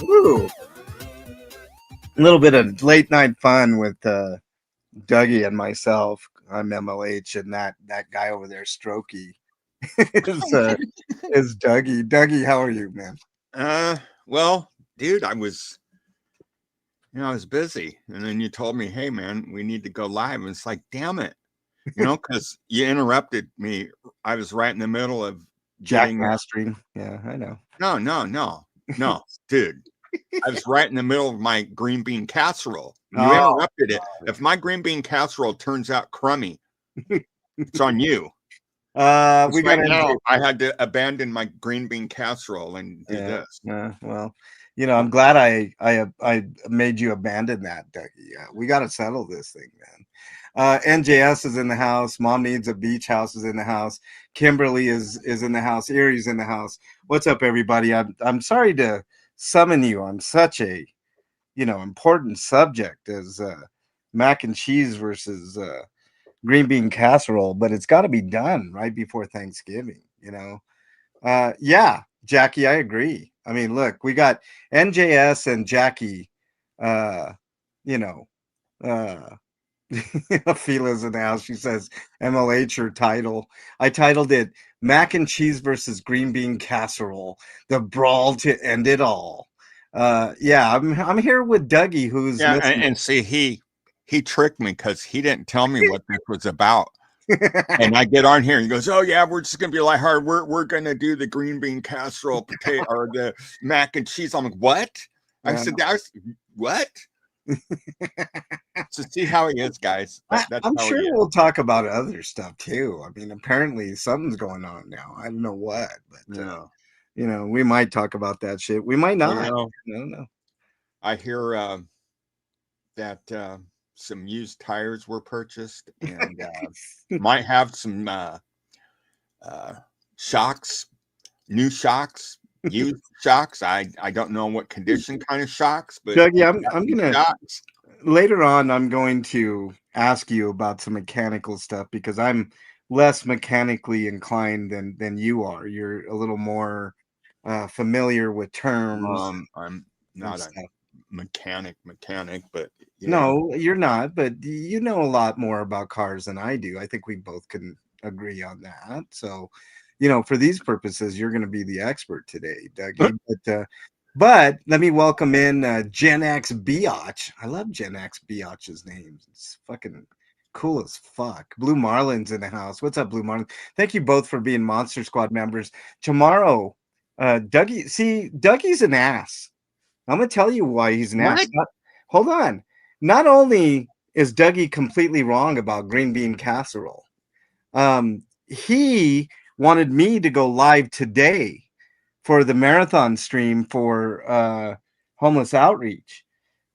Woo. A little bit of late night fun with Dougie and myself. I'm MLH, and that guy over there, Strokey, is is Dougie. Dougie, how are you, man? Well, dude, I was busy, and then you told me, "Hey, man, we need to go live." And it's like, damn it, because you interrupted me. I was right in the middle of Jack getting mastering. Yeah, I know. No, dude. I was right in the middle of my green bean casserole. You Oh, interrupted it. If my green bean casserole turns out crummy, it's on you. we got right now. I had to abandon my green bean casserole and do this. Yeah, well, I'm glad I made you abandon that, Dougie. Yeah, we got to settle this thing, man. NJS is in the house. Mom Needs a Beach House is in the house. Kimberly is in the house. Erie's in the house. What's up, everybody? I'm sorry to summon you on such a important subject as mac and cheese versus green bean casserole, but it's got to be done right before Thanksgiving. Yeah, Jackie, I agree. I mean, look, we got NJS and Jackie. Uh, you know, uh, Fila's in the house. She says MLH her title. I titled it Mac and Cheese versus Green Bean Casserole, the brawl to end it all. Yeah, I'm here with Dougie, who's and see he tricked me because he didn't tell me what this was about. And I get on here and he goes, "Oh yeah, we're just gonna be like hard. We're gonna do the green bean casserole potato or the mac and cheese." I'm like, "What?" I said, "That's what?" So see how he is, guys. I'm sure we'll talk about other stuff too. I mean, apparently something's going on now. I don't know what, but we might talk about that shit. We might not. I don't know. I hear that some used tires were purchased and might have some shocks, new shocks, used shocks. I don't know what condition kind of shocks, but Dougie, I'm gonna shocks. Later on, I'm going to ask you about some mechanical stuff because I'm less mechanically inclined than you are. You're a little more familiar with terms. I'm not a mechanic, but no, you're not. But you know a lot more about cars than I do. I think we both can agree on that. So, for these purposes, you're going to be the expert today, Dougie. But let me welcome in Gen X Biatch. I love Gen X Biatch's name. It's fucking cool as fuck. Blue Marlin's in the house. What's up, Blue Marlin? Thank you both for being Monster Squad members. Tomorrow, Dougie's an ass. I'm going to tell you why he's an ass. Hold on. Not only is Dougie completely wrong about green bean casserole, he wanted me to go live today for the marathon stream for homeless outreach.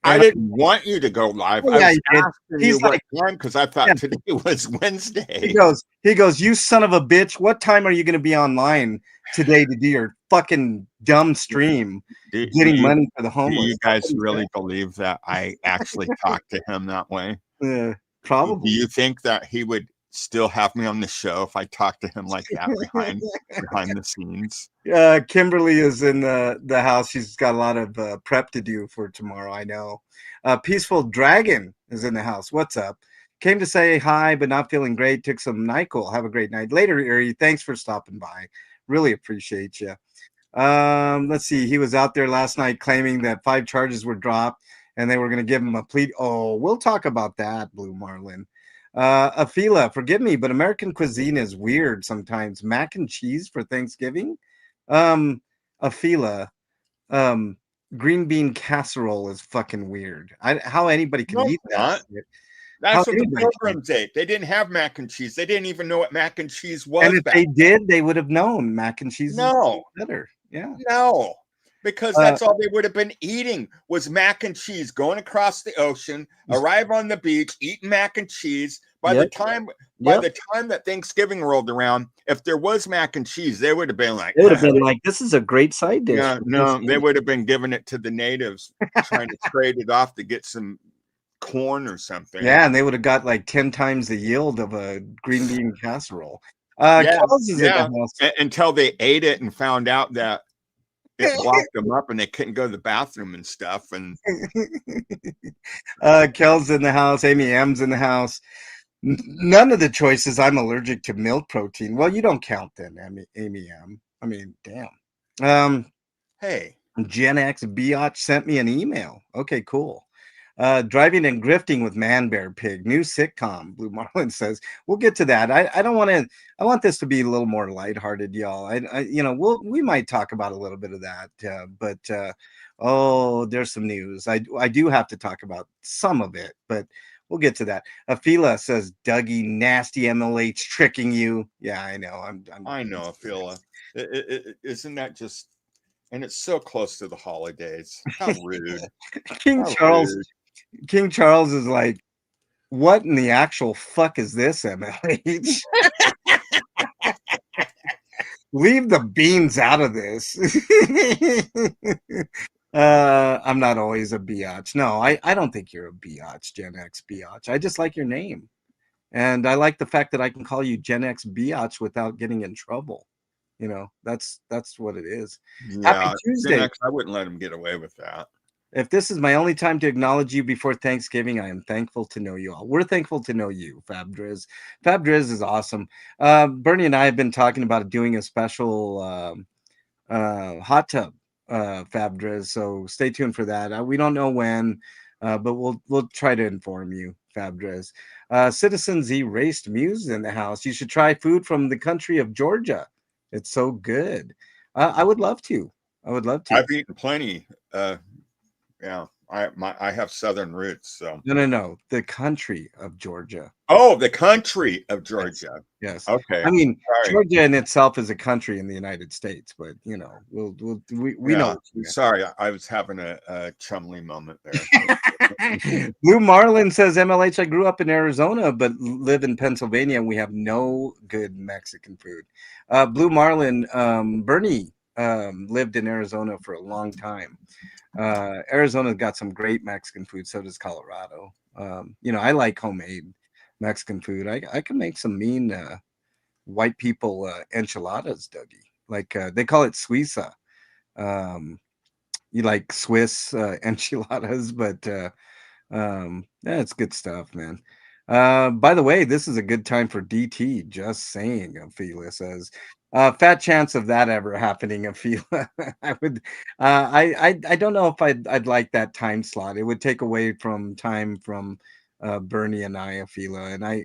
I didn't want you to go live. Oh, yeah, I was asking you what time because I thought today was Wednesday. He goes, "You son of a bitch! What time are you going to be online today to do your fucking dumb stream, getting money for the homeless?" Do you guys really believe that I actually talked to him that way? Probably. Do you think that he would still have me on the show if I talked to him like that behind the scenes? Kimberly is in the house. She's got a lot of prep to do for tomorrow. I know. Peaceful Dragon is in the house. What's up? Came to say hi, but not feeling great. Took some NyQuil. Have a great night. Later, Erie. Thanks for stopping by. Really appreciate you. Let's see. He was out there last night claiming that 5 charges were dropped and they were going to give him a plea. Oh, we'll talk about that, Blue Marlin. Afila, forgive me, but American cuisine is weird sometimes. Mac and cheese for Thanksgiving. Afila, green bean casserole is fucking weird. How anybody can eat that? That's what the Pilgrims ate. They didn't have mac and cheese. They didn't even know what mac and cheese was. And if they did, they would have known mac and cheese. No, is better. Yeah, no. Because that's all they would have been eating was mac and cheese, going across the ocean, arrive on the beach, eating mac and cheese. By the time that Thanksgiving rolled around, if there was mac and cheese, they would have been like, this is a great side dish. Yeah, no, they would have been giving it to the natives, trying to trade it off to get some corn or something. Yeah, and they would have got like 10 times the yield of a green bean casserole. Until they ate it and found out that it blocked them up and they couldn't go to the bathroom and stuff. And Kel's in the house. Amy M's in the house. None of the choices. I'm allergic to milk protein. Well, you don't count then, Amy M. I mean, damn. hey, Gen X Biatch sent me an email. Okay, cool. Driving and grifting with Man Bear Pig, new sitcom. Blue Marlin says we'll get to that. I don't want to. I want this to be a little more lighthearted, y'all. We might talk about a little bit of that, but oh, there's some news. I do have to talk about some of it, but we'll get to that. Afila says Dougie, nasty MLH tricking you. Yeah, I know. I know, Phila. Isn't that just? And it's so close to the holidays. How rude. King How Charles. rude. King Charles is like, what in the actual fuck is this, MLH? Leave the beans out of this. I'm not always a biatch. No, I don't think you're a biatch, Gen X biatch. I just like your name. And I like the fact that I can call you Gen X biatch without getting in trouble. You know, that's what it is. Yeah, Happy Tuesday. Gen X, I wouldn't let him get away with that. If this is my only time to acknowledge you before Thanksgiving, I am thankful to know you all. We're thankful to know you, Fab Driz. Fab Driz is awesome. Bernie and I have been talking about doing a special hot tub, Fab Driz. So stay tuned for that. We don't know when, but we'll try to inform you, Fab Driz. Citizens Erased Muse in the house. You should try food from the country of Georgia. It's so good. I would love to. I would love to. I've eaten plenty. Yeah, I have Southern roots. So no, the country of Georgia. Oh, the country of Georgia. Yes. Okay. I mean, Sorry. Georgia in itself is a country in the United States, but we Yeah, know. Sorry, I was having a Chumley moment there. Blue Marlin says, MLH, I grew up in Arizona, but live in Pennsylvania, and we have no good Mexican food. Blue Marlin, Bernie lived in Arizona for a long time. Arizona's got some great Mexican food. So does Colorado. I like homemade Mexican food. I can make some mean white people enchiladas, Dougie. Like they call it Suiza. You like Swiss enchiladas, but yeah, it's good stuff, man. By the way, this is a good time for DT. Just saying, Ophelia says. Fat chance of that ever happening, Ophelia. I would. I don't know if I'd like that time slot. It would take away from time from Bernie and I, Ophelia, and I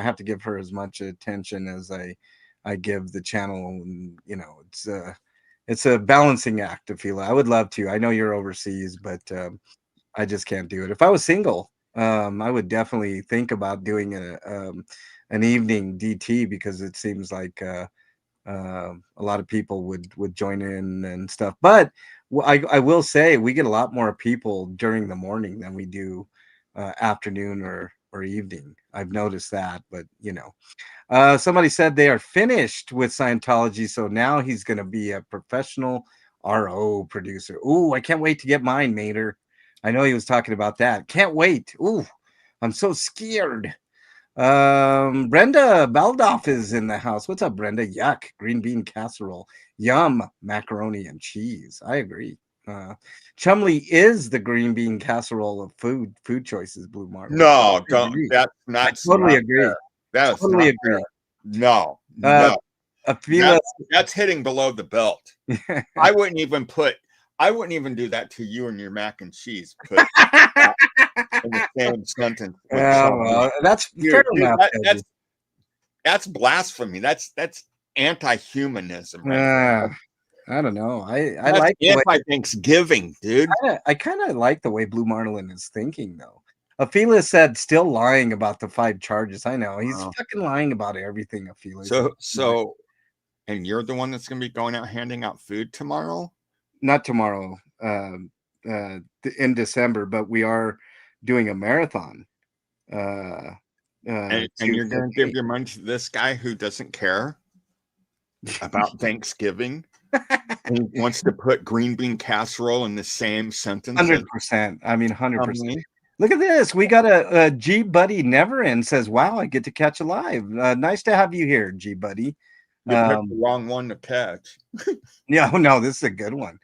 have to give her as much attention as I give the channel. And it's a balancing act, Ophelia. I would love to. I know you're overseas, but I just can't do it. If I was single, I would definitely think about doing an evening DT because it seems like a lot of people would join in and stuff. But I will say we get a lot more people during the morning than we do afternoon or evening. I've noticed that, but somebody said they are finished with Scientology, so now he's going to be a professional RO producer. Ooh, I can't wait to get mine, Mater. I know he was talking about that. Can't wait. Ooh, I'm so scared. Brenda Baldoff is in the house. What's up, Brenda? Yuck. Green bean casserole. Yum. Macaroni and cheese. I agree. Chumley is the green bean casserole of food choices, Blue Martin. No, don't. That's not. I totally agree. That's totally agree. Fair. No. That's hitting below the belt. I wouldn't even do that to you and your mac and cheese. Put in the same sentence. Well, that's fair enough. That's blasphemy. That's anti-humanism. Right? I don't know. I like anti-Thanksgiving, dude. I kind of like the way Blue Marlin is thinking, though. Ophelia said, still lying about the 5 charges. I know he's fucking lying about everything. Ophelia. So, and you're the one that's going to be going out handing out food tomorrow? Not tomorrow. In December, but we are doing a marathon. And you're going to give your money to this guy who doesn't care about Thanksgiving and wants to put green bean casserole in the same sentence. 100%. I mean, 100%. Look at this. We got a G Buddy Never End says, wow, I get to catch a live. Nice to have you here, G Buddy. You picked the wrong one to catch. Yeah, no, this is a good one.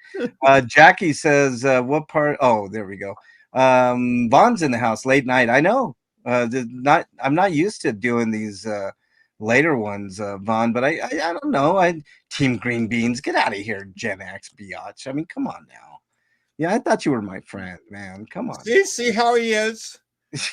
Jackie says, "What part?" Oh, there we go. Vaughn's in the house late night. I know. I'm not used to doing these later ones, Vaughn. But I don't know. I Team Green Beans, get out of here, Gen X biatch. I mean, come on now. Yeah, I thought you were my friend, man. Come on. See how he is.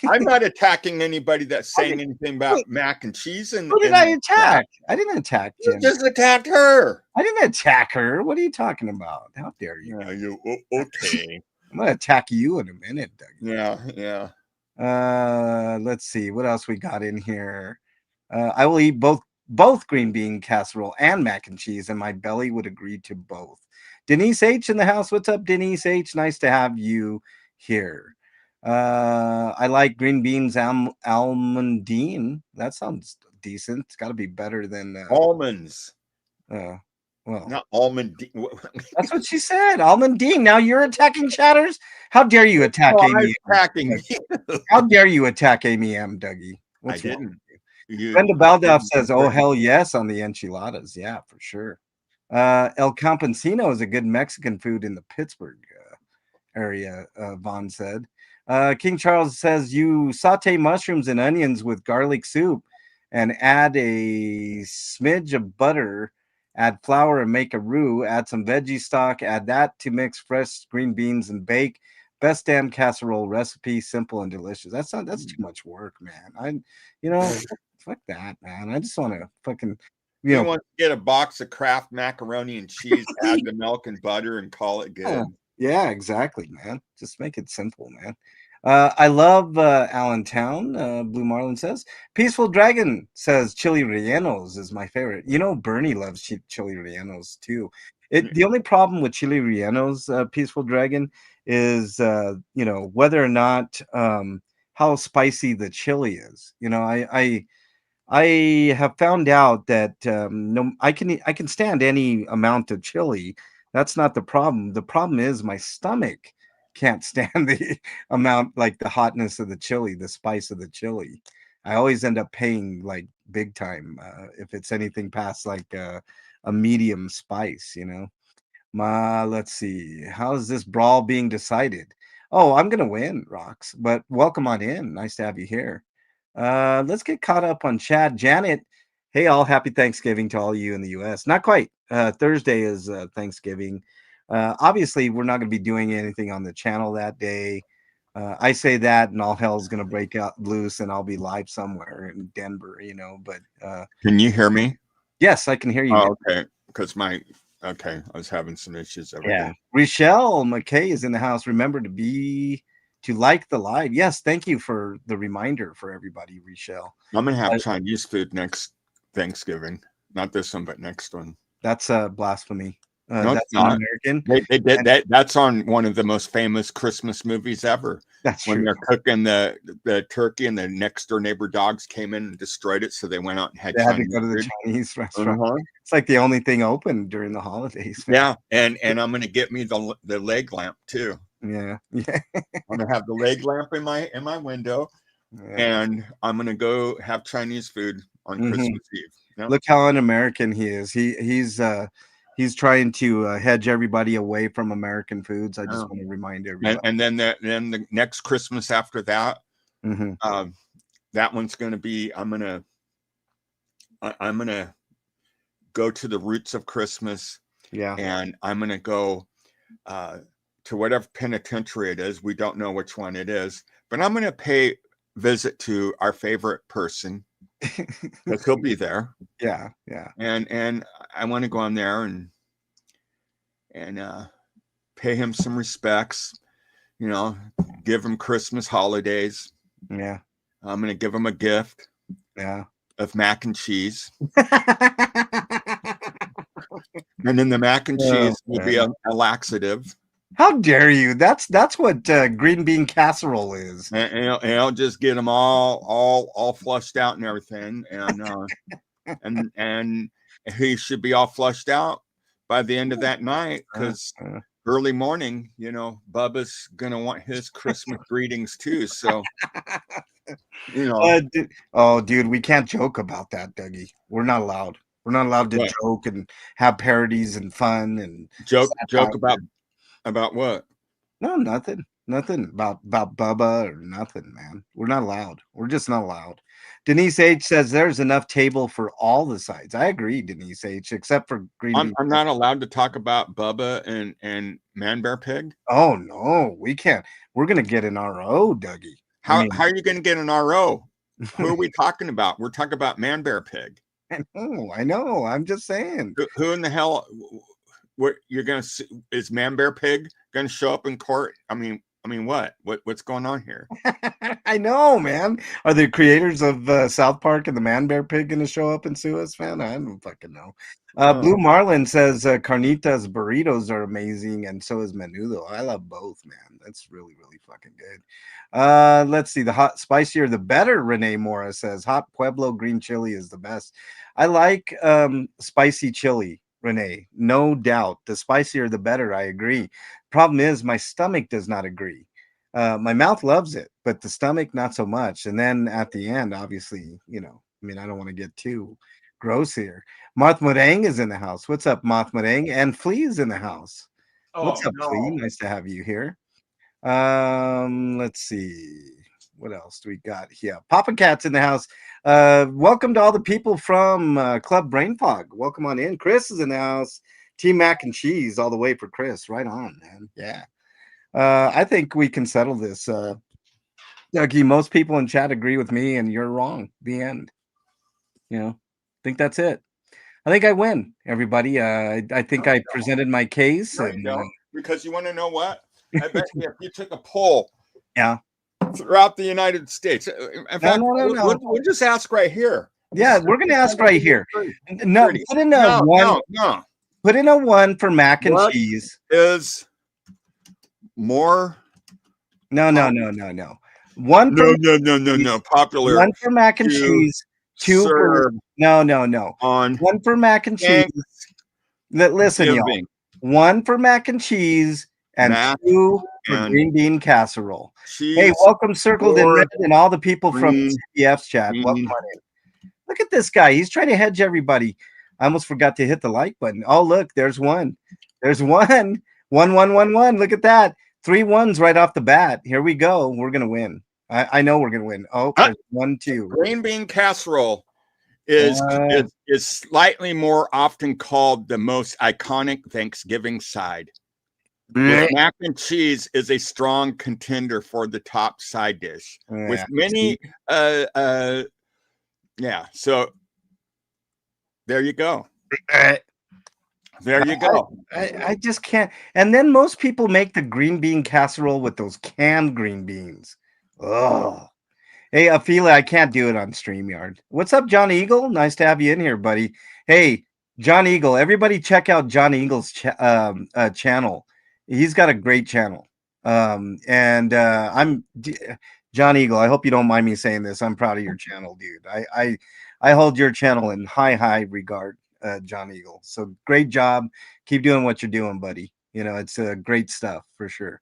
I'm not attacking anybody that's saying Okay, anything about mac and cheese, and who did I attack? I didn't attack you Jen. just attacked her. I didn't attack her. What are you talking about? How dare you? Yeah, okay? I'm gonna attack you in a minute, Dougie. Yeah. Let's see what else we got in here. I will eat both green bean casserole and mac and cheese, and my belly would agree to both. Denise H in the house. What's up, Denise H? Nice to have you here. I like green beans almondine. That sounds decent. It's got to be better than Almonds. Well, not almond. That's what she said. Almondine. Now you're attacking Chatters. How dare you attack Amy? Attacking How dare you attack Amy M, Dougie? I didn't. Brenda Baldoff says, "Oh hell yes" on the enchiladas. Yeah, for sure. El Campesino is a good Mexican food in the Pittsburgh area. Vaughn said. King Charles says you saute mushrooms and onions with garlic soup, and add a smidge of butter. Add flour and make a roux. Add some veggie stock. Add that to mix fresh green beans and bake. Best damn casserole recipe, simple and delicious. That's too much work, man. Fuck that, man. I just want to fucking, you want to get a box of Kraft macaroni and cheese, add the milk and butter, and call it good. Yeah, exactly, man. Just make it simple, man. I love Allentown. Blue Marlin says. Peaceful Dragon says chili rellenos is my favorite. You know, Bernie loves chili rellenos too. The only problem with chili rellenos, Peaceful Dragon, is whether or not how spicy the chili is. I have found out that no, I can stand any amount of chili. That's not the problem. The problem is my stomach can't stand the amount, like the hotness of the chili, the spice of the chili. I always end up paying like big time if it's anything past like a medium spice. Let's see. How is this brawl being decided? Oh, I'm gonna win, Rocks. But welcome on in. Nice to have you here. Let's get caught up on chat. Janet, hey all, happy Thanksgiving to all you in the US. Not quite. Thursday is Thanksgiving. Obviously, we're not going to be doing anything on the channel that day. I say that, and all hell's going to break out loose, and I'll be live somewhere in Denver. But can you hear me? Yes, I can hear you. Oh, okay, because I was having some issues. Yeah. Rochelle McKay is in the house. Remember to like the live. Yes, thank you for the reminder for everybody, Rochelle. I'm gonna have Chinese food next Thanksgiving. Not this one, but next one. That's blasphemy. No, that's not American. They did that. That's on one of the most famous Christmas movies ever. That's when true. They're cooking the turkey, and the next door neighbor dogs came in and destroyed it. So they went out and had to go to the Chinese restaurant. Uh-huh. It's like the only thing open during the holidays. Man. Yeah, and I'm gonna get me the leg lamp too. Yeah. I'm gonna have the leg lamp in my window, and I'm gonna go have Chinese food on Christmas Eve. Yep. Look how un-American he is. He's trying to hedge everybody away from American foods. I just want to remind everybody. And then the next Christmas after that, that one's going to be. I'm gonna go to the roots of Christmas. Yeah, and I'm gonna go to whatever penitentiary it is. We don't know which one it is, but I'm gonna pay visit to our favorite person. Because he'll be there. Yeah. And I want to go on there and pay him some respects, give him Christmas holidays. Yeah. I'm gonna give him a gift. Yeah. Of mac and cheese. And then the mac and cheese will be a laxative. How dare you? That's what green bean casserole is. And I'll just get them all flushed out and everything, and he should be all flushed out by the end of that night, because early morning, Bubba's gonna want his Christmas greetings too. So, dude, we can't joke about that, Dougie. We're not allowed. We're not allowed to What? joke and have parodies and fun and Joke satire. about what? No, nothing. Nothing about Bubba or nothing, man. We're not allowed. We're just not allowed. Denise H says there's enough table for all the sides. I agree, Denise H, except for green bean. I'm not allowed to talk about Bubba and Man Bear Pig. Oh no, we can't. We're gonna get an RO, Dougie. How are you going to get an RO? Who are we talking about? We're talking about Man Bear Pig. I know. I'm just saying. Who in the hell? What you're going to is Man Bear Pig going to show up in court? I mean, what's going on here? I know, man. Are the creators of South Park and the Man Bear Pig going to show up and sue us, man? I don't fucking know. Blue Marlin says carnitas burritos are amazing, and so is menudo. I love both, man. That's really, really fucking good. Let's see. The hot, spicier, the better. Renee Mora says hot Pueblo green chili is the best. I like spicy chili, Renee. No doubt. The spicier, the better. I agree. Problem is, my stomach does not agree. My mouth loves it, but the stomach not so much. And then at the end, obviously, I mean, I don't want to get too gross here. Moth Meringue is in the house. What's up, Moth Meringue? And Flea is in the house. What's up, Flea? Nice to have you here. Let's see. What else do we got here? Papa Cat's in the house. Welcome to all the people from Club Brain Fog. Welcome on in. Chris is in the house. Team Mac and Cheese all the way for Chris. Right on, man. Yeah. I think we can settle this. Dougie, most people in chat agree with me, and you're wrong. The end. I think that's it. I think I win, everybody. I think I presented my case. No, you don't. Because you want to know what? I bet you if you took a poll throughout the United States. In fact, we'll just ask right here. Yeah, we're going to ask right here. No, put in a one. No. Put in a 1 for Mac and Cheese. Is more? No. 1 for no. Popular. 1 for Mac and Cheese. 2 for no. On 1 for Mac and Cheese. Listen, y'all. 1 for Mac and Cheese and 2 for green bean casserole. Hey, welcome Circled in Red and all the people from CBF's chat. Welcome on in. Look at this guy. He's trying to hedge everybody. I almost forgot to hit the like button. Oh, look, there's one. There's one. 1. Look at that. 3 ones right off the bat. Here we go. We're gonna win. I know we're gonna win. Oh, there's 1, 2. Green bean casserole is slightly more often called the most iconic Thanksgiving side. Mac and cheese is a strong contender for the top side dish with many so there you go. There you go. I just can't. And then most people make the green bean casserole with those canned green beans. Oh, hey, Ophelia, I can't do it on StreamYard. What's up, John Eagle? Nice to have you in here, buddy. Hey, John Eagle, everybody check out John Eagle's channel. He's got a great channel. I'm John Eagle. I hope you don't mind me saying this. I'm proud of your channel, dude. I hold your channel in high regard, John Eagle. So great job. Keep doing what you're doing, buddy. It's great stuff for sure.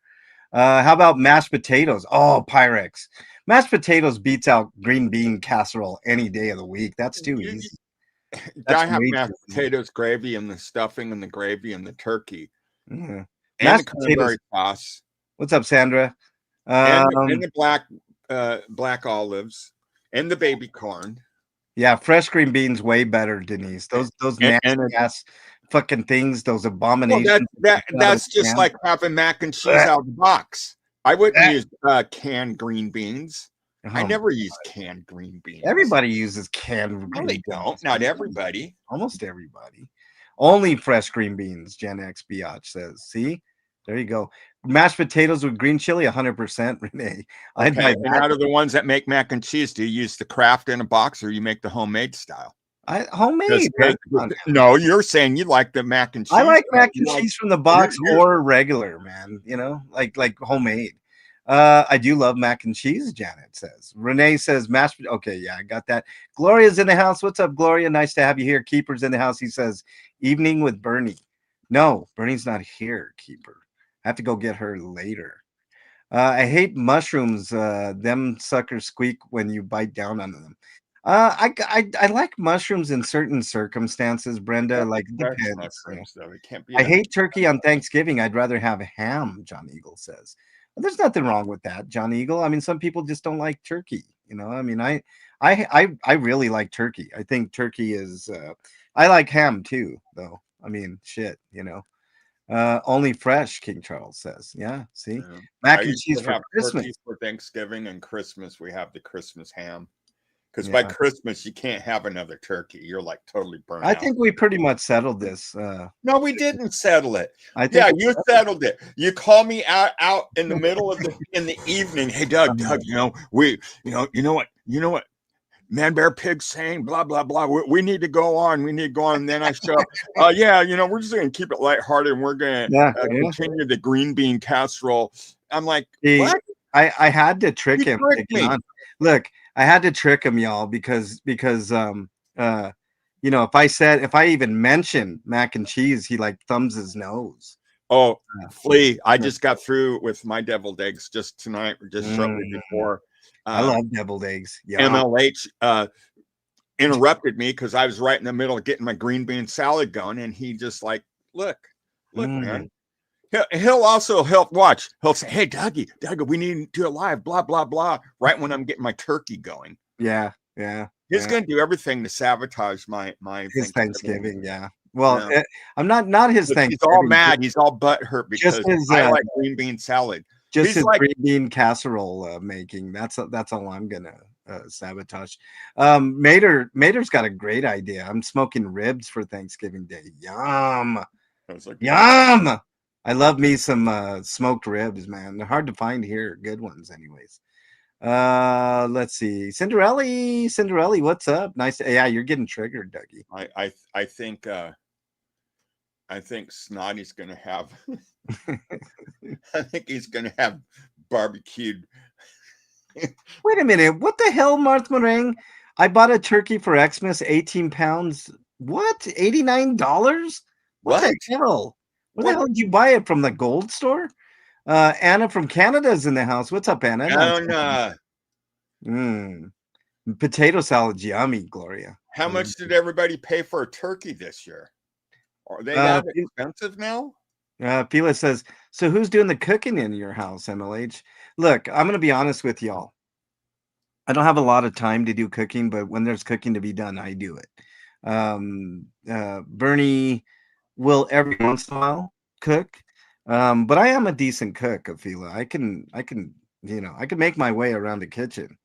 How about mashed potatoes? Oh, Pyrex. Mashed potatoes beats out green bean casserole any day of the week. That's too easy. I have mashed potatoes, gravy, and the stuffing, and the gravy, and the turkey, and the cranberry sauce. What's up, Sandra? And the black olives, and the baby corn. Yeah, fresh green beans way better, Denise. Those nasty ass fucking things, those abominations. Well, that's just like having mac and cheese out of the box. I wouldn't use canned green beans. I never use canned green beans. Everybody uses canned green beans. Don't. Not everybody. Almost everybody. Only fresh green beans, Gen X Biatch says. See? There you go. Mashed potatoes with green chili, 100%, Renee. Okay. And out of the ones that make mac and cheese, do you use the Kraft in a box or you make the homemade style? Homemade. No, you're saying you like the mac and cheese. I like mac and cheese from the box or regular, man. Like homemade. I do love mac and cheese, Janet says. Renee says mashed. Okay, yeah, I got that. Gloria's in the house. What's up, Gloria? Nice to have you here. Keeper's in the house. He says, evening with Bernie. No, Bernie's not here, Keeper. I have to go get her later. I hate mushrooms. Them suckers squeak when you bite down on them. I like mushrooms in certain circumstances, Brenda. Like it Fresh depends. Yeah. mushrooms, though. It can't be I that. hate turkey on Thanksgiving. I'd rather have ham, John Eagle says. Well, there's nothing wrong with that, John Eagle. I mean, some people just don't like turkey. I mean, I really like turkey. I think turkey is. I like ham too, though. I mean, shit. Only fresh, King Charles says. Yeah, see, Yeah. I mac and used cheese to for have Christmas. turkey for Thanksgiving and Christmas. We have the Christmas ham because by Yeah, Christmas you can't have another turkey. You're like totally burnt I out. think we pretty much settled this. No, we didn't settle it. I think Yeah, we you settled it. You call me out in the middle of the evening. Hey, Doug, you know what, Man Bear Pig's saying, blah blah blah. We need to go on. We need to go on. And then I show up. Yeah, we're just gonna keep it lighthearted, and we're gonna yeah, yeah. continue the green bean casserole. I'm like, He, what? I had to trick You him to tricked get me. on. Look, I had to trick him, y'all, because uh if I even mention mac and cheese, he like thumbs his nose. Oh, Uh, Flea, I just got through with my deviled eggs just tonight, just shortly mm, before I love deviled eggs. Yeah. MLH interrupted me because I was right in the middle of getting my green bean salad going, and he just like, look, Mm, man. He'll also help watch. He'll say, "Hey, Dougie, we need to do it live." Blah blah blah. Right when I'm getting my turkey going, yeah, yeah, he's yeah. going to do everything to sabotage my His Thanksgiving. Thanksgiving, yeah. Well, Yeah, I'm not his but he's all Thanksgiving, mad. He's all butthurt just because his I like green bean salad. just He's his like, green bean casserole making. That's all I'm gonna sabotage. Mater's got a great idea. I'm smoking ribs for Thanksgiving Day. Yum, "Those are good." yum. I love me some smoked ribs, man. They're hard to find here. Good ones, anyways. Let's see. Cinderella, what's up? Nice. Yeah, you're getting triggered, Dougie. I think Snotty's going to have. I think he's going to have barbecued. Wait a minute. What the hell, Marth Meringue? I bought a turkey for Xmas, 18 pounds. What? $89? What What? the hell? Where the What? hell did you buy it from? The gold store? Anna from Canada is in the house. What's up, Anna? Long And time. Mm. Potato salad's yummy, Gloria. how Mm. much did everybody pay for a turkey this year? Are they Uh, that expensive now? Fila says, so who's doing the cooking in your house, MLH? Look, I'm going to be honest with y'all. I don't have a lot of time to do cooking, but when there's cooking to be done, I do it. Bernie will every once in a while cook, but I am a decent cook, Afila. I can make my way around the kitchen.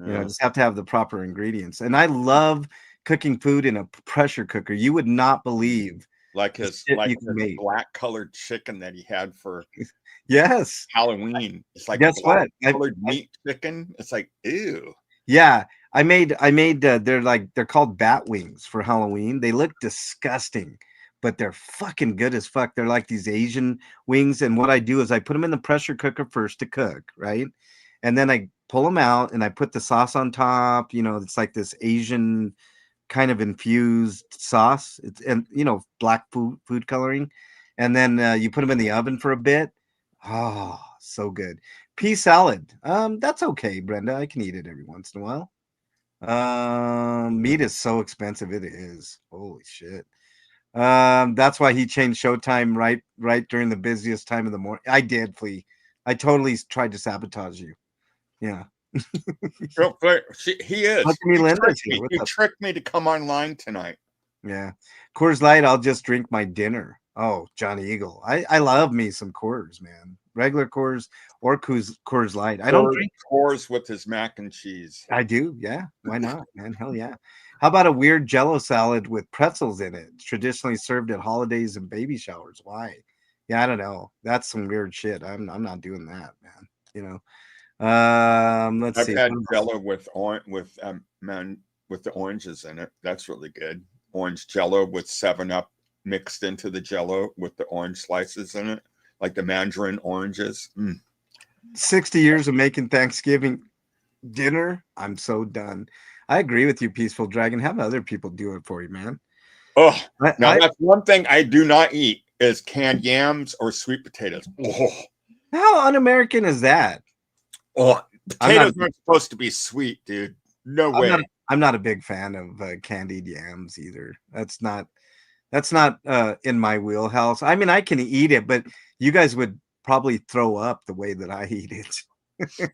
Yeah. Just have to have the proper ingredients. And I love cooking food in a pressure cooker. You would not believe Like the his shit like you can his make. black colored chicken that he had for Yes. Halloween. It's like Guess black what? colored meat chicken. It's like, ew. Yeah, they're called bat wings for Halloween. They look disgusting, but they're fucking good as fuck. They're like these Asian wings, and what I do is I put them in the pressure cooker first to cook, right? And then I pull them out and I put the sauce on top. It's like this Asian kind of infused sauce. It's and black food coloring, and then you put them in the oven for a bit. Oh, so good. Pea salad. That's okay, Brenda. I can eat it every once in a while. Meat is so expensive. It is. Holy shit. That's why he changed showtime right during the busiest time of the morning. I did, Flea. I totally tried to sabotage you. Yeah. He is. Lucky me, Linda's here. He What's up? tricked me to come online tonight. Yeah. Coors Light, I'll just drink my dinner. Oh, Johnny Eagle. I love me some Coors, man. Regular Coors or Coors Light. I don't drink. Pours with his mac and cheese. I do. Yeah. Why not, man? Hell yeah. How about a weird jello salad with pretzels in it? It's traditionally served at holidays and baby showers. Why? Yeah, I don't know. That's some weird shit. I'm not doing that, man. Let's I've see. had Jello with the oranges in it. That's really good. Orange Jello with 7-Up mixed into the Jello with the orange slices in it, like the mandarin oranges. 60 years of making Thanksgiving dinner. I'm so done. I agree with you, Peaceful Dragon. Have other people do it for you, man. Oh, now that's one thing I do not eat is canned yams or sweet potatoes. Oh, how un-American is that? potatoes aren't supposed to be sweet, dude. No way. I'm not a big fan of candied yams either. That's not in my wheelhouse. I mean, I can eat it, but you guys would probably throw up the way that I eat it.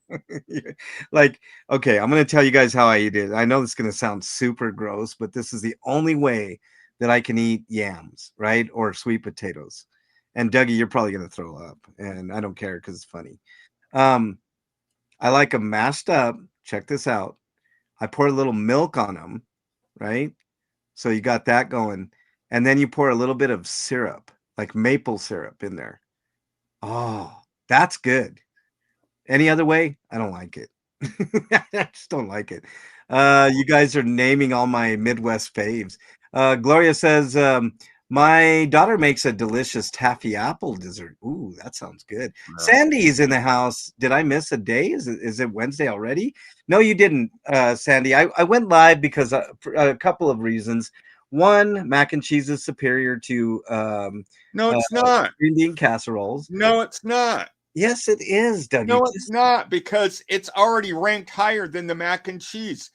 Like, okay, I'm gonna tell you guys how I eat it. I know this is gonna sound super gross, but this is the only way that I can eat yams, right? Or sweet potatoes. And Dougie, you're probably gonna throw up, and I don't care because it's funny. Um, I like them mashed up. Check this out. I pour a little milk on them, right? So you got that going. And then you pour a little bit of syrup, like maple syrup in there. Oh, that's good. Any other way? I don't like it. I just don't like it. You guys are naming all my Midwest faves. Gloria says, my daughter makes a delicious taffy apple dessert. Ooh, that sounds good. Sandy's in the house. Did I miss a day? Is it Wednesday already? No, you didn't, Sandy. I went live because for a couple of reasons. One, mac and cheese is superior to No, uh, it's not. green bean casseroles. No, it's not. Yes, it is, Dougie. No, it's not, because it's already ranked higher than the mac and cheese.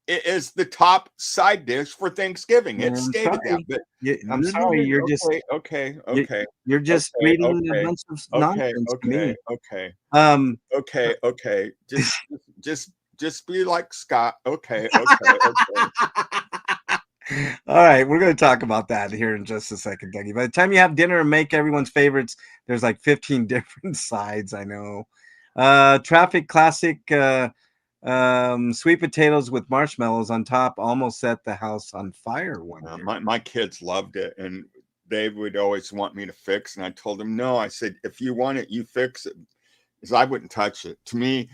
It is the top side dish for Thanksgiving. It's I'm stated that. sorry. But I'm sorry. You're just okay, you, okay, you're just okay, reading a okay, bunch of okay, nonsense to okay, me. okay, Um, okay, okay. Just be like Scott. Okay, okay, okay. all right, we're going to talk about that here in just a second, Dougie. By the time you have dinner and make everyone's favorites, there's like 15 different sides. I know. Traffic classic. Sweet potatoes with marshmallows on top almost set the house on fire one year. My kids loved it, and they would always want me to fix. And I told them no. I said, if you want it, you fix it, because I wouldn't touch it. To me,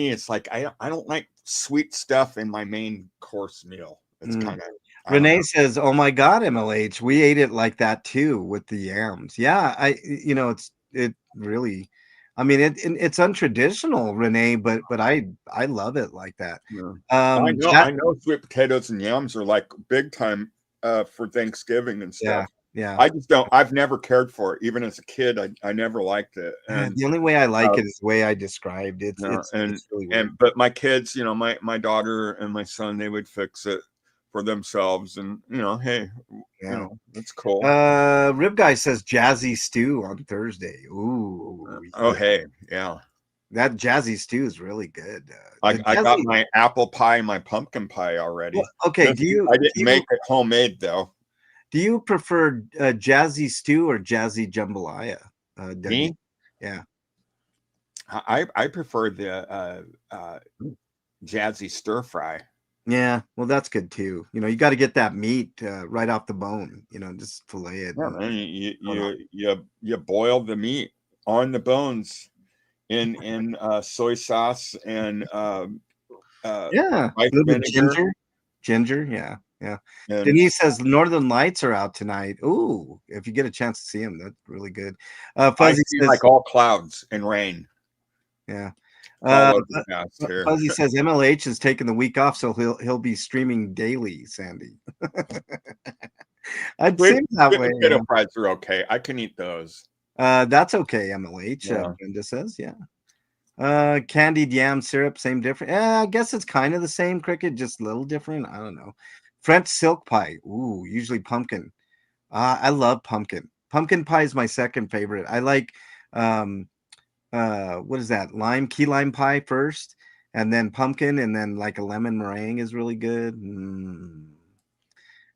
it's like I don't like sweet stuff in my main course meal. It's kind of, I don't Renee know. says, "Oh my God, MLH, we ate it like that too with the yams." Yeah, it really, I mean, it's untraditional, Renee, but I love it like that. Yeah. Jack, I know sweet potatoes and yams are like big time for Thanksgiving and yeah, stuff. yeah. I just don't. I've never cared for it. Even as a kid, I never liked it. And The only way I like uh, it is the way I described. yeah, It's really weird. but my kids, my daughter and my son, they would fix it for themselves, and hey, Yeah. that's cool. Rib Guy says jazzy stew on Thursday. Ooh, Oh, yeah. hey, yeah. That jazzy stew is really good. The I got jazzy. my apple pie and my pumpkin pie Well, already. okay. I didn't make it homemade though. Do you prefer jazzy stew or jazzy jambalaya, Dougie? Me, Yeah. I prefer the jazzy stir fry. Yeah. Well, that's good too. You got to get that meat right off the bone. Just fillet it. Yeah, And man, going on. you boil the meat on the bones in soy sauce and Yeah. A white little bit of vinegar, ginger. Ginger. Yeah. Yeah. and Denise says Northern Lights are out tonight. Ooh, if you get a chance to see them, that's really good. I Fuzzy see says, like all clouds and rain. yeah. It's all over the past here. Fuzzy says MLH is taking the week off, so he'll be streaming daily. Sandy, I'd Sweet, seem that sweet way. potato fries are okay. I can eat those. That's okay, MLH. Yeah. Brenda says, yeah. Candied yam syrup, same different. I guess it's kind of the same, Cricket, just a little different. I don't know. French silk pie. Ooh, usually pumpkin. I love pumpkin. Pumpkin pie is my second favorite. I like um what is that? Key lime pie first, and then pumpkin, and then like a lemon meringue is really good. No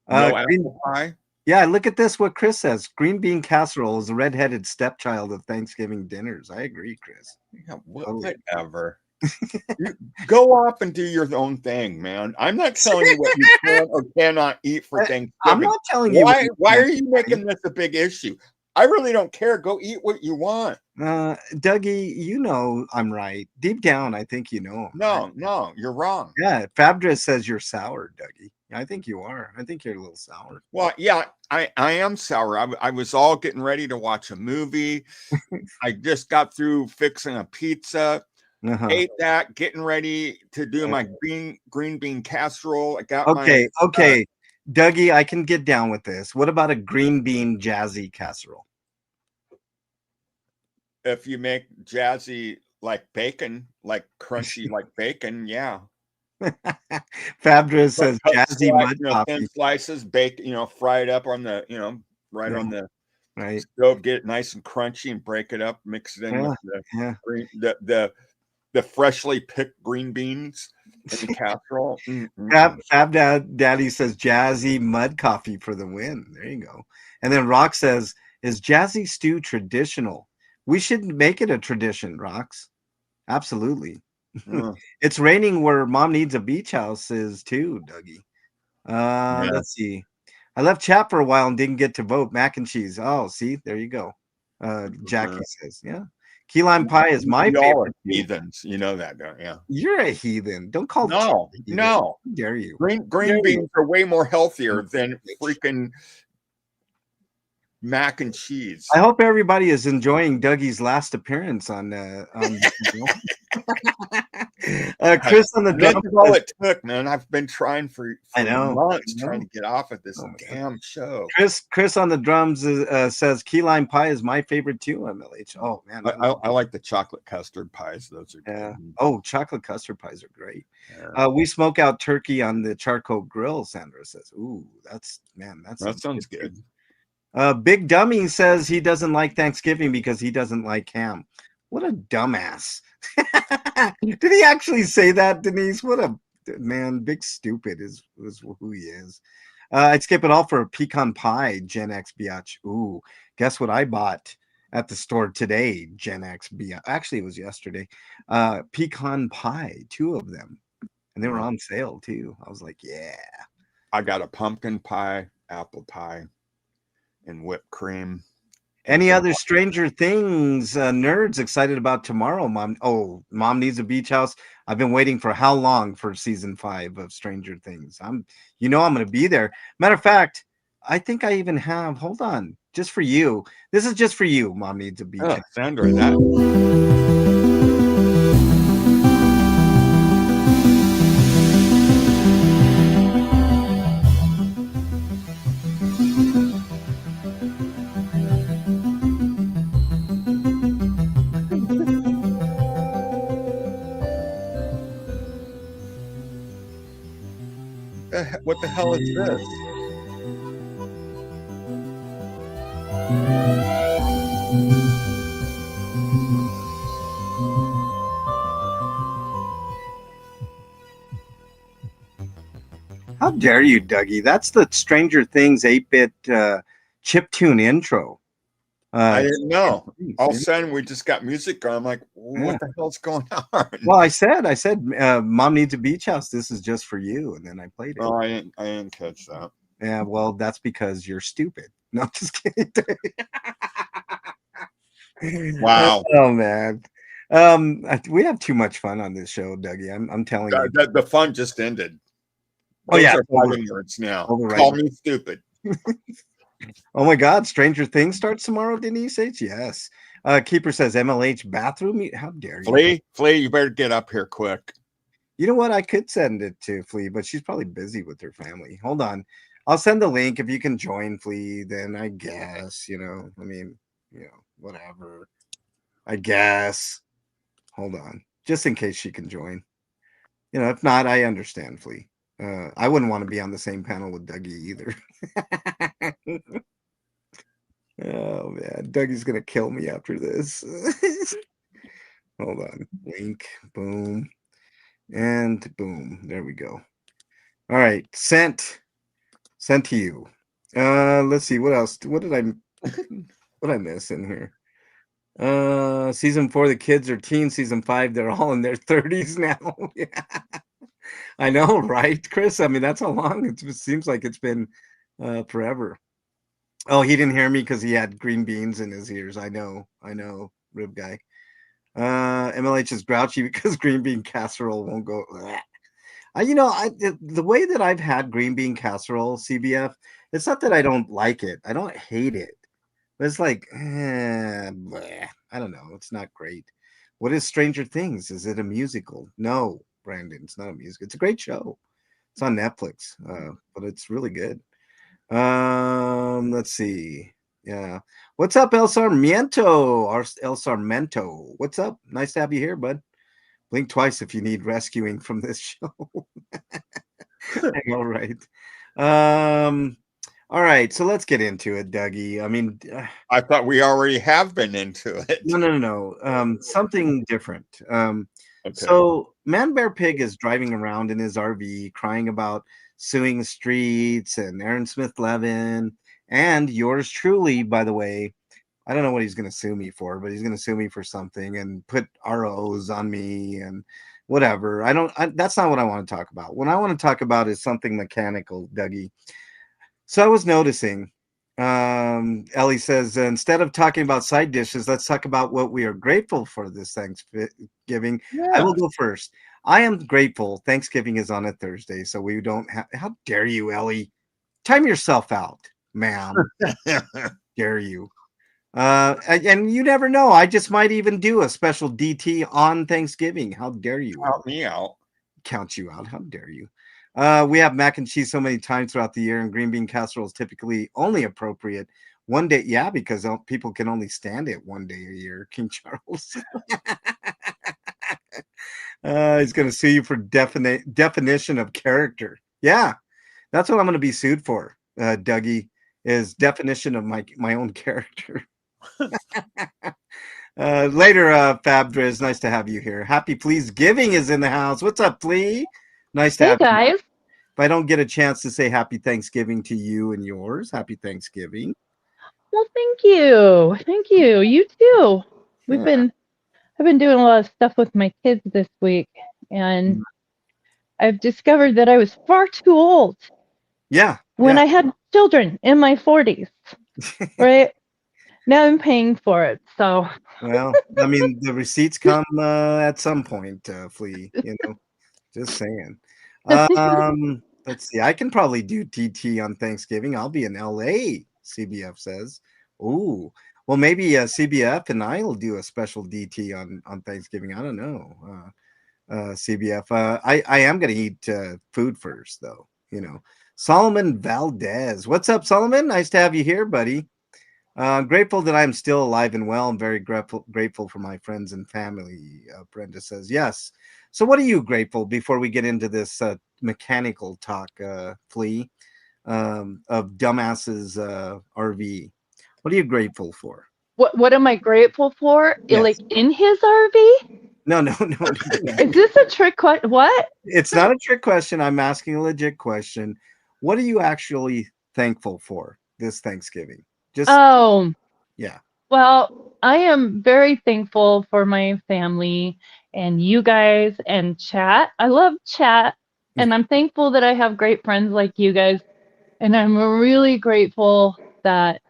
Green, apple pie. yeah, look at this. What Chris says: green bean casserole is the redheaded stepchild of Thanksgiving dinners. I agree, Chris. Yeah, Totally. whatever. You go off and do your own thing, man. I'm not telling you what you can or cannot eat for I'm Thanksgiving. not telling you what you Why can are you making this a big issue? I really don't care. Go eat what you want. Dougie, I'm right. Deep down, I think I'm right. No, you're wrong. Yeah, Fabdris says you're sour, Dougie. I think you are. I think you're a little sour. Well, yeah, I am sour. I was all getting ready to watch a movie. I just got through fixing a pizza. Uh-huh. Ate that, getting ready to do my green bean casserole. I got my Okay. Dougie, I can get down with this. What about a green bean jazzy casserole? if you make jazzy like bacon, like crunchy like bacon, yeah. Fabra says Cut jazzy slice, mud thin coffee. slices, bake, fry it up on the, right Yeah, on the right. stove, get it nice and crunchy, and break it up, mix it in with Yeah, the yeah. green, the freshly picked green beans in the casserole. Daddy says jazzy mud coffee for the win. There you go. And then Rock says, is jazzy stew traditional? We should make it a tradition, Rocks. Absolutely. Mm. It's raining where mom needs a beach house is too, Dougie. Yeah. Let's see. I left chat for a while and didn't get to vote. Mac and cheese. Oh, see, there you go. Jackie says, yeah. Key lime pie is my Y'all are favorite too. heathens. You know that, don't you? You're a heathen. Don't call chat No, a heathen. no. How dare you? Green beans are way more healthier than freaking mac and cheese. I hope everybody is enjoying Dougie's last appearance on Chris on the This drum. is all it took, man. I've been trying for I know. months trying to get off of this Oh, damn show. Chris on the drums says key lime pie is my favorite too. MLH. Oh man, I like the chocolate custard pies. Those are yeah. good. Oh, chocolate custard pies are great. Yeah. We smoke out turkey on the charcoal grill. Sandra says, "Ooh, that sounds good." Big Dummy says he doesn't like Thanksgiving because he doesn't like ham. What a dumbass! Did he actually say that, Denise? What a man! Big stupid is who he is. I'd skip it all for a pecan pie, Gen X biatch. Ooh, guess what I bought at the store today, Gen X biatch. Actually, it was yesterday. Pecan pie, 2 of them, and they were on sale too. I was like, yeah. I got a pumpkin pie, apple pie, and whipped cream. Any other Stranger Things nerds excited about tomorrow, Mom? Oh, Mom needs a beach house. I've been waiting for how long for season 5 of Stranger Things? I'm going to be there. Matter of fact, I think I even have. Hold on, just for you. This is just for you. Mom needs a beach house. Sandra, that. What the hell is this? How dare you, Dougie? That's the Stranger Things 8-bit chiptune intro. I didn't know. All of a Yeah. sudden, we just got music going. I'm like, what the hell's going on? Well, I said, Mom needs a beach house. This is just for you, and then I played it. Oh, I didn't catch that. Yeah, well, that's because you're stupid. No, I'm just kidding. Wow. Oh man. We have too much fun on this show, Dougie. I'm telling you. The fun just ended. Those are fighting words now. Call me stupid. Oh my God, Stranger Things starts tomorrow, Denise H. Yes. Keeper says MLH bathroom. How dare you? Flea, you better get up here quick. You know what? I could send it to Flea, but she's probably busy with her family. Hold on. I'll send the link. If you can join Flea, then I guess, whatever. I guess. Hold on. Just in case she can join. If not, I understand, Flea. I wouldn't want to be on the same panel with Dougie either. Oh man, Dougie's gonna kill me after this. Hold on. Link, boom, and boom. There we go. All right, sent to you. Let's see what else. What did I miss in here? Season 4, the kids are teens. Season 5, they're all in their 30s now. Yeah. I know, right, Chris? I mean, that's how long it seems like it's been forever. Oh, he didn't hear me because he had green beans in his ears. I know, rib guy. MLH is grouchy because green bean casserole won't go. The way that I've had green bean casserole, CBF, it's not that I don't like it. I don't hate it. But it's like, I don't know. It's not great. What is Stranger Things? Is it a musical? No, Brandon, it's not a musical. It's a great show. It's on Netflix, but it's really good. Let's see. Yeah. What's up, El Sarmiento? El Sarmiento. What's up? Nice to have you here, bud. Blink twice if you need rescuing from this show. All right. All right. So let's get into it, Dougie. I mean, I thought we already have been into it. no. Something different. Okay. So Man Bear Pig is driving around in his RV, crying about suing the streets and Aaron Smith Levin and yours truly, by the way. I don't know what he's going to sue me for, but he's going to sue me for something and put ROs on me and whatever. That's not what I want to talk about. What I want to talk about is something mechanical, Dougie. So I was noticing, Ellie says, instead of talking about side dishes, let's talk about what we are grateful for this Thanksgiving. I Yeah. will go first. I am grateful. Thanksgiving is on a Thursday, so we don't have. How dare you, Ellie? Time yourself out, ma'am. Dare you? And you never know. I just might even do a special DT on Thanksgiving. How dare you, Help Ellie? me out. Count you out. How dare you? We have mac and cheese so many times throughout the year, and green bean casserole is typically only appropriate one day. Yeah, because people can only stand it one day a year. King Charles. He's going to sue you for definition of character. Yeah, that's what I'm going to be sued for, Dougie, is definition of my own character. Later, Fab Driz, nice to have you here. Happy Please Giving is in the house. What's up, Flea? Nice to Hey have you. guys. If I don't get a chance to say happy Thanksgiving to you and yours, happy Thanksgiving. Well, thank you. Thank you. You too. We've Yeah. been I've been doing a lot of stuff with my kids this week, and I've discovered that I was far too old Yeah. when I had children in my 40s, right? Now I'm paying for it. So, Well, I mean, the receipts come at some point, Flea, just saying. Let's see. I can probably do TT on Thanksgiving. I'll be in LA, CBF says. Ooh. Well, maybe CBF and I will do a special DT on Thanksgiving. I don't know. CBF. I am going to eat food first, though. Solomon Valdez. What's up, Solomon? Nice to have you here, buddy. Grateful that I'm still alive and well. I'm very grateful for my friends and family. Brenda says yes. So, what are you grateful before we get into this mechanical talk, Flea, of dumbasses RV? What are you grateful for? what am I grateful for? Like Yes. in his RV? No, no, no. Is this a trick question? What? It's not a trick question. I'm asking a legit question. What are you actually thankful for this Thanksgiving? Just, Oh, yeah. well, I am very thankful for my family and you guys and chat. I love chat, and I'm thankful that I have great friends like you guys. And I'm really grateful that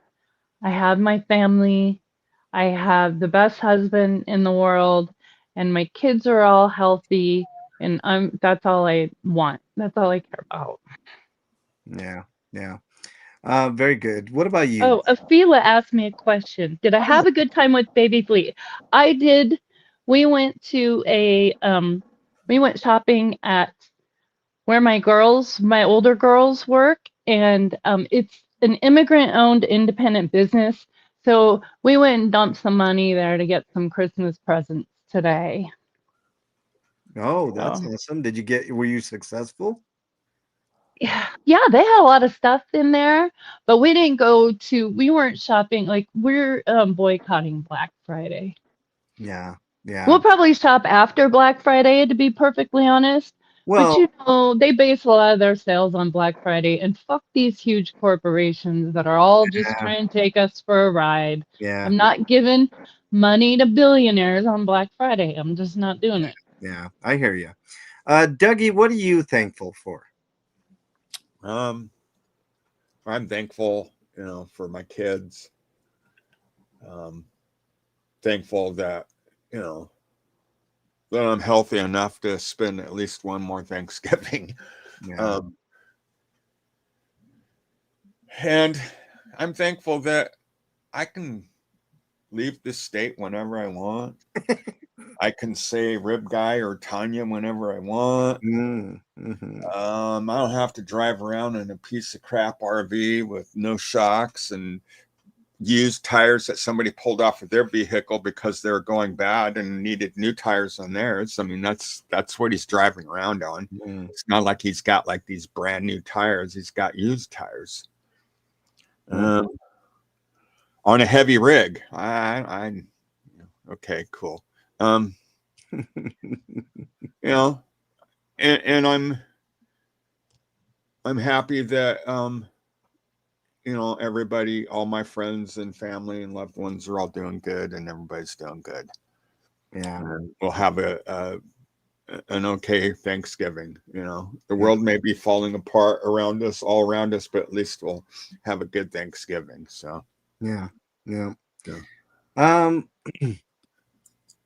I have my family. I have the best husband in the world, and my kids are all healthy. And that's all I want. That's all I care about. Yeah. Yeah. Very good. What about you? Oh, Afila asked me a question. Did I have a good time with Baby Flea? I did. We went to we went shopping at where my older girls work, and it's an immigrant-owned independent business. So we went and dumped some money there to get some Christmas presents today. Oh, that's So awesome. Were you successful? yeah, they had a lot of stuff in there, but we weren't shopping, like we're boycotting Black Friday. Yeah. Yeah. We'll probably shop after Black Friday, to be perfectly honest. But Well, they base a lot of their sales on Black Friday, and fuck these huge corporations that are all just yeah. trying to take us for a ride. Yeah. I'm not giving money to billionaires on Black Friday. I'm just not doing it. Yeah. I hear you. Dougie, what are you thankful for? Um, I'm thankful, for my kids. Um, thankful that, you know, that I'm healthy enough to spend at least one more Thanksgiving. Yeah. And I'm thankful that I can leave this state whenever I want. I can say Rib Guy or Tanya whenever I want. Mm-hmm. I don't have to drive around in a piece of crap RV with no shocks and used tires that somebody pulled off of their vehicle because they're going bad and needed new tires on theirs. I mean, that's what he's driving around on. It's not like he's got like these brand new tires. He's got used tires. On a heavy rig. Okay, cool. And I'm happy that everybody, all my friends and family and loved ones are all doing good, and everybody's doing good. Yeah, and we'll have an okay Thanksgiving. The world may be falling apart all around us, but at least we'll have a good Thanksgiving. So yeah.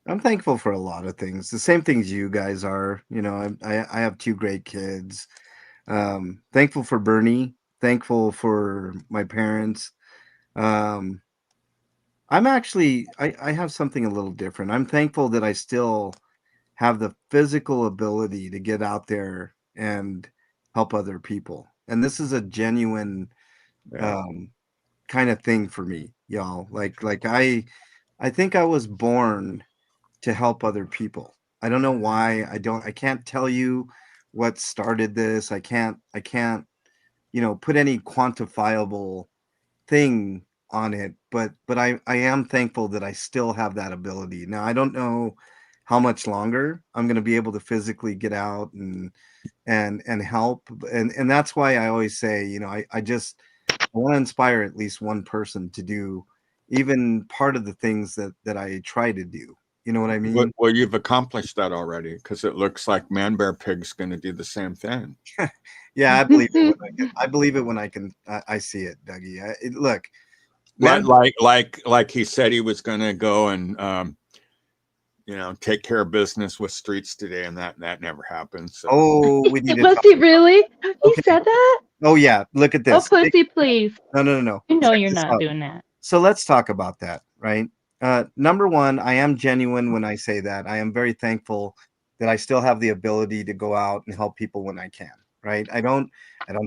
I'm thankful for a lot of things. The same things you guys are. I have 2 great kids. Thankful for Bernie. Thankful for my parents. I'm actually I have something a little different. I'm thankful that I still have the physical ability to get out there and help other people. And this is a genuine kind of thing for me, y'all. Like I think I was born to help other people. I don't know why. I can't tell you what started this. I can't put any quantifiable thing on it, but I am thankful that I still have that ability. Now, I don't know how much longer I'm going to be able to physically get out and help, and that's why I always say, I want to inspire at least one person to do even part of the things that I try to do. You know what I mean? Well, you've accomplished that already, because it looks like Man Bear Pig's going to do the same thing. Yeah, I believe it when I believe it when I can. I see it, Dougie. Look, like he said he was going to go and take care of business with streets today, and that never happened. So. Oh, we need to. Was he really? He said that? Oh yeah, look at this. Oh, pussy, please. No. You know Check you're this not out. doing that. So let's talk about that, right? Number one, I am genuine when I say that. I am very thankful that I still have the ability to go out and help people when I can, right? I don't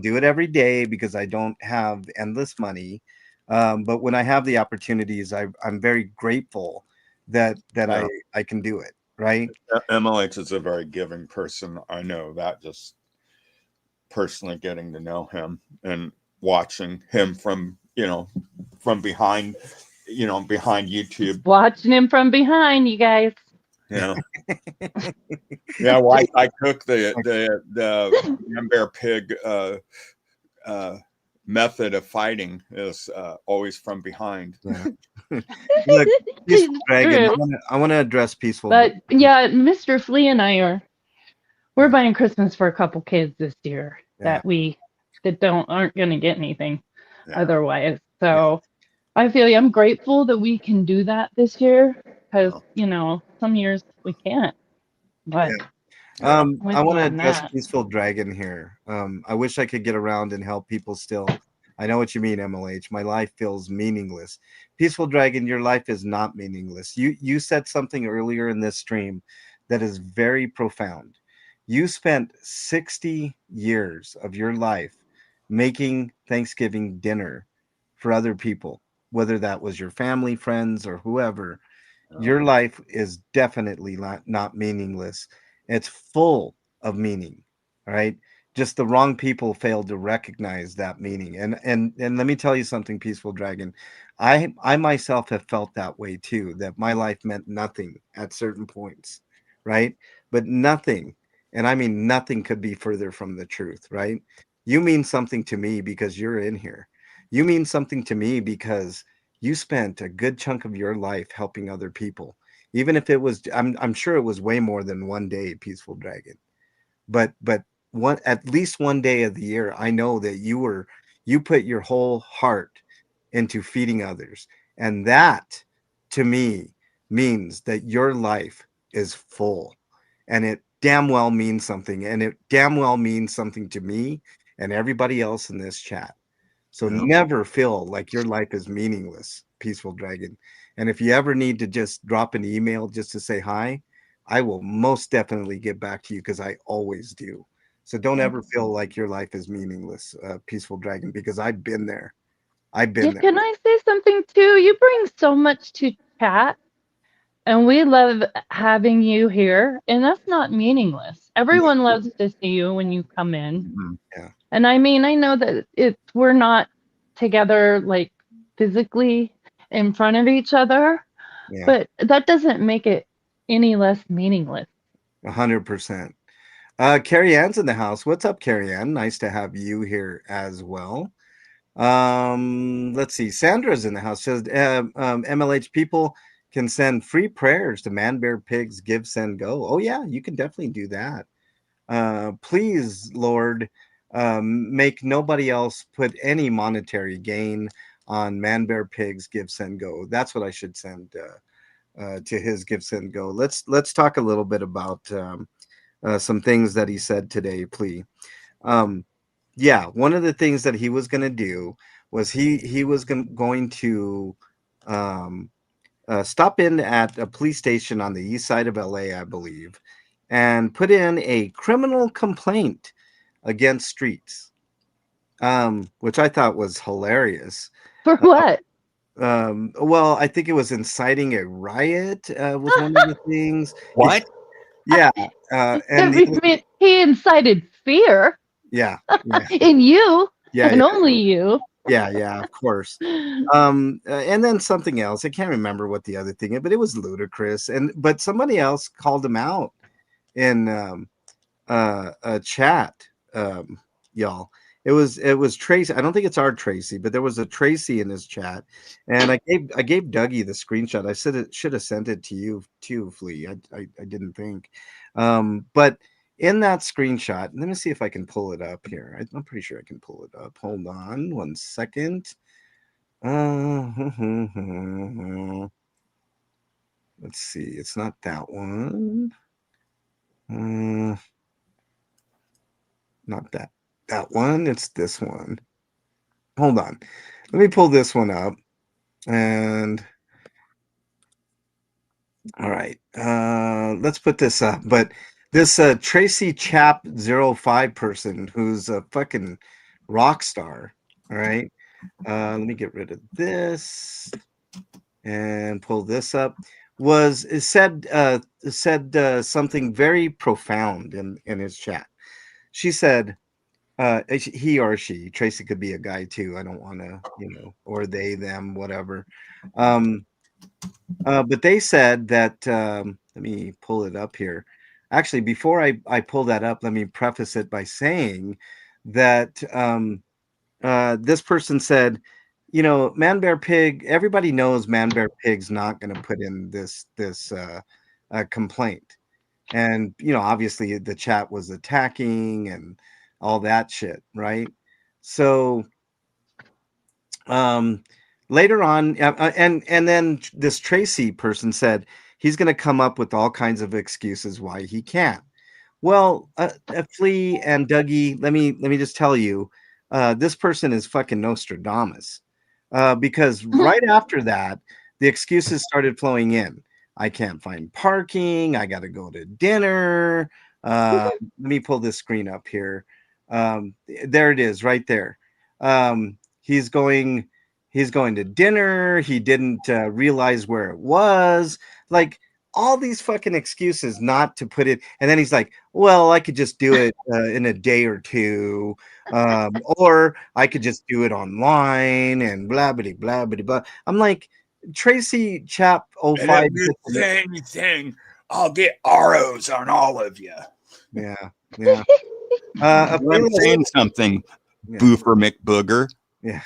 do it every day because I don't have endless money. But when I have the opportunities, I'm very grateful that I can do it, right? MLH is a very giving person. I know that, just personally getting to know him and watching him from behind, behind YouTube. Watching him from behind, you guys. Yeah. Yeah. Well, I took the Man Bear Pig method of fighting is always from behind. Yeah. Look, Peaceful Dragon, I want to address Peaceful. But yeah, Mr. Flea and I we're buying Christmas for a couple kids this year that aren't going to get anything otherwise. So I feel I'm grateful that we can do that this year, because some years we can't. But I want to address Peaceful Dragon here. I wish I could get around and help people still. I know what you mean, MLH. My life feels meaningless. Peaceful Dragon, your life is not meaningless. You said something earlier in this stream that is very profound. You spent 60 years of your life making Thanksgiving dinner for other people, whether that was your family, friends, or whoever. Your life is definitely not meaningless. It's full of meaning, right? Just the wrong people failed to recognize that meaning. And let me tell you something, Peaceful Dragon. I myself have felt that way too, that my life meant nothing at certain points, right? But nothing, and I mean nothing, could be further from the truth, right? You mean something to me because you're in here. You mean something to me because you spent a good chunk of your life helping other people. Even if it was, I'm sure it was way more than one day, Peaceful Dragon. But at least one day of the year, I know that you put your whole heart into feeding others. And that, to me, means that your life is full. And it damn well means something. And it damn well means something to me and everybody else in this chat. So never feel like your life is meaningless, Peaceful Dragon. And if you ever need to just drop an email just to say hi, I will most definitely get back to you, because I always do. So don't ever feel like your life is meaningless, Peaceful Dragon, because I've been there. I've been there. Can I say something too? You bring so much to chat, and we love having you here, and that's not meaningless. Everyone loves to see you when you come in. Mm-hmm. Yeah. And I mean, I know that we're not together like physically in front of each other, Yeah. but that doesn't make it any less meaningless. 100%. Carrie Ann's in the house. What's up, Carrie Ann? Nice to have you here as well. Let's see. Sandra's in the house. Says MLH people can send free prayers to Man Bear Pigs Give Send Go. Oh yeah, you can definitely do that. Please, Lord, make nobody else put any monetary gain on Man Bear Pigs Give Send Go. That's what I should send to his Give Send Go. Let's talk a little bit about some things that he said today, please. Um, yeah, one of the things that he was going to do was he was going to um, stop in at a police station on the east side of LA, I believe, and put in a criminal complaint against Streets, which I thought was hilarious. For what? Well, I think it was inciting a riot was one of the things. What? Yeah, and the other, He incited fear yeah, yeah, in you yeah, and yeah. only you. Yeah, of course. And then something else. I can't remember what the other thing is, but it was ludicrous. But somebody else called him out in a chat, y'all. It was Tracy. I don't think it's our Tracy, but there was a Tracy in his chat, and I gave Dougie the screenshot. I said it should have sent it to you too, Flea. I didn't think, but in that screenshot, let me see if I can pull it up here. I'm pretty sure I can pull it up. Hold on 1 second. Let's see. It's not that one. Not that one. It's this one. Hold on. Let me pull this one up. And all right. Let's put this up. But this Tracy Chap 05 person who's a fucking rock star. All right. Let me get rid of this and pull this up. Said something very profound in his chat. She said, he or she, Tracy could be a guy too. I don't want to, or they, them, whatever. But they said that, let me pull it up here. Actually, before I pull that up, let me preface it by saying that this person said, Man Bear Pig, everybody knows Man Bear Pig's not going to put in this complaint. And, obviously the chat was attacking and all that shit, right? So later on, and then this Tracy person said he's going to come up with all kinds of excuses why he can't. Well, Flea and Dougie, let me just tell you, this person is fucking Nostradamus, because right after that, the excuses started flowing in. I can't find parking. I got to go to dinner. Let me pull this screen up here. There it is, right there. He's going to dinner. He didn't realize where it was. Like all these fucking excuses not to put it. And then he's like, well, I could just do it in a day or two. Or I could just do it online and blah, blah, blah, blah, blah. I'm like, Tracy Chap 05. Anything, I'll get ROs on all of you. Yeah. I'm saying something, Yeah. Boofer McBooger. Yeah.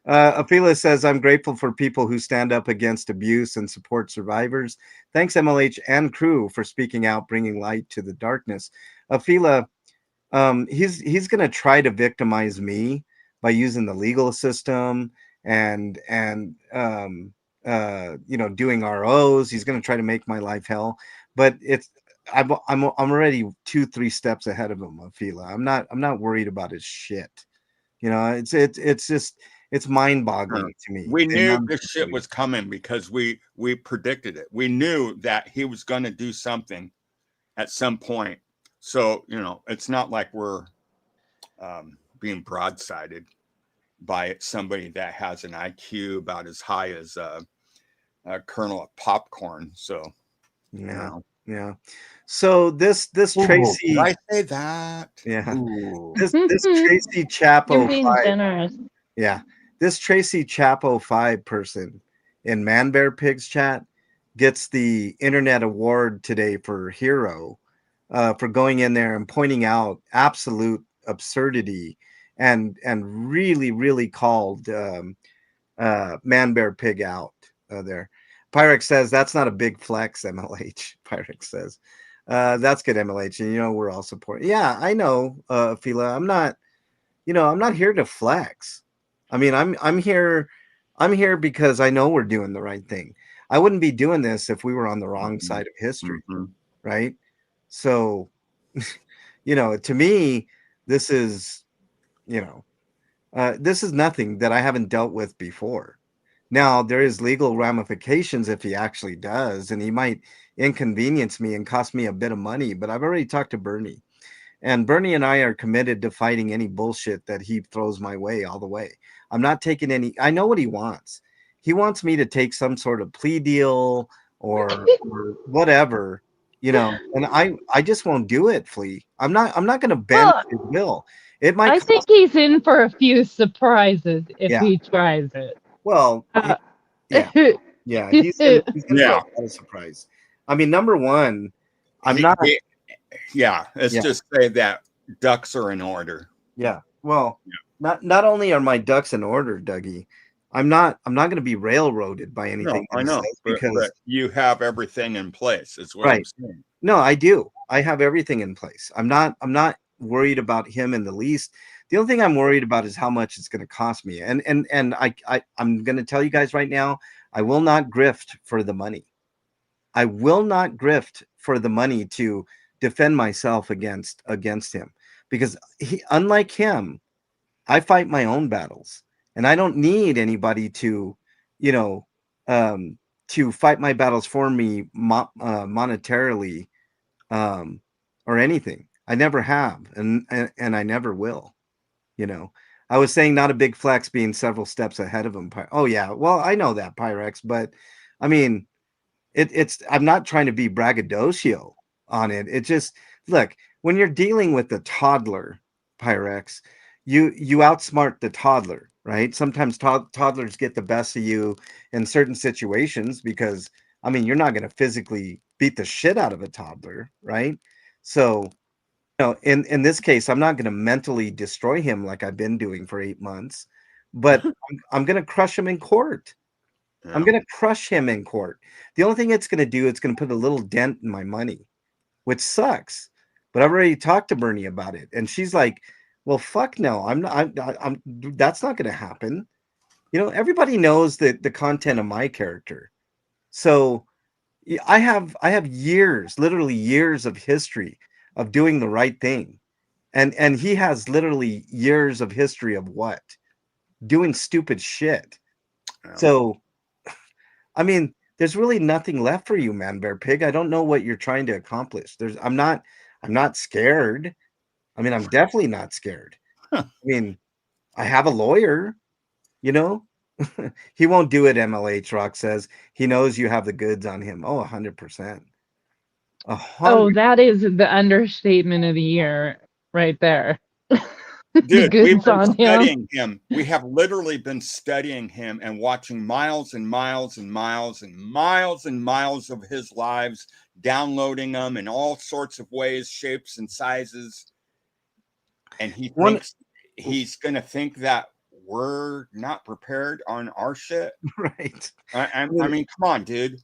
Apila says, I'm grateful for people who stand up against abuse and support survivors. Thanks, MLH and crew, for speaking out, bringing light to the darkness. Apila, he's going to try to victimize me by using the legal system and doing ROs. He's going to try to make my life hell. But I'm already 2-3 steps ahead of him, Apila. I'm not worried about his shit. It's just, it's mind-boggling to me. We knew this shit was coming because we predicted it. We knew that he was going to do something at some point. So, it's not like we're being broadsided. by somebody that has an IQ about as high as a kernel of popcorn. So, Yeah, yeah. So this ooh, did I Tracy, say that? yeah, Ooh. this Tracy You're Chapo being generous. Yeah. This Tracy Chapo 5 person in Man Bear Pigs chat gets the Internet Award today for hero, for going in there and pointing out absolute absurdity and really, really called Man Bear Pig out there. Pyrex says that's not a big flex, MLH. Pyrex says. That's good, MLH. And we're all supporting. Yeah, I know, Fila. I'm not here to flex. I mean, I'm here because I know we're doing the right thing. I wouldn't be doing this if we were on the wrong Mhm. side of history, Mhm. right? So, to me, this is, this is nothing that I haven't dealt with before. Now, there is legal ramifications if he actually does, and he might inconvenience me and cost me a bit of money, but I've already talked to Bernie. And Bernie and I are committed to fighting any bullshit that he throws my way all the way. I'm not taking any. I know what he wants. He wants me to take some sort of plea deal or whatever, and I just won't do it, Flea. I'm not going to bend Well, his will. It might I think cost. he's in for a few surprises if Yeah. he tries it. Well, Uh, yeah. Yeah, he's in for a Yeah. lot of surprise. I mean, number one, I'm He, not. he, yeah. Let's Yeah. just say that ducks are in order. Yeah. Well, not only are my ducks in order, Dougie, I'm not going to be railroaded by No, anything that I he know, says because but you have everything in place. Is what I'm right. saying. No, I do. I have everything in place. I'm not worried about him in the least. The only thing I'm worried about is how much it's going to cost me. And I'm going to tell you guys right now, I will not grift for the money. I will not grift for the money to defend myself against him because unlike him, I fight my own battles, and I don't need anybody you know, um, to fight my battles for me monetarily, um, or anything. I never have, and I never will. You know, I was saying not a big flex being several steps ahead of him. Oh yeah, well I know that Pyrex, but I mean, it's I'm not trying to be braggadocio on it. It just look when you're dealing with the toddler, Pyrex, you outsmart the toddler, right? Sometimes toddlers get the best of you in certain situations because I mean you're not going to physically beat the shit out of a toddler, right? So in this case, I'm not going to mentally destroy him like I've been doing for 8 months, but I'm going to crush him in court. I'm Yeah. gonna crush him in court. The only thing it's gonna do, it's gonna put a little dent in my money, which sucks. But I've already talked to Bernie about it, and she's like, "Well, fuck no, I'm not. I'm that's not gonna happen." Everybody knows that the content of my character. So I have years, literally years of history of doing the right thing, and he has literally years of history of what doing stupid shit. Yeah. So I mean, there's really nothing left for you, Man Bear Pig. I don't know what you're trying to accomplish. I'm not scared. I mean, I'm definitely not scared. I mean, I have a lawyer, you know. He won't do it, MLH Rock says. He knows you have the goods on him. Oh, 100%. A oh, 100. that is the understatement of the year right there. The Dude, we've goods been on him. studying him. We have literally been studying him and watching miles and miles and miles and miles and miles of his lives, downloading them in all sorts of ways, shapes, and sizes. And he One thinks he's going to think that we're not prepared on our shit. right. I mean, come on, dude.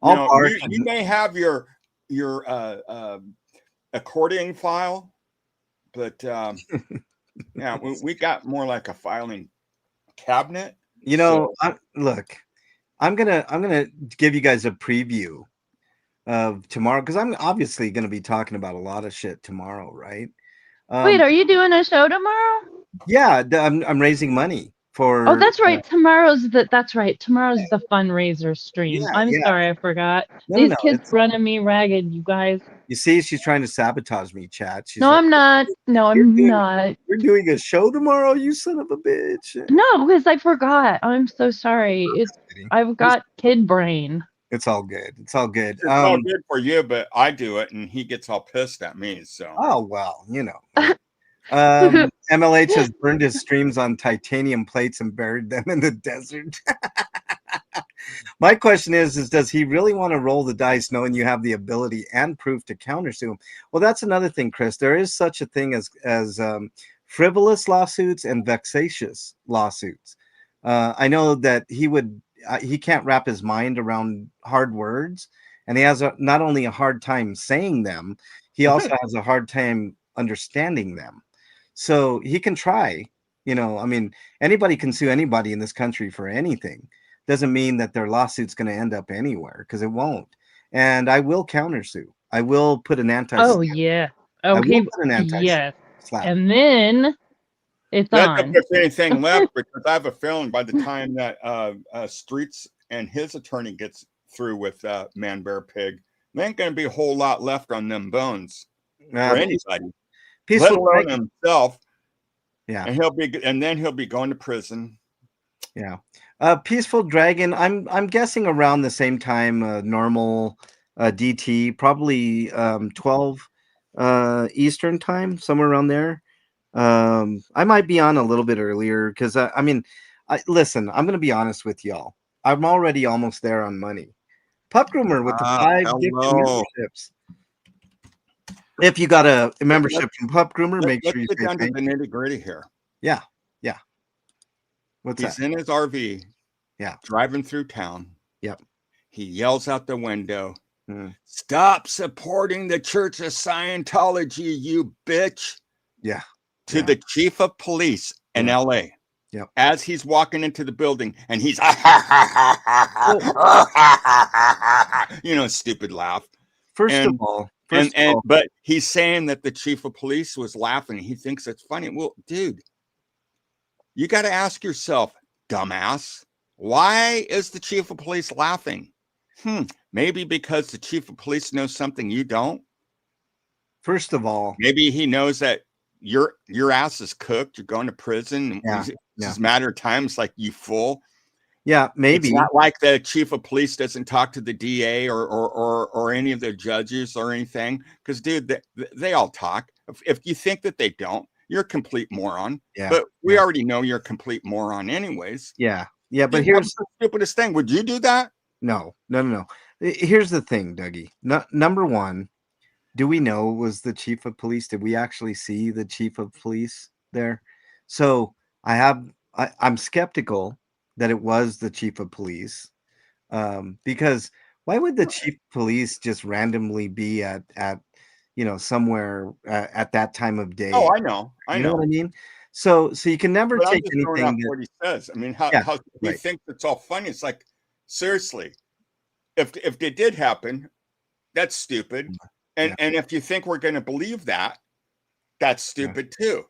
I'll bark. You may have your accordion file, but yeah, we got more like a filing cabinet. So Look, I'm gonna give you guys a preview of tomorrow because I'm obviously gonna be talking about a lot of shit tomorrow, right? Wait, Um, are you doing a show tomorrow? yeah, I'm raising money Oh, for that's right. That's right. Tomorrow's the fundraiser stream. yeah, I'm yeah. sorry, I forgot. No, no, These no. kids It's running me ragged, you guys. You see, she's trying to sabotage me, chat. She's No, like, I'm not. No, you're I'm doing, not. you're doing a show tomorrow, you son of a bitch. No, because I forgot. I'm so sorry. I've got kid brain. It's all good. It's all good. It's all good for you, but I do it, and he gets all pissed at me. So, oh well, you know. MLH has burned his streams on titanium plates and buried them in the desert. My question is does he really want to roll the dice knowing you have the ability and proof to countersue him? Well, that's another thing, Chris. There is such a thing as frivolous lawsuits and vexatious lawsuits. I know that he can't wrap his mind around hard words, and he has not only a hard time saying them, he also has a hard time understanding them. So he can try, I mean, anybody can sue anybody in this country for anything. Doesn't mean that their lawsuit's going to end up anywhere, because it won't. And I will countersue. I will put an Oh yeah. I will Okay. put an Yes. slap. And then it's that on. doesn't put anything left, because I have a feeling by the time that Streets and his attorney gets through with Man Bear Pig, there ain't going to be a whole lot left on them bones for anybody, let alone himself. Yeah, and then he'll be going to prison. Yeah. Peaceful Dragon, I'm guessing around the same time normal DT, probably 12 Eastern time, somewhere around there. I might be on a little bit earlier because I mean, listen, I'm gonna be honest with y'all. I'm already almost there on money. Pup Groomer with the 5 gifted memberships. If you got a membership from Pup Groomer, make sure you get down to the nitty-gritty here. Yeah. He's in his RV. Yeah. Driving through town. Yep. He yells out the window, "Stop supporting the Church of Scientology, you bitch." Yeah. To the chief of police in LA. Yep. As he's walking into the building, and he's stupid laugh. First of all, but he's saying that the chief of police was laughing. He thinks it's funny. Well, dude, you got to ask yourself, dumbass, why is the chief of police laughing? Maybe because the chief of police knows something you don't. First of all, maybe he knows that your ass is cooked. You're going to prison. It's a matter of time. It's like, you fool. Yeah, maybe. It's not like the chief of police doesn't talk to the DA or any of the judges or anything. Because, dude, they all talk. If you think that they don't, you're a complete moron. Yeah. But we already know you're a complete moron anyways. Yeah. Yeah. But here's the stupidest thing. Would you do that? No. Here's the thing, Dougie. Number one, do we know it was the chief of police? Did we actually see the chief of police there? So I'm skeptical that it was the chief of police, because why would the chief of police just randomly be at somewhere at that time of day? Oh, I know what I mean. So you can never take anything what he says. I mean, how he thinks it's all funny. It's like, seriously, if it did happen, that's stupid. And if you think we're going to believe that, that's stupid too,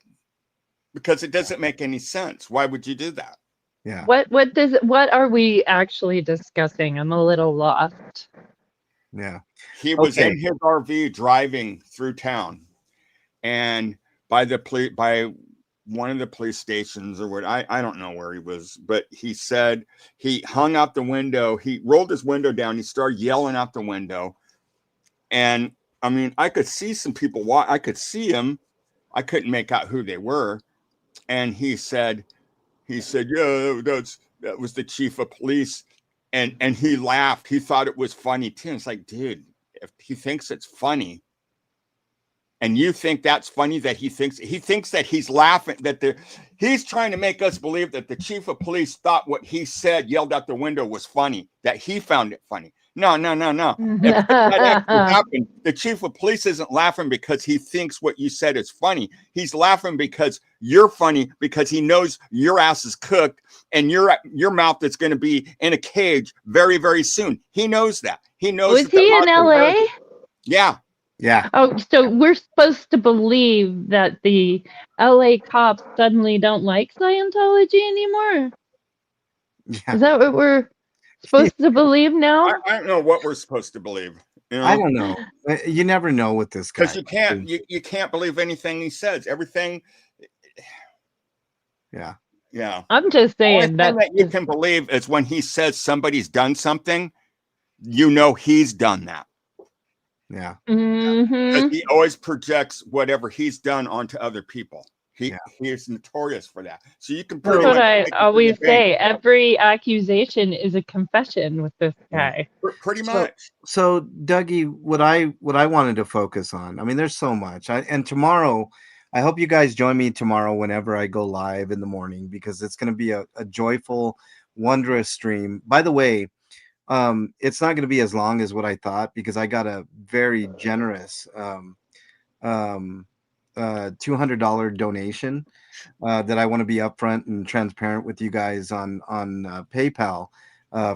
because it doesn't make any sense. Why would you do that? Yeah. What are we actually discussing? I'm a little lost. Yeah. He was in his RV driving through town, and by one of the police stations or what, I don't know where he was, but he said he hung out the window. He rolled his window down. He started yelling out the window. And I mean, I could see some people. I could see him. I couldn't make out who they were. And he said, yeah, that was the chief of police. And he laughed. He thought it was funny too. It's like, dude, if he thinks it's funny, and you think that's funny, that he thinks that he's laughing, that he's trying to make us believe that the chief of police thought what he said, yelled out the window, was funny, that he found it funny. No. If that actually happened, the chief of police isn't laughing because he thinks what you said is funny. He's laughing because you're funny, because he knows your ass is cooked and your mouth is going to be in a cage very, very soon. He knows that. He knows. Was he in LA? Yeah. Yeah. Oh, so we're supposed to believe that the LA cops suddenly don't like Scientology anymore? Yeah. Is that what we're supposed to believe now? I don't know what we're supposed to believe. You I know, don't know. You never know with this because guy. you can't believe anything he says. Everything, Yeah. yeah. I'm just Only saying thing that's that you just can believe is when he says somebody's done something, you know he's done that. Yeah. Because hmm he always projects whatever he's done onto other people. Yeah. He is notorious for that. So you can That's pretty what So much I take it to the always bank. say. Every accusation is a confession with this yeah. guy. Pretty So much. so Dougie, what I wanted to focus on. I mean, there's so much. And tomorrow, I hope you guys join me tomorrow whenever I go live in the morning because it's going to be a joyful, wondrous stream. By the way, it's not going to be as long as what I thought because I got a very generous um, $200 donation that I want to be upfront and transparent with you guys on PayPal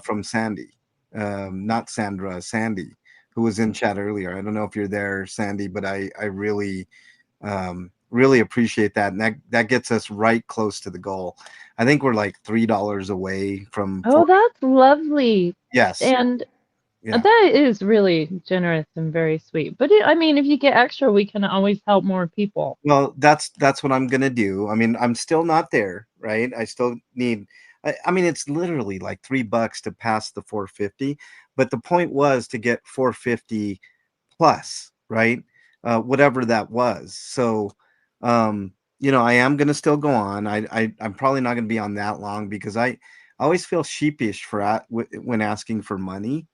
from Sandy, not Sandra, Sandy, who was in chat earlier. I don't know if you're there, Sandy, but I really really appreciate that, and that gets us right close to the goal. I think we're like $3 away from Oh, 40. that's lovely. Yes, And yeah. that is really generous and very sweet. But I mean, if you get extra, we can always help more people. Well, that's what I'm gonna do. I mean, I'm still not there, right? I still need. I mean, it's literally like $3 to pass the 450, but the point was to get 450 plus, right? Whatever that was. So, I am gonna still go on. I'm probably not gonna be on that long because I always feel sheepish when asking for money.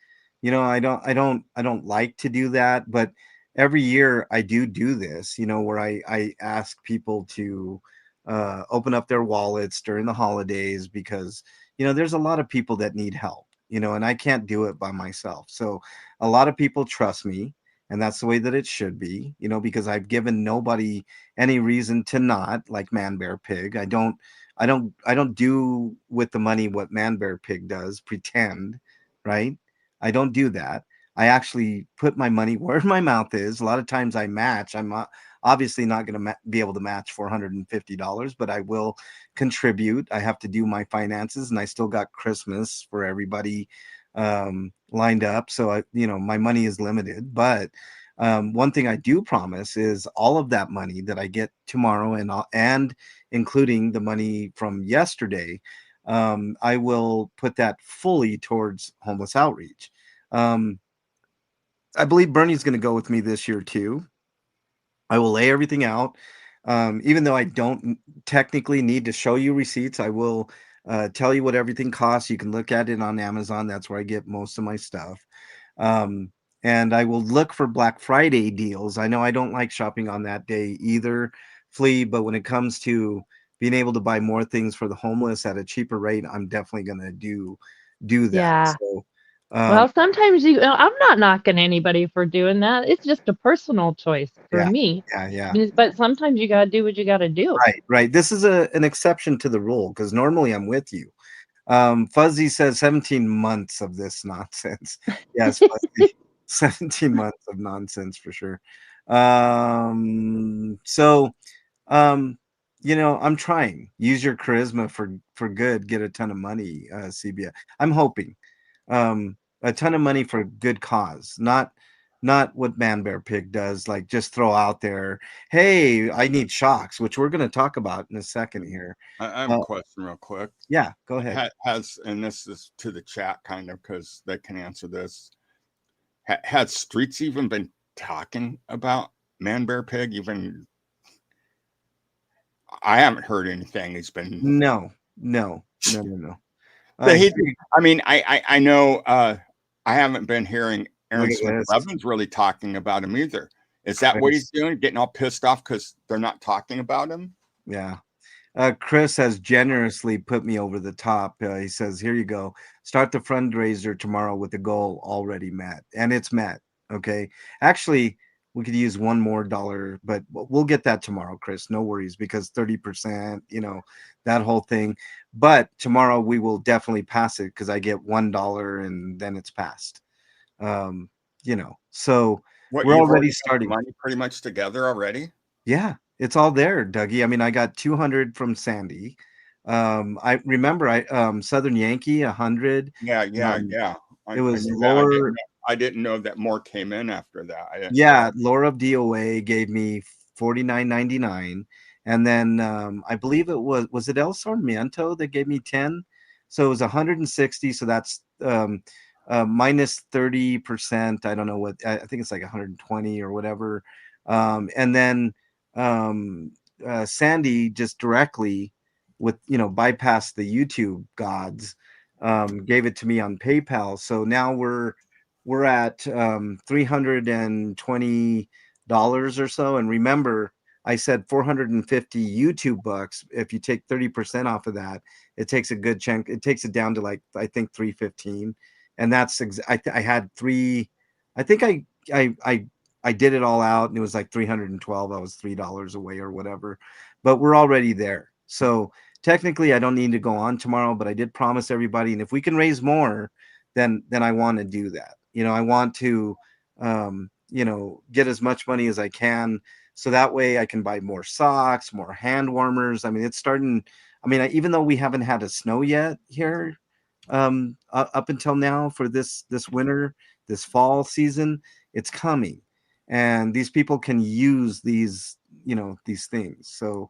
I don't like to do that, but every year I do this. Where I ask people to open up their wallets during the holidays because there's a lot of people that need help. And I can't do it by myself. So a lot of people trust me, and that's the way that it should be, because I've given nobody any reason to not, like Man Bear Pig. I don't do with the money what Man Bear Pig does, pretend, right? I don't do that. I actually put my money where my mouth is. A lot of times I match. I'm obviously not going to be able to match $450, but I will contribute. I have to do my finances, and I still got Christmas for everybody lined up. So my money is limited, but one thing I do promise is all of that money that I get tomorrow and including the money from yesterday, I will put that fully towards homeless outreach. Um, I believe Bernie's going to go with me this year too. I will lay everything out. Even though I don't technically need to show you receipts, I will tell you what everything costs. You can look at it on Amazon. That's where I get most of my stuff. Um, and I will look for Black Friday deals. I know I don't like shopping on that day either, Flea, but when it comes to being able to buy more things for the homeless at a cheaper rate, I'm definitely going to do that. Yeah. So, Well, sometimes I'm not knocking anybody for doing that. It's just a personal choice for yeah, me. yeah. But sometimes you got to do what you got to do. Right. This is an exception to the rule because normally I'm with you. Fuzzy says 17 months of this nonsense. Yes, Fuzzy, 17 months of nonsense for sure. So, um, I'm trying. Use your charisma for good. Get a ton of money, CBS. I'm hoping a ton of money for a good cause, not what Man Bear Pig does, like just throw out there, hey, I need shocks, which we're going to talk about in a second here. I have a question real quick. Yeah, go ahead. And this is to the chat kind of because they can answer this. Has Streets even been talking about Man Bear Pig? Even I haven't heard anything. He's been No. he, Here, I mean, I know I haven't been hearing look Aaron at Smith this. Levin's really talking about him either. Is that what he's doing? Getting all pissed off because they're not talking about him? Yeah. Chris has generously put me over the top. He says, here you go. Start the fundraiser tomorrow with the goal already met. And it's met. Okay. Actually, we could use one more dollar, but we'll get that tomorrow, Chris. No worries, because 30%, that whole thing. But tomorrow we will definitely pass it because I get $1 and then it's passed. So What, we're you've already already got the starting. money pretty much together already? Yeah, it's all there, Dougie. I mean, I got 200 from Sandy. I remember Southern Yankee 100. Yeah. It I was knew that. lower. I didn't know that more came in after that. I didn't Yeah, realize. Laura of DOA gave me 49.99, and then I believe was it El Sarmiento that gave me 10, so it was 160. So that's minus 30%. I don't know what I think it's like 120 or whatever, and then Sandy just directly with bypassed the YouTube gods, gave it to me on PayPal. So now we're at $320 or so. And remember, I said 450 YouTube bucks. If you take 30% off of that, it takes a good chunk. It takes it down to like I think 315, and that's I had three. I think I did it all out, and it was like 312. I was $3 away or whatever, but we're already there. So technically, I don't need to go on tomorrow, but I did promise everybody, and if we can raise more, then I want to do that. I want to get as much money as I can, so that way I can buy more socks, more hand warmers. I mean, it's starting. I mean, even though we haven't had a snow yet here, up until now for this winter, this fall season, it's coming, and these people can use these things. So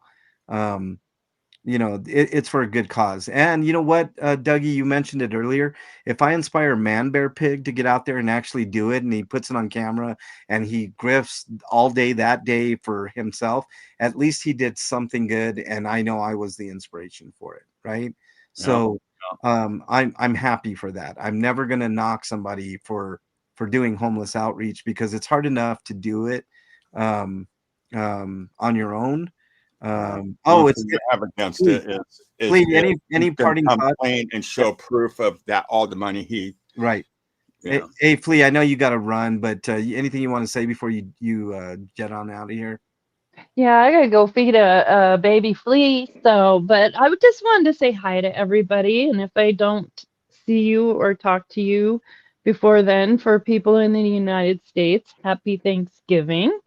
it's for a good cause. And you know what, Dougie, you mentioned it earlier. If I inspire Man Bear Pig to get out there and actually do it, and he puts it on camera and he grifts all day that day for himself, at least he did something good, and I know I was the inspiration for it, right? Yeah. So I'm happy for that. I'm never going to knock somebody for doing homeless outreach, because it's hard enough to do it on your own. One It's thing you have against Flea. it is Flea, if any he's going to parting come thoughts? clean and show proof of that all the money he, Right. Hey, yeah. hey, Flea, I know you got to run, but anything you want to say before you get on out of here? Yeah, I gotta go feed a baby flea. So, but I would just wanted to say hi to everybody. And if I don't see you or talk to you before then, for people in the United States, happy Thanksgiving.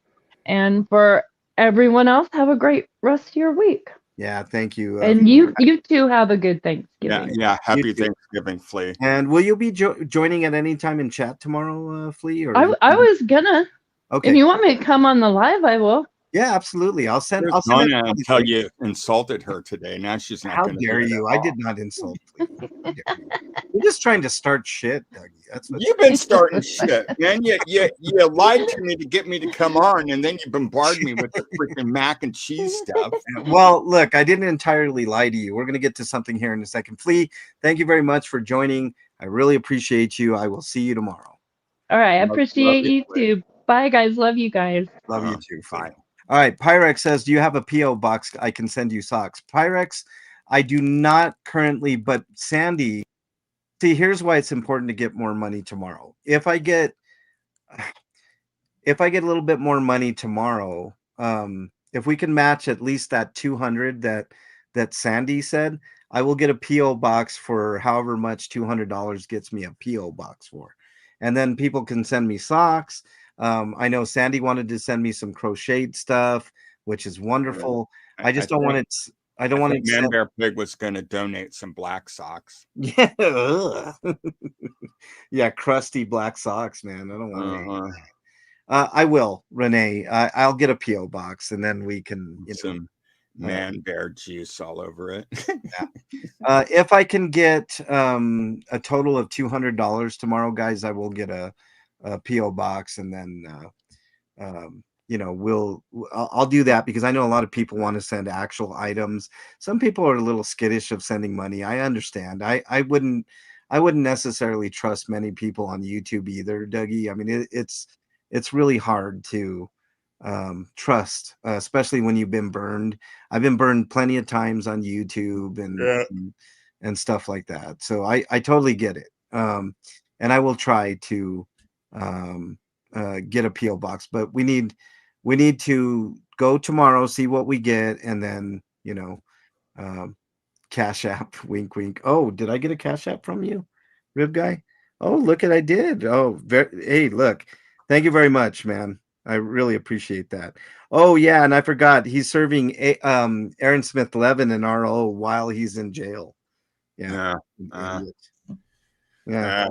And for everyone else, have a great rest of your week. Yeah, thank you. And you too have a good Yeah, Thanksgiving. yeah. You Happy too. Thanksgiving, Flea. And will you be joining at any time in chat tomorrow, Flea? Or I was gonna, if okay? you want me to come on the live, I will. Yeah, absolutely. I'll She send. was I'll send gonna everybody. until you insulted her today. Now she's not How going to do dare it at you? I all. did not insult Flea. How dare you? You're just trying to start shit, Dougie. That's what. You've been starting shit, man. You lied to me to get me to come on, and then you bombard me with the freaking mac and cheese stuff. Well, look, I didn't entirely lie to you. We're going to get to something here in a second. Flea, thank you very much for joining. I really appreciate you. I will see you tomorrow. All right, I Love appreciate you, you Flea. too. Bye, guys. Love you guys. Love you too, Flea. Bye. All right, Pyrex says, do you have a P.O. box? I can send you socks. Pyrex, I do not currently, but Sandy, see, here's why it's important to get more money tomorrow. If I get a little bit more money tomorrow, if we can match at least that 200 that Sandy said, I will get a PO box for however much $200 gets me a PO box for, and then people can send me socks. I know Sandy wanted to send me some crocheted stuff, which is wonderful. I I just don't want think it. I don't I want think it Man sent. Bear Pig was going to donate some black socks. Yeah, yeah, crusty black socks, man. I don't want any. Uh-huh. I will, Renee. I'll get a PO box, and then we can, Some Man Bear juice all over it. yeah. If I can get a total of $200 tomorrow, guys, I will get a PO box, and then I'll do that, because I know a lot of people want to send actual items. Some people are a little skittish of sending money. I understand. I wouldn't necessarily trust many people on YouTube either, Dougie. I mean, it's really hard to trust, especially when you've been burned. I've been burned plenty of times on YouTube Yeah. and stuff like that. So I totally get it. And I will try to get a PO box, but we need to go tomorrow, see what we get, and then Cash App, wink, wink. Oh, did I get a Cash App from you, Rib Guy? Oh, look at I did. Oh, hey, look. Thank you very much, man. I really appreciate that. Oh yeah, and I forgot he's serving Aaron Smith Levin and RO while he's in jail. Yeah. Yeah. Idiot. Yeah.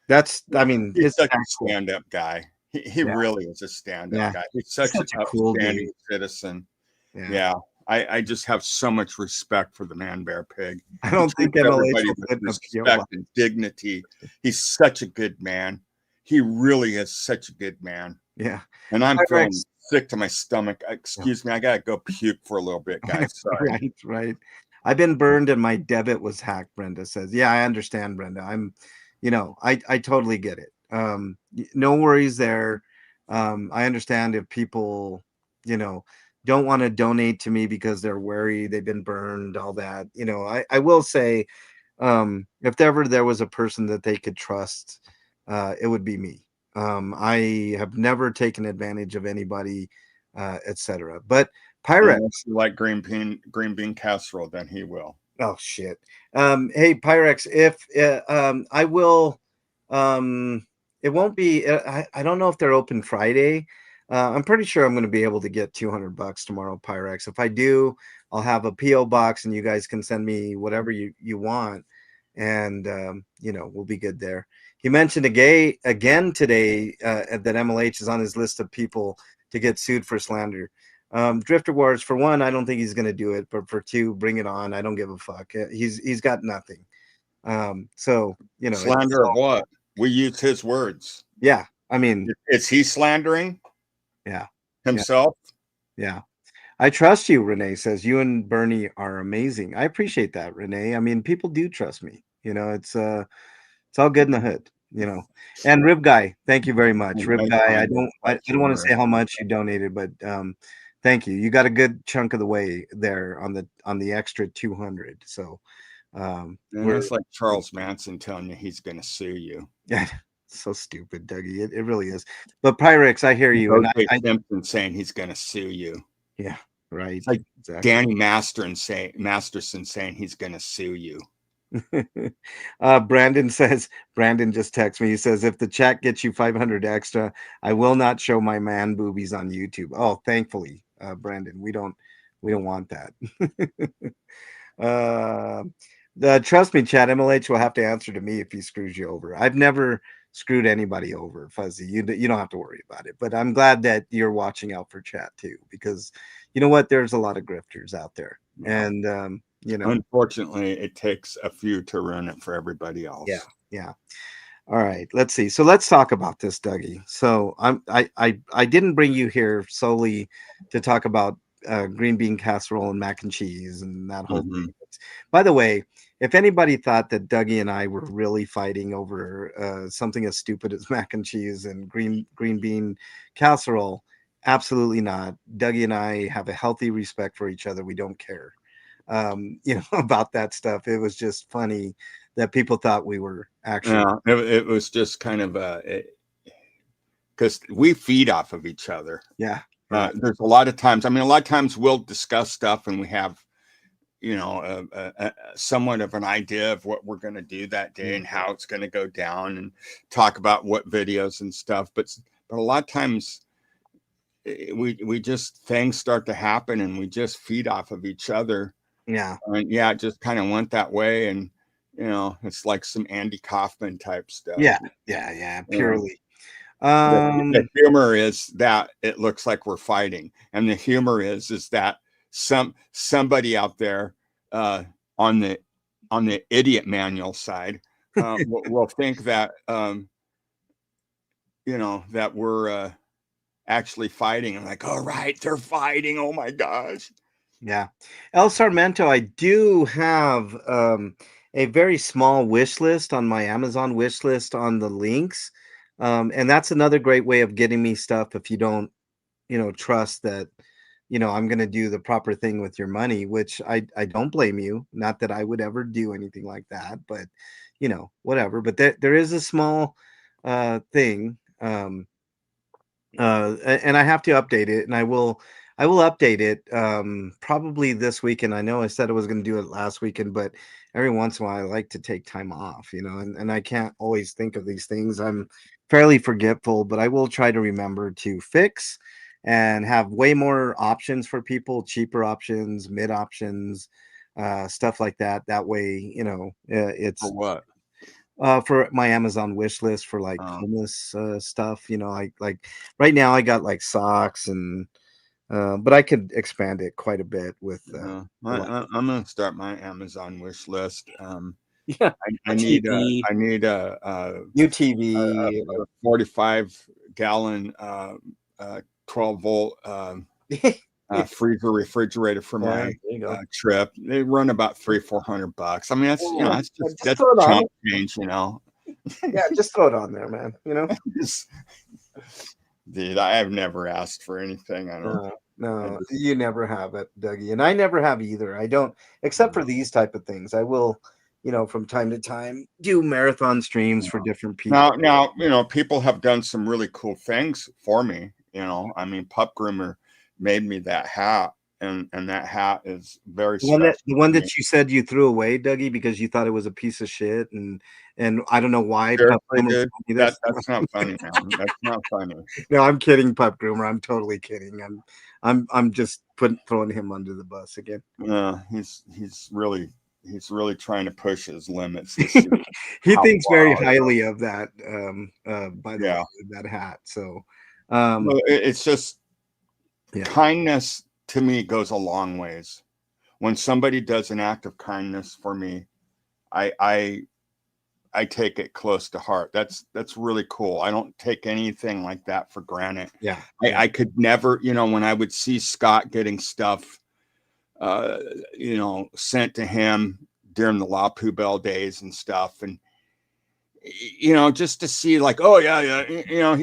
That's, I mean, He's it's such a cool. stand-up guy. He Yeah. really is a stand-up guy. He's such an a cool upstanding dude. citizen. Yeah. Yeah. I just have so much respect for the Man Bear Pig. I don't think Treats MLH everybody will with fit in a PO respect box. and dignity. He's such a good man. He really is such a good man. Yeah. And I'm feeling Rex. sick to my stomach. Excuse me, I gotta go puke for a little bit, guys. Sorry. Right. I've been burned and my debit was hacked, Brenda says. Yeah, I understand, Brenda. I totally get it. No worries there. I understand if people, don't want to donate to me because they're worried, they've been burned, all that. I will say, if ever there was a person that they could trust, it would be me. I have never taken advantage of anybody, etc. But Pyrex. Unless you like green bean casserole, then he will. Oh shit. Hey Pyrex, if I will, it won't be. I don't know if they're open Friday. I'm pretty sure I'm going to be able to get $200 tomorrow, Pyrex. If I do, I'll have a PO box, and you guys can send me whatever you want, and we'll be good there. He mentioned again today that MLH is on his list of people to get sued for slander. Drifter Wars, for one, I don't think he's going to do it, but for two, bring it on. I don't give a fuck. He's got nothing. So slander of what? We use his words. Yeah, I mean, is he slandering? Yeah, himself. Yeah. I trust you, Renee says. You and Bernie are amazing. I appreciate that, Renee. I mean, people do trust me. It's all good in the hood. And Rib Guy, thank you very much. Rib Guy, I don't want to say how much you donated, but thank you. You got a good chunk of the way there on the extra 200. So it's like Charles Manson telling you he's going to sue you. Yeah, so stupid, Dougie. It really is. But Pyrex, I hear you. And Simpson saying he's going to sue you. Yeah, right. It's like exactly. Danny Masterson saying he's going to sue you. Brandon just texted me. He says, if the chat gets you 500 extra, I will not show my man boobies on YouTube. Oh, thankfully, Brandon, we don't want that. Trust me, chat, MLH will have to answer to me if he screws you over. I've never screwed anybody over, Fuzzy. You don't have to worry about it. But I'm glad that you're watching out for chat too, because you know what? There's a lot of grifters out there, and unfortunately, it takes a few to ruin it for everybody else. Yeah. All right, let's see. So let's talk about this, Dougie. So I didn't bring you here solely to talk about green bean casserole and mac and cheese and that whole thing. By the way, if anybody thought that Dougie and I were really fighting over something as stupid as mac and cheese and green bean casserole, absolutely not. Dougie and I have a healthy respect for each other. We don't care, about that stuff. It was just funny that people thought we were actually. Yeah, it was just kind of because we feed off of each other. Yeah. There's a lot of times. I mean, a lot of times we'll discuss stuff and we have, somewhat of an idea of what we're going to do that day and how it's going to go down, and talk about what videos and stuff. But a lot of times we just things start to happen and we just feed off of each other. Yeah. And it just kind of went that way. And, it's like some Andy Kaufman type stuff. Yeah. Purely. The humor is that it looks like we're fighting, and the humor is that somebody out there on the idiot manual side will think that that we're actually fighting, and like, all right, they're fighting. Oh my gosh. Yeah. El Sarmento, I do have a very small wish list on my Amazon wish list on the links. And that's another great way of getting me stuff if you don't, trust that, I'm going to do the proper thing with your money, which I don't blame you. Not that I would ever do anything like that, but, whatever. But there is a small thing. And I have to update it, and I will update it probably this weekend. I know I said I was going to do it last weekend, but every once in a while I like to take time off, and I can't always think of these things. I'm fairly forgetful, but I will try to remember to fix and have way more options for people, cheaper options, mid options, stuff like that. That way, it's for what? For my Amazon wish list for like Oh, homeless stuff. Like right now I got like socks and but I could expand it quite a bit with yeah. a lot. I'm gonna start my Amazon wish list. Yeah, I a need TV, I need new a TV. 45-gallon 12-volt freezer refrigerator for Yeah, my there you go. trip. They run about 300-400 bucks. I mean, that's Yeah, just that's throw it on. chump change, you know. Yeah, just throw it on there, man. Dude, I have never asked for anything. I don't. No, I no, just you never have it, Dougie, and I never have either. I don't, except for these type of things. I will, from time to time, do marathon streams for different people. now people have done some really cool things for me. I mean, Pup Groomer made me that hat, and that hat is very special The one to me. that you said you threw away, Dougie, because you thought it was a piece of shit, and I don't know why. Pup Seriously, Groomer dude, told me this. that's not funny, man. That's not funny. No, I'm kidding, Pup Groomer. I'm totally kidding. I'm just throwing him under the bus again. Yeah, he's really trying to push his limits to see He how thinks far very I'll go. highly of that. By the way, Yeah. that hat. So, Well, it's just yeah, kindness to me goes a long ways. When somebody does an act of kindness for me, I take it close to heart. That's really cool. I don't take anything like that for granted. yeah, I could never, when I would see Scott getting stuff, sent to him during the La Poubelle days and stuff, and just to see like, oh yeah,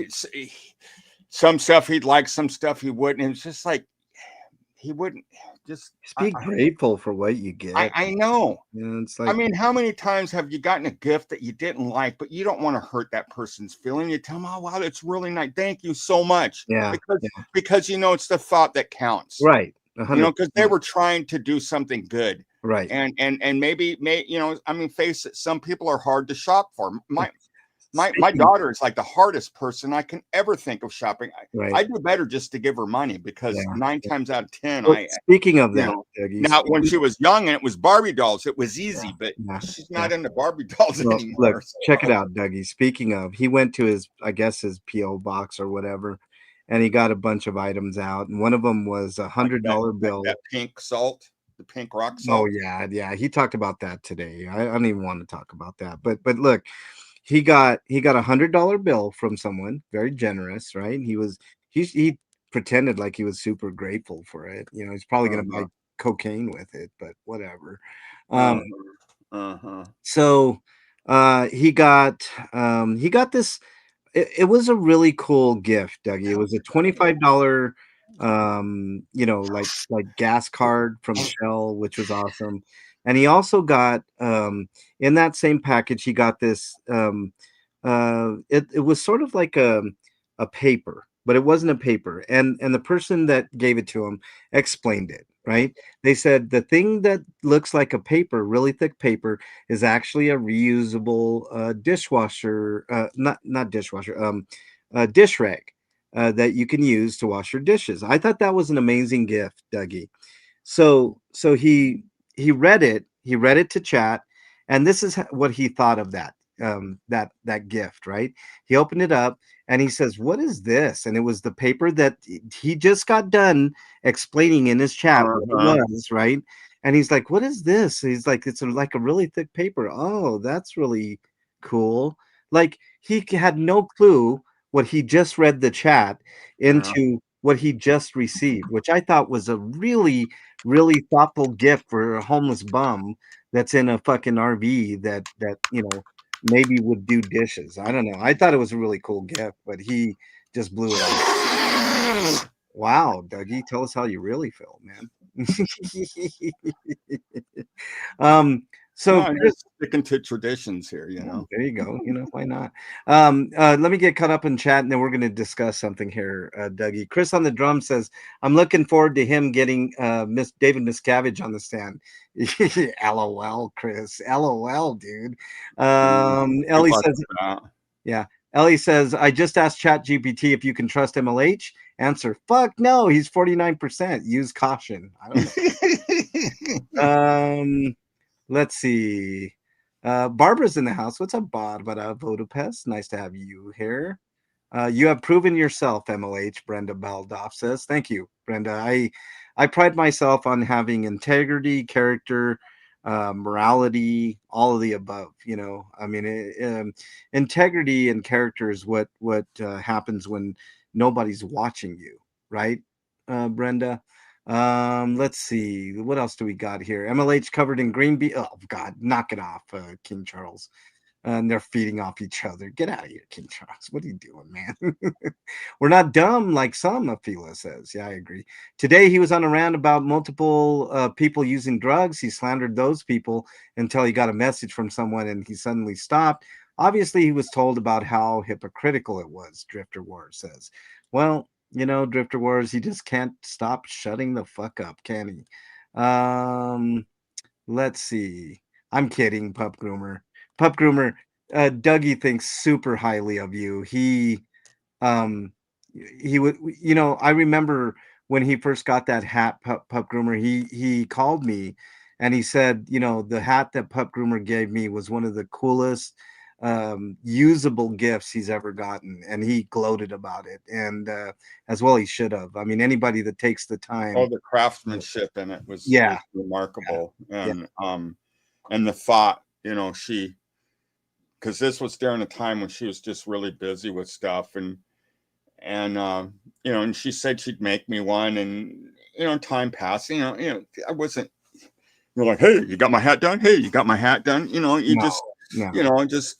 some stuff he'd like, some stuff he wouldn't. It was just like he wouldn't just. Just be grateful for what you get. I know. It's I like, mean, how many times have you gotten a gift that you didn't like, but you don't want to hurt that person's feeling? You tell them, "Oh, wow, that's really nice. Thank you so much." yeah, Because it's the thought that counts. right, Because they 100%, were trying to do something good, right. and maybe, I mean, face it, some people are hard to shop for. My Speaking, daughter is like the hardest person I can ever think of shopping. right, I do better just to give her money because yeah. 9 times out of 10, Well, speaking of you that, know. Dougie, Now, when she was young and it was Barbie dolls, it was yeah, easy, but yeah, she's yeah. not into Barbie dolls Well, look, anymore. check it So, out, Dougie. Speaking of, he went to his, I guess, his PO box or whatever, and he got a bunch of items out, and one of them was a like that, $100 like bill. that pink salt, the pink rock Oh salt. yeah, yeah. He talked about that today. I don't even want to talk about that. But look, he got $100 bill from someone, very generous, right? He pretended like he was super grateful for it. He's probably gonna buy Uh-huh, cocaine with it, but whatever. Um, uh-huh, uh-huh. so he got this. It was a really cool gift, Dougie. It was a $25 like gas card from Shell, which was awesome. And he also got in that same package, he got this it was sort of like a paper, but it wasn't a paper. And the person that gave it to him explained it, right? They said the thing that looks like a paper, really thick paper, is actually a reusable dishwasher, not dishwasher, dish rag that you can use to wash your dishes. I thought that was an amazing gift, Dougie. So he read it. He read it to chat, and this is what he thought of that gift. Right? He opened it up and he says, "What is this?" And it was the paper that he just got done explaining in his chat what it Uh-huh. was. Right? And he's like, "What is this?" He's like, "It's like a really thick paper." Oh, that's really cool. Like he had no clue what he just read the chat Yeah. into what he just received, which I thought was a really, really thoughtful gift for a homeless bum that's in a fucking RV that maybe would do dishes. I don't know. I thought it was a really cool gift, but he just blew it off. Wow, Dougie, tell us how you really feel, man. um, No, so I'm Chris, just sticking to traditions here, oh, there you go. Why not? Let me get caught up in chat, and then we're going to discuss something here, Dougie. Chris on the drum says, "I'm looking forward to him getting Miss David Miscavige on the stand." LOL, Chris. LOL, dude. Good Ellie luck says, with that. "Yeah." Ellie says, "I just asked ChatGPT if you can trust MLH. Answer: Fuck no. He's 49%. Use caution. I don't know." Let's see. Barbara's in the house. What's up, Barbara Vodopest? Nice to have you here. You have proven yourself, MLH. Brenda Baldoff says, "Thank you, Brenda. I pride myself on having integrity, character, morality, all of the above. You know, I mean, integrity and character is what happens when nobody's watching you, right, Brenda? Let's see, what else do we got here? MLH covered in green bean. Oh God, knock it off, King Charles. And they're feeding off each other. Get out of here, King Charles. What are you doing, man? We're not dumb like some, Afila says. Yeah, I agree. Today, he was on a rant about multiple people using drugs. He slandered those people until he got a message from someone and he suddenly stopped. Obviously, he was told about how hypocritical it was, Drifter Wars says. Well, you know, Drifter Wars, he just can't stop shutting the fuck up, can he? Let's see. I'm kidding, Pup Groomer. Pup Groomer, Dougie thinks super highly of you. He would, you know, I remember when he first got that hat, Pup Groomer, he called me and he said, you know, the hat that Pup Groomer gave me was one of the coolest usable gifts he's ever gotten, and he gloated about it, and as well he should have. I mean, anybody that takes the time. Oh, the craftsmanship in it was, yeah, was remarkable. And and the thought, you know, because this was during a time when she was just really busy with stuff, and you know, and she said she'd make me one, and you know, time passed, you know, I wasn't, you're like, hey, you got my hat done? Hey, you got my hat done? You know, you you know, just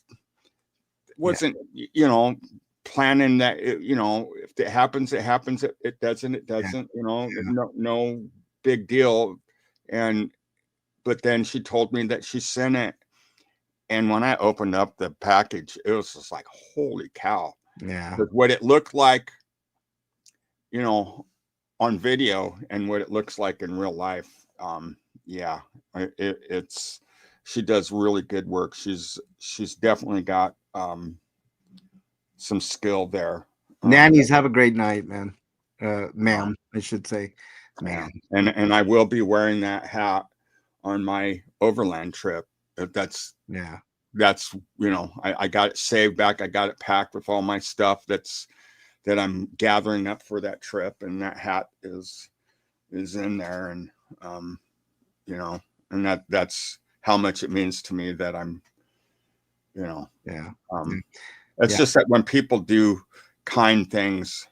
wasn't, you know, planning that, you know, if it happens, it happens. It doesn't, it doesn't, you know, no big deal. But then she told me that she sent it. And when I opened up the package, it was just like, holy cow. Yeah. But what it looked like, you know, on video and what it looks like in real life. Yeah, it's, she does really good work. She's definitely got some skill there. Nannies, have a great night, man. Ma'am, I should say, man. And I will be wearing that hat on my overland trip. That's you know, I got it saved back. I got it packed with all my stuff that I'm gathering up for that trip, and that hat is in there, and you know, and that's how much it means to me that I'm, you know, it's just that when people do kind things,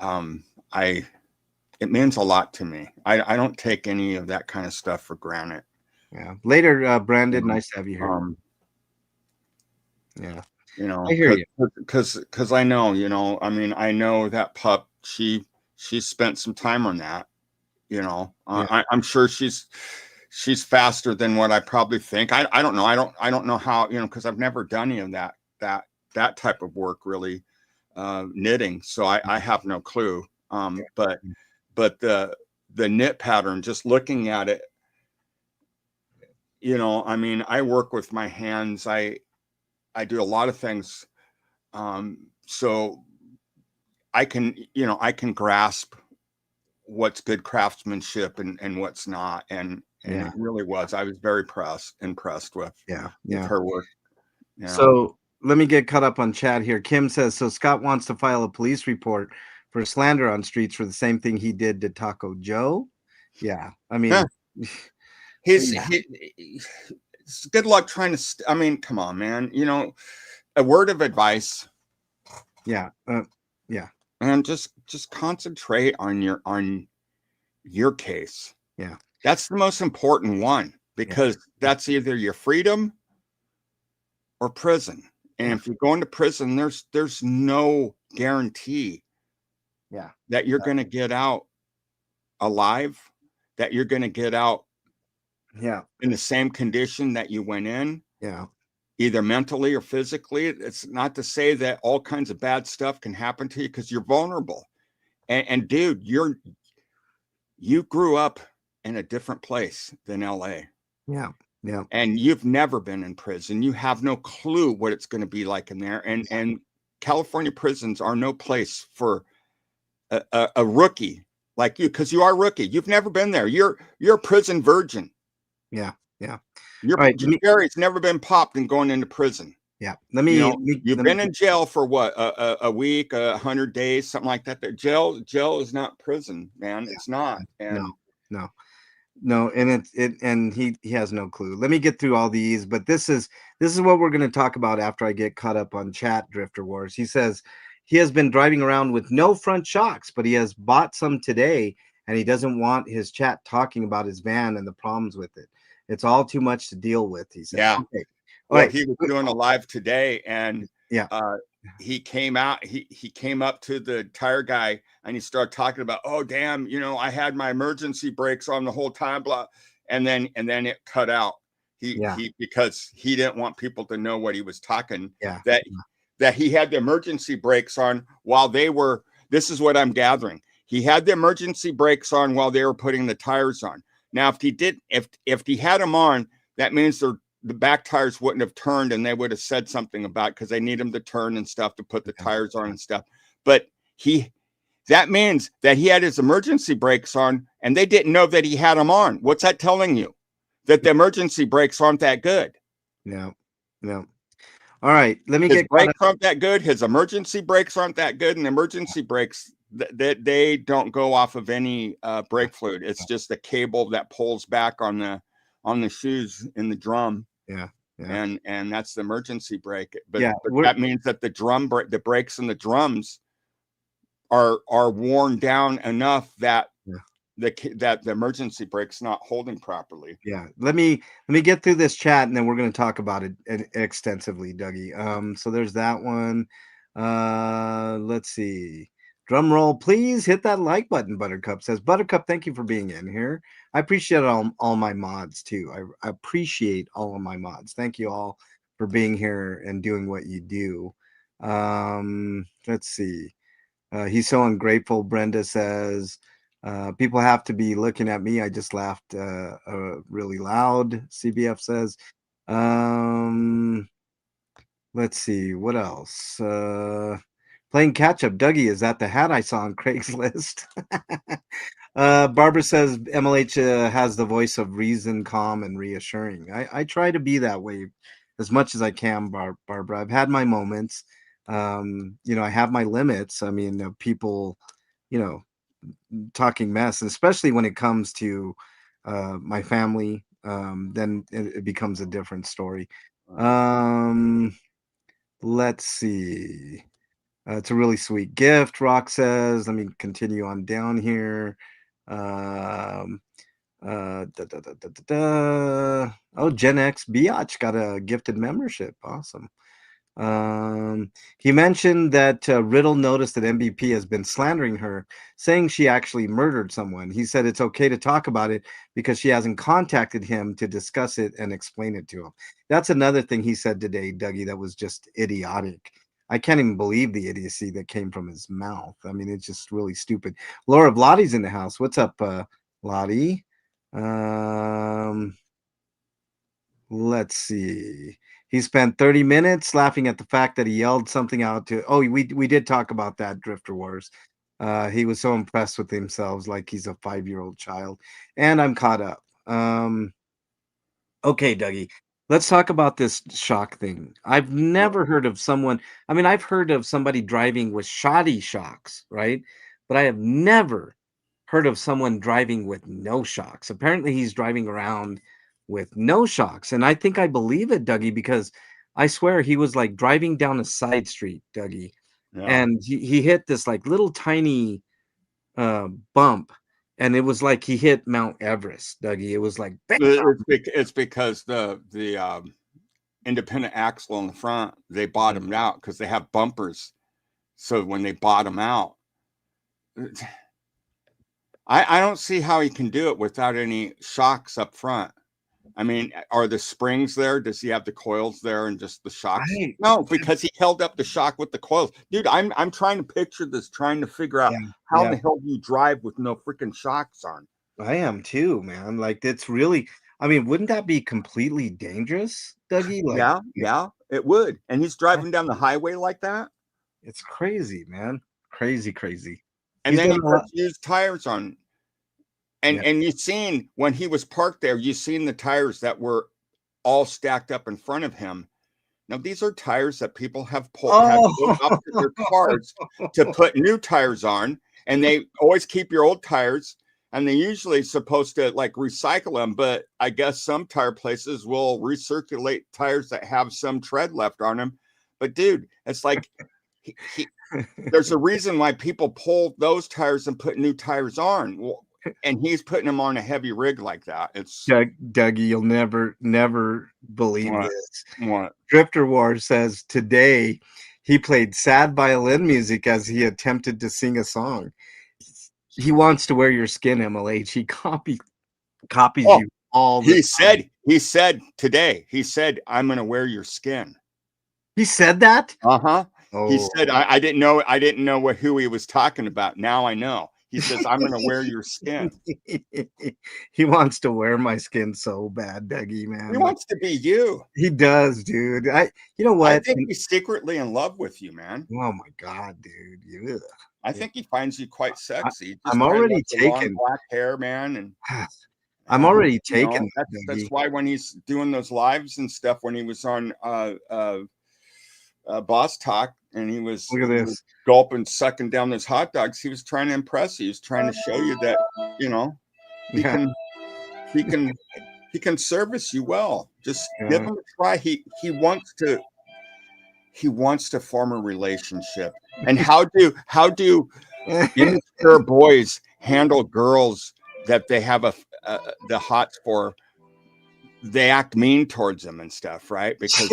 it means a lot to me. I don't take any of that kind of stuff for granted. Yeah. Later, Brandon, nice to have you here. Yeah. You know, I hear you. Because I know, you know, I mean, I know that pup, she spent some time on that, you know. I'm sure she's faster than what I probably think. I don't know. I don't know how, you know, because I've never done any of that type of work really, knitting. So I have no clue. But the knit pattern, just looking at it, you know, I mean, I work with my hands. I do a lot of things. So I can, you know, I can grasp what's good craftsmanship and what's not. And it really was. I was very impressed with her work. You know? So let me get caught up on chat here. Kim says, so Scott wants to file a police report for slander on streets for the same thing he did to Taco Joe. Yeah. I mean, he's good luck trying to, I mean, come on, man, you know, a word of advice. Yeah. And just concentrate on your case. Yeah. That's the most important one, because that's either your freedom or prison. And if you're going to prison, there's no guarantee that you're going to get out alive, that you're going to get out in the same condition that you went in, either mentally or physically. It's not to say that all kinds of bad stuff can happen to you, because you're vulnerable. And dude, you grew up in a different place than LA. Yeah. And you've never been in prison. You have no clue what it's going to be like in there. And California prisons are no place for a rookie like you, because you are a rookie. You've never been there. You're a prison virgin. Yeah. Yeah. Your All right. cherry's never been popped and going into prison. Yeah. You've been in jail for what, a week, 100 days, something like that. Jail is not prison, man. Yeah. It's not. And no, and and he has no clue. Let me get through all these, but this is what we're going to talk about after I get caught up on chat Drifter Wars. He says he has been driving around with no front shocks, but he has bought some today, and he doesn't want his chat talking about his van and the problems with it. It's all too much to deal with, he said. yeah. Okay. Well, right. he was doing a live today, and yeah, he came out. He came up to the tire guy, and he started talking about, oh damn, I had my emergency brakes on the whole time, blah, and then it cut out. He because he didn't want people to know what he was talking. Yeah, that he had the emergency brakes on while they were. This is what I'm gathering. He had the emergency brakes on while they were putting the tires on. Now, if he had them on, that means the back tires wouldn't have turned, and they would have said something about, because they need them to turn and stuff to put the tires on and stuff. But that means that he had his emergency brakes on, and they didn't know that he had them on. What's that telling you? That the emergency brakes aren't that good. No. All right, let me his brakes aren't that good. His emergency brakes aren't that good, and emergency brakes they don't go off of any brake fluid. It's just a cable that pulls back on the shoes in the drum. Yeah. And that's the emergency brake. But but that means that the brakes and the drums are worn down enough that that the emergency brake's not holding properly. Yeah. Let me get through this chat, and then we're going to talk about it extensively, Dougie. So there's that one. Let's see. Drum roll, please hit that like button. Buttercup says, Buttercup, thank you for being in here. I appreciate all my mods too. I appreciate all of my mods. Thank you all for being here and doing what you do. Let's see. He's so ungrateful. Brenda says, people have to be looking at me. I just laughed really loud. CBF says, let's see. What else? Playing catch up. Dougie, is that the hat I saw on Craigslist? Barbara says MLH has the voice of reason, calm, and reassuring. I try to be that way as much as I can, Barbara. I've had my moments. I have my limits. I mean, people, talking mess, and especially when it comes to my family, then it becomes a different story. Let's see. It's a really sweet gift, Rock says. Let me continue on down here. Oh, Gen X Biatch got a gifted membership. Awesome. He mentioned that Riddle noticed that MVP has been slandering her, saying she actually murdered someone. He said it's okay to talk about it because she hasn't contacted him to discuss it and explain it to him. That's another thing he said today, Dougie, that was just idiotic. I can't even believe the idiocy that came from his mouth. I mean, it's just really stupid. Laura Lottie's in the house. What's up, Lottie? Let's see. He spent 30 minutes laughing at the fact that he yelled something out to. Oh, we did talk about that, Drifter Wars. He was so impressed with himself, like he's a 5-year-old child. And I'm caught up. Okay, Dougie, let's talk about this shock thing. I've never heard of someone. I mean, I've heard of somebody driving with shoddy shocks, right? But I have never heard of someone driving with no shocks. Apparently, he's driving around with no shocks. And I think I believe it, Dougie, because I swear he was like driving down a side street, Dougie, and he hit this like little tiny bump, and it was like he hit Mount Everest, Dougie. It was like it's because the independent axle on the front, they bottomed out because they have bumpers. So when they bottom out, I don't see how he can do it without any shocks up front. I mean, are the springs there? Does he have the coils there and just the shocks? No, because he held up the shock with the coils. Dude, I'm trying to picture this, trying to figure out how in the hell do you drive with no freaking shocks on? I am too, man. Like, it's really, I mean, wouldn't that be completely dangerous, Dougie? Like, yeah, it would. And he's driving down the highway like that? It's crazy, man. Crazy. And then he puts used tires on. And you seen when he was parked there, you seen the tires that were all stacked up in front of him. Now these are tires that people have pulled off to their cars to put new tires on, and they always keep your old tires, and they usually supposed to like recycle them, but I guess some tire places will recirculate tires that have some tread left on them. But dude, it's like there's a reason why people pull those tires and put new tires on. Well, and he's putting them on a heavy rig like that. It's Dougie, you'll never believe what? this. What? Drifter War says today he played sad violin music as he attempted to sing a song. He wants to wear your skin, MLH. He copies you all the time. He said today, he said, I'm gonna wear your skin. He said that? Uh-huh. Oh. He said, I didn't know who he was talking about. Now I know. He says, I'm gonna wear your skin. He wants to wear my skin so bad, Dougie, man. He wants to be you. He does, dude. You know what? I think he's secretly in love with you, man. Oh my god, dude. Ugh. I think he finds you quite sexy. I'm already taken. Black hair, man, and I'm already taken. That's why when he's doing those lives and stuff, when he was on Boss Talk, and he was, look at this, gulping, sucking down those hot dogs, he was trying to impress you. He was trying to show you that he can service you well. Just give him a try. He wants to form a relationship. And how do immature boys handle girls that they have the hots for? They act mean towards them and stuff, right? Because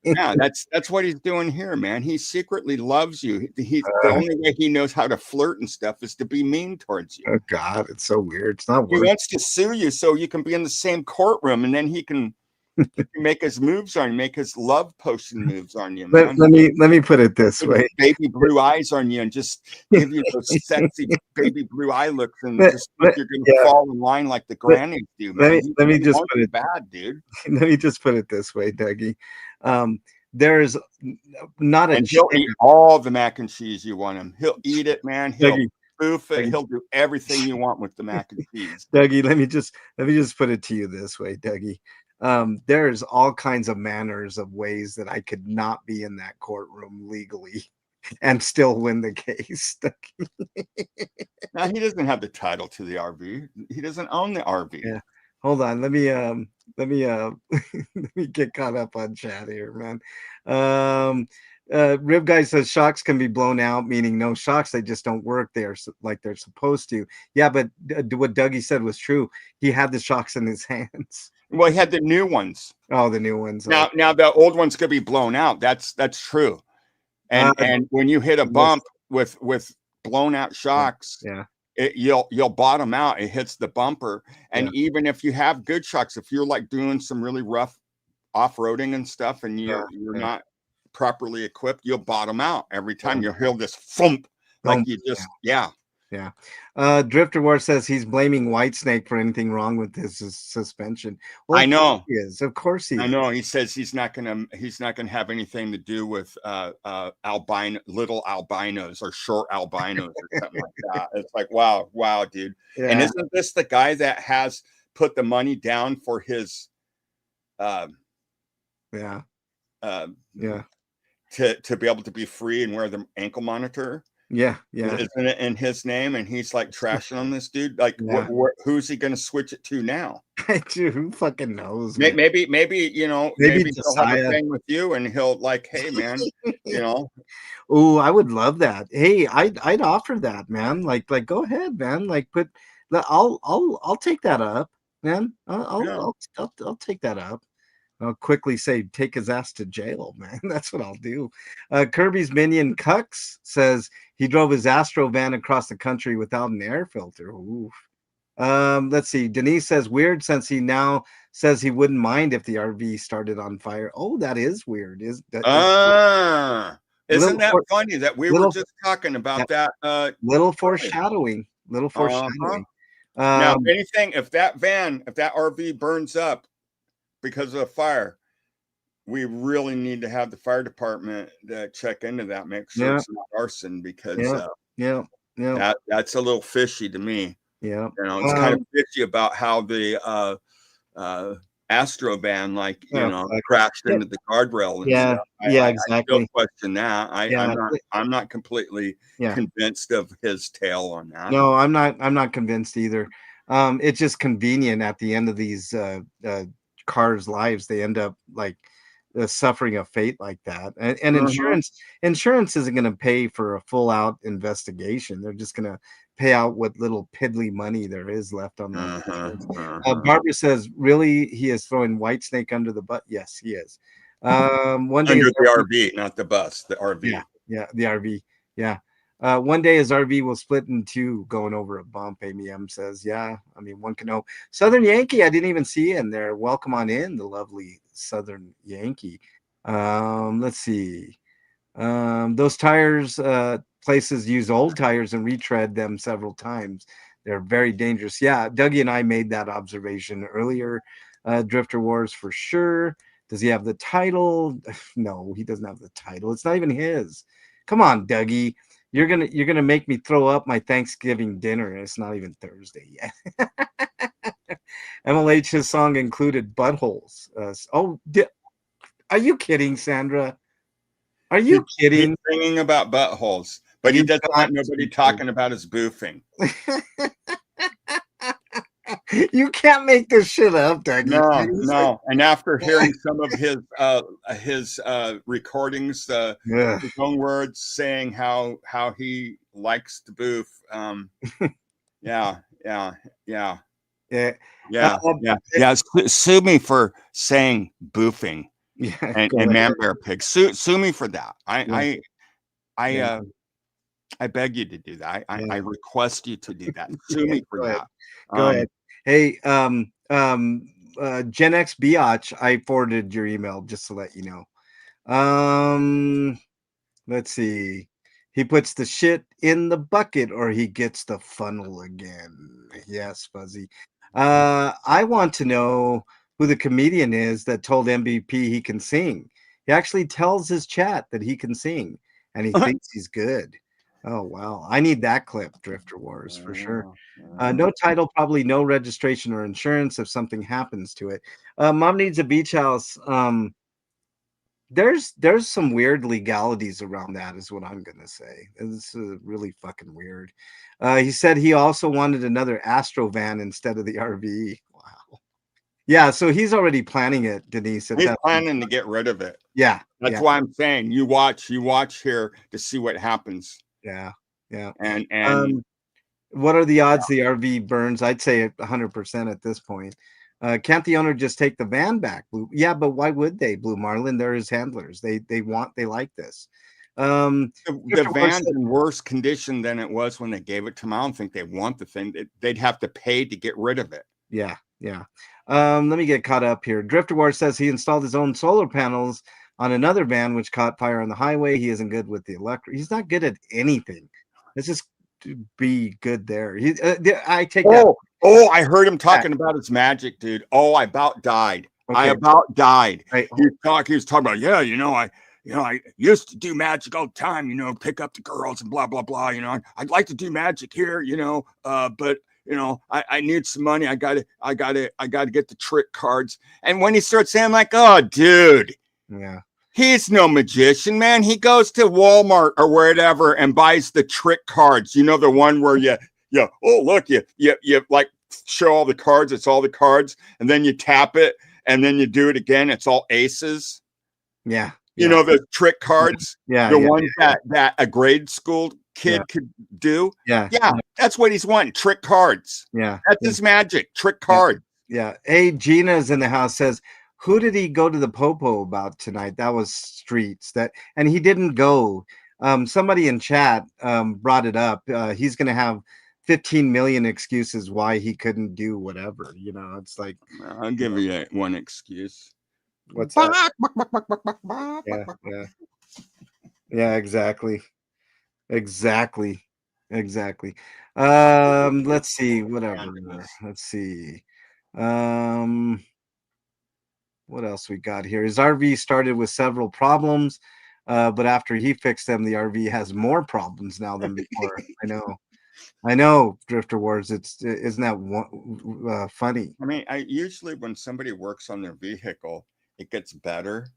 that's what he's doing here, man. He secretly loves you. The only way he knows how to flirt and stuff is to be mean towards you. Oh God, it's so weird. It's not. He wants to sue you so you can be in the same courtroom, and then he can make his moves on you, make his love potion moves on you, man. Let me put it this way: baby blue eyes on you, and just give you those sexy baby blue eye looks, and just think you're gonna fall in line like the grannies do, man. Let me just put it bad, dude. Let me just put it this way, Dougie. There's not a. And he'll eat all the mac and cheese you want him. He'll eat it, man. He'll spoof it. He'll do everything you want with the mac and cheese. Dougie, let me just put it to you this way, Dougie. There's all kinds of manners of ways that I could not be in that courtroom legally and still win the case. Now, he doesn't have the title to the RV. He doesn't own the RV. Yeah. Hold on. Let me let me get caught up on chat here, man. Rib Guy says shocks can be blown out, meaning no shocks. They just don't work. They are like they're supposed to. Yeah, but what Dougie said was true. He had the shocks in his hands. Well, he had the new ones. Oh, the new ones. Now the old ones could be blown out. That's true. And when you hit a bump with blown out shocks, you'll bottom out. It hits the bumper. And even if you have good shocks, if you're like doing some really rough off-roading and stuff, and you're not properly equipped, you'll bottom out every time. You'll hear this thump, like you just Drifter War says he's blaming Whitesnake for anything wrong with his suspension. Well, I know he is. Of course he is. I know. He says he's not gonna have anything to do with little albinos or short albinos or something like that. It's like wow, dude. Yeah. And isn't this the guy that has put the money down for his to be able to be free and wear the ankle monitor? Yeah. Isn't it in his name? And he's like trashing on this dude. Like, who's he going to switch it to now? Dude, who fucking knows? Maybe he'll have a thing with you, and he'll like, hey, man, Oh, I would love that. Hey, I'd offer that, man. Like, go ahead, man. Like, I'll take that up, man. I'll take that up. I'll quickly say, take his ass to jail, man. That's what I'll do. Kirby's minion Cucks says he drove his Astro van across the country without an air filter. Oof. Let's see. Denise says weird since he now says he wouldn't mind if the RV started on fire. Oh, that is weird. Isn't that funny that we were just talking about that? Little foreshadowing. Now, if that RV burns up because of a fire, we really need to have the fire department check into that, make sure it's not arson, because that's a little fishy to me. Yeah. You know, it's kind of fishy about how the Astro van, like, you know, exactly. crashed into the guardrail and Yeah. stuff. Yeah. I still Exactly. question that. Yeah. I'm not completely Yeah. convinced of his tale on that. No, I'm not convinced either. It's just convenient at the end of these cars' lives. They end up like suffering a fate like that. And Mhm. insurance isn't going to pay for a full out investigation. They're just going to pay out what little piddly money there is left on the insurance. Barbara says, really, he is throwing Whitesnake under the butt. Yes, he is. One day Under is the RV, not the bus, the yeah, RV. yeah, the RV. Yeah. One day his RV will split in two going over a bump. Amy M says, yeah, I mean, one can know. Southern Yankee, I didn't even see you in there. Welcome on in, the lovely Southern Yankee. Let's see. Those tires, places use old tires and retread them several times. They're very dangerous. Yeah, Dougie and I made that observation earlier. Drifter Wars for sure. Does he have the title? No, he doesn't have the title. It's not even his. Come on, Dougie. You're gonna make me throw up my Thanksgiving dinner, and it's not even Thursday yet. MLH's song included buttholes. Are you kidding, Sandra? Are He's you kidding? singing about buttholes, but he You doesn't got want nobody to. talking about his boofing. You can't make this shit up, Dougie. No, Seriously? no. And after hearing some of his recordings, Ugh. his own words saying how he likes to boof. Yeah, yeah, yeah, Yeah. yeah, yeah, yeah. Sue me for saying boofing Yeah. and Go ahead. man bear pig. Sue me for that. Yeah. I Yeah. I beg you to do that. I Yeah. request you to do that. Sue Yeah. me for Go ahead. that. Go ahead. Hey, Gen X Biatch, I forwarded your email just to let you know. Let's see. He puts the shit in the bucket or he gets the funnel again. Yes, Fuzzy. I want to know who the comedian is that told MVP he can sing. He actually tells his chat that he can sing and he thinks he's good. Oh, wow. I need that clip, Drifter Wars, for sure. No title, probably no registration or insurance if something happens to it. Mom needs a beach house. There's some weird legalities around that is what I'm gonna say. This is really fucking weird. He said he also wanted another Astro van instead of the RV. Wow. Yeah, so he's already planning it, Denise. He's planning to get rid of it. Yeah, That's yeah, why I'm saying you watch here to see what happens. yeah, yeah. And What are the odds the RV burns? I'd say 100% at this point. Can't the owner just take the van back? Blue? Yeah, but why would they, Blue Marlin? They're his handlers. They like this. the van's in worse condition than it was when they gave it to them. I don't think they want the thing. They'd have to pay to get rid of it. Yeah, yeah. Let me get caught up here. Drifter War says he installed his own solar panels on another van which caught fire on the highway. He isn't good with the electric. He's not good at anything. Let's just be good there. I take that. Oh, I heard him talking about his magic, dude. Oh, I about died. Okay. I about died. Right. He was talking about, yeah, I used to do magic all the time, pick up the girls and blah, blah, blah. I'd like to do magic here, but I need some money. I gotta get the trick cards. And when he starts saying like, oh, dude, yeah, he's no magician, man. He goes to Walmart or wherever and buys the trick cards. The one where oh, look, you like show all the cards. It's all the cards. And then you tap it and then you do it again. It's all aces. Yeah. The trick cards. Yeah. The ones that a grade school kid could do. Yeah. That's what he's wanting. Trick cards. Yeah. That's his magic. Trick card. Yeah. Hey, Gina's in the house, says, who did he go to the popo about tonight? That was Streets. And he didn't go. Somebody in chat brought it up. He's gonna have 15 million excuses why he couldn't do whatever. It's like, I'll give you one excuse. What's that? Yeah, exactly. Let's see, whatever. Let's see. What else we got here? His RV started with several problems, but after he fixed them, the RV has more problems now than before. I know. I know, Drifter Wars. Isn't that funny? I mean, I usually when somebody works on their vehicle, it gets better,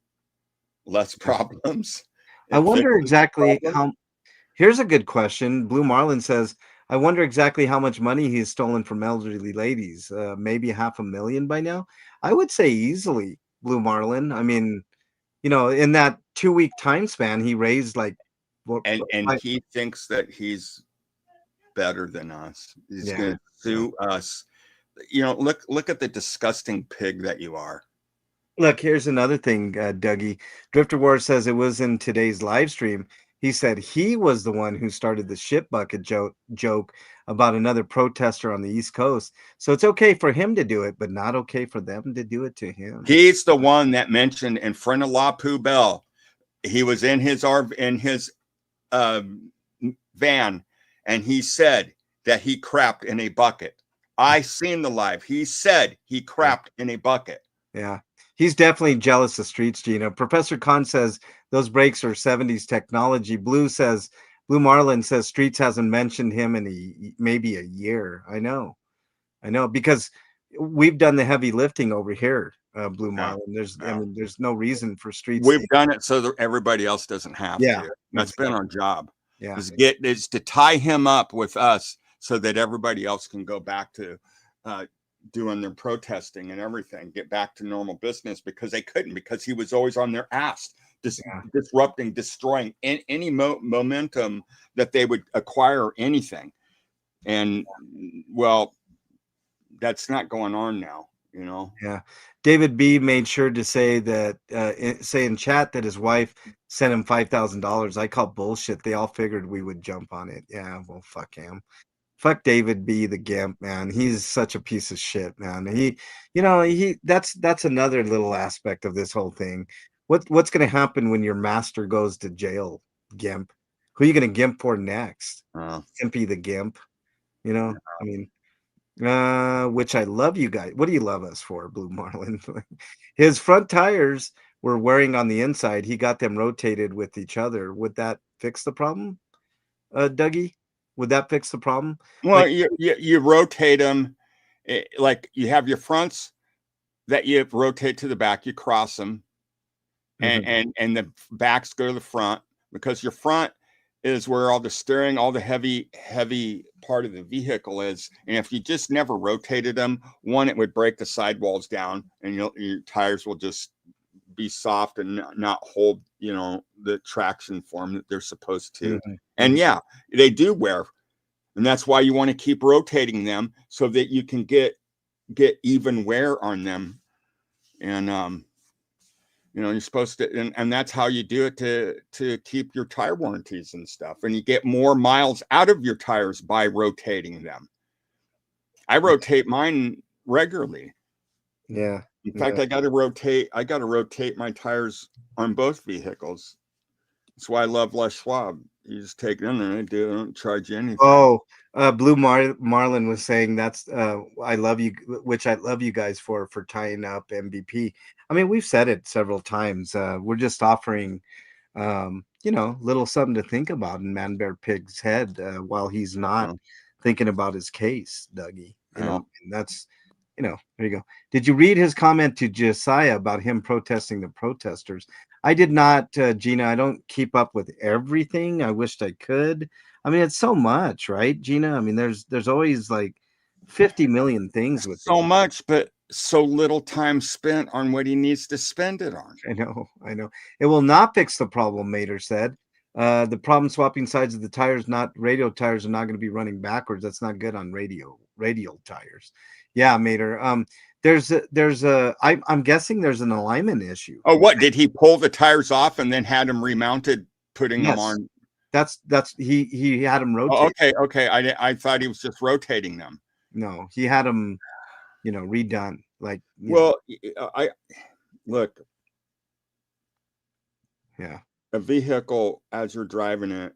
less problems. I It wonder fixes the exactly problem. how. Here's a good question. Blue Marlin says, "I wonder exactly how much money he's stolen from elderly ladies. Maybe 500,000 by now. I would say easily, Blue Marlin. I mean, in that 2 week time span, he raised like what? And he thinks that he's better than us. He's Yeah, going to yeah. sue us. Look at the disgusting pig that you are. Look, here's another thing, Dougie. Drifter War says it was in today's live stream. He said he was the one who started the shit bucket joke about another protester on the East Coast. So it's okay for him to do it, but not okay for them to do it to him. He's the one that mentioned in front of La Poubelle. He was in his uh, van, and he said that he crapped in a bucket. I seen the live. He said he crapped in a bucket. Yeah. He's definitely jealous of Streets, Gina. Professor Khan says those brakes are 70s technology. Blue Marlin says Streets hasn't mentioned him in maybe a year. I know, because we've done the heavy lifting over here, Blue Yeah, Marlin. I yeah. mean, there's no reason for Streets We've to. done it so that everybody else doesn't have Yeah, to. That's been exactly. our job. Yeah, Is to tie him up with us so that everybody else can go back to doing their protesting and everything, get back to normal business, because they couldn't, because he was always on their ass, yeah. disrupting, destroying any momentum that they would acquire anything. And well, that's not going on now. Yeah. David B made sure to say that say in chat that his wife sent him $5,000. I call bullshit. They all figured we would jump on it. Yeah, well, fuck him. Fuck David B the Gimp, man. He's such a piece of shit, man. That's another little aspect of this whole thing. What's gonna happen when your master goes to jail, Gimp? Who are you gonna Gimp for next? Gimpy the Gimp. I mean, which I love you guys. What do you love us for, Blue Marlin? His front tires were wearing on the inside. He got them rotated with each other. Would that fix the problem, Dougie? Would that fix the problem? Well, Like, you rotate them, like you have your fronts that you rotate to the back, you cross them, and mhm, and the backs go to the front, because your front is where all the steering, all the heavy part of the vehicle is. And if you just never rotated them, one, it would break the sidewalls down, and your tires will just be soft and not hold the traction form that they're supposed to. mhm, And mhm. yeah, they do wear. And that's why you want to keep rotating them so that you can get even wear on them. And you're supposed to, and that's how you do it to keep your tire warranties and stuff. And you get more miles out of your tires by rotating them. I rotate mine regularly. Yeah, In fact, yeah. I got to rotate my tires on both vehicles. That's why I love Les Schwab. You just take it in there, they don't charge you anything. Oh, Blue Marlin was saying that's I love you, which I love you guys for tying up MVP. I mean, we've said it several times. We're just offering little something to think about in Man Bear Pig's head while he's not thinking about his case, Dougie. And that's there you go. Did you read his comment to Josiah about him protesting the protesters? I did not, Gina. I don't keep up with everything. I wished I could. I mean, it's so much, right, Gina? I mean, there's always like 50 million things with So him. much, but so little time spent on what he needs to spend it on. I know. It will not fix the problem, Mater said. The problem swapping sides of the tires, not radial tires, are not going to be running backwards. That's not good on radial tires. Yeah, Mater. I'm guessing there's an alignment issue. Oh, what did he pull the tires off and then had them remounted, putting them Yes, on? that's he had them Oh, rotate. okay. I thought he was just rotating them. No, he had them, redone. Like, Well, I look, yeah. a vehicle as you're driving it,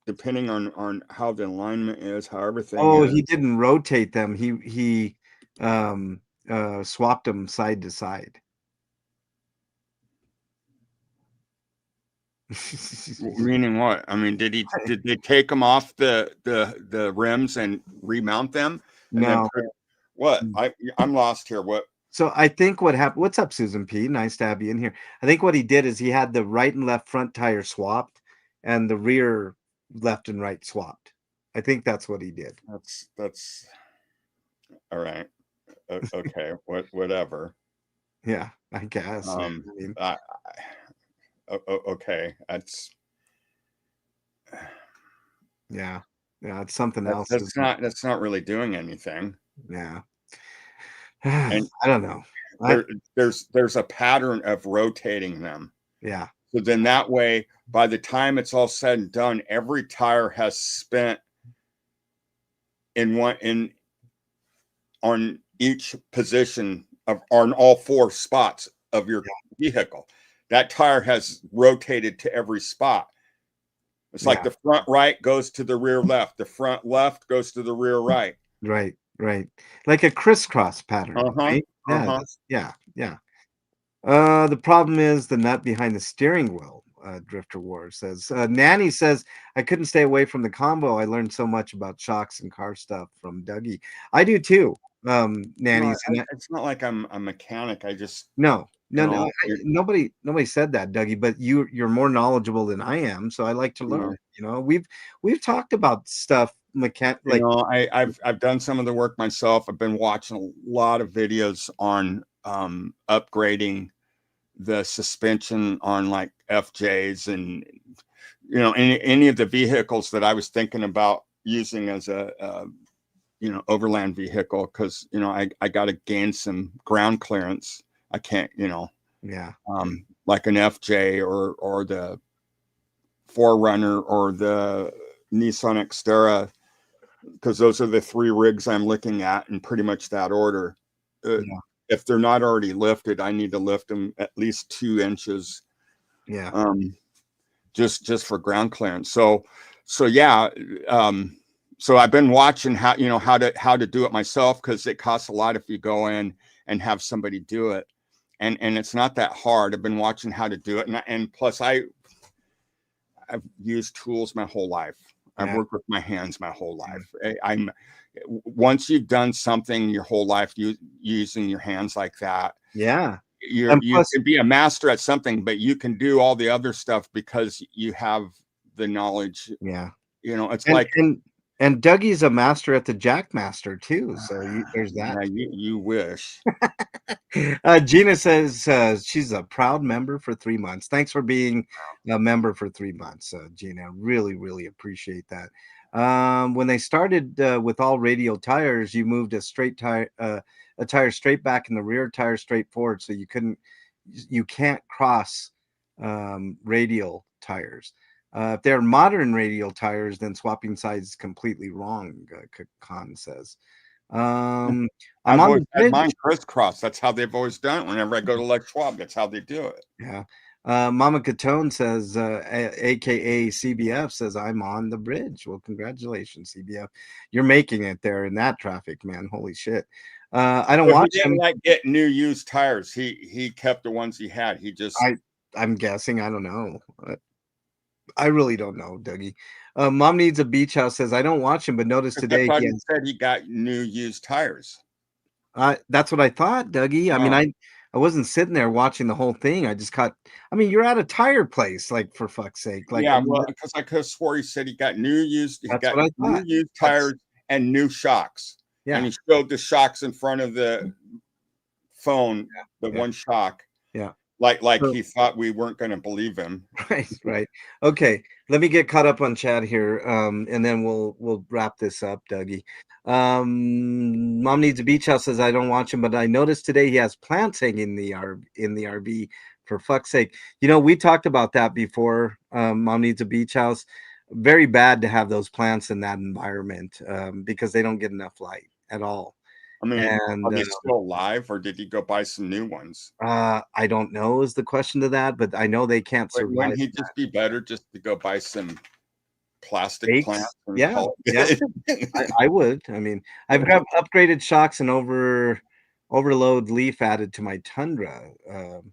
depending on how the alignment is, how everything Oh, is. he didn't rotate them. He um swapped them side to side. Meaning what? I mean, did they take them off the rims and remount them and then No. put what? I'm lost here. What? So I think what happened. What's up, Susan P? Nice to have you in here. I think what he did is he had the right and left front tire swapped, and the rear left and right swapped. I think that's what he did. That's all right. Okay, whatever. Yeah, I guess. I Um, mean, I, okay, yeah, it's something else. that's not really doing anything. Yeah. And I don't know. there's a pattern of rotating them. Yeah. So then that way, by the time it's all said and done, every tire has spent on each position of on all four spots of your vehicle. That tire has rotated to every spot. It's like the front right goes to the rear left. The front left goes to the rear right. Right. Like a crisscross pattern. Right? Yeah. The problem is the nut behind the steering wheel. Drifter War says. Nanny says, I couldn't stay away from the combo. I learned so much about shocks and car stuff from Dougie. I do too. Nanny. It's not like I'm a mechanic. I just no. Nobody said that, Dougie. But you're more knowledgeable than I am, so I like to learn. You know, we've talked about stuff I've done some of the work myself. I've been watching a lot of videos on upgrading the suspension on like FJs and any of the vehicles that I was thinking about using as a overland vehicle, because I got to gain some ground clearance. I can't like an FJ or the 4Runner or the Nissan Xterra, because those are the three rigs I'm looking at in pretty much that order. If they're not already lifted, I need to lift them at least 2 inches. Just for ground clearance. So I've been watching how to do it myself, because it costs a lot if you go in and have somebody do it, and it's not that hard. I've been watching how to do it, and plus I've used tools my whole life. I've worked with my hands my whole life. Once you've done something your whole life, using your hands like that, you can be a master at something, but you can do all the other stuff because you have the knowledge. And Dougie's a master at the Jackmaster too, so there's that. You wish. Gina says she's a proud member for 3 months. Thanks for being a member for 3 months, Gina. Really appreciate that. When they started with all radial tires, you moved a tire straight back in the rear, tire straight forward, so you can't cross radial tires. If they're modern radial tires, then swapping sides is completely wrong, Khan says. I'm on mine crisscross. That's how they've always done it. Whenever I go to Lex Schwab, that's how they do it. Yeah. Mama Catone says, aka CBF says, I'm on the bridge. Well, congratulations, CBF. You're making it there in that traffic, man. Holy shit. I don't watch him. Like get new used tires. He kept the ones he had. He just I'm guessing. I don't know. I really don't know, Dougie. Mom Needs a Beach House says, I don't watch him, but notice today he said he got new used tires. That's what I thought, Dougie. I mean, I wasn't sitting there watching the whole thing. I just you're at a tire place, like, for fuck's sake. Like, because I could have swore he said he got new used tires and new shocks. Yeah. And he showed the shocks in front of the phone, one shock. Yeah. Like he thought we weren't going to believe him. Right. Okay, let me get caught up on chat here, and then we'll wrap this up, Dougie. Mom Needs a Beach House says, I don't watch him, but I noticed today he has plants hanging in the RV. For fuck's sake, we talked about that before. Mom Needs a Beach House. Very bad to have those plants in that environment, because they don't get enough light at all. I mean, are they still alive, or did he go buy some new ones? I don't know is the question to that, but I know they can't survive. Wouldn't he just be better just to go buy some plastic plants? Yeah. I would. I mean, I've got upgraded shocks and overload leaf added to my Tundra.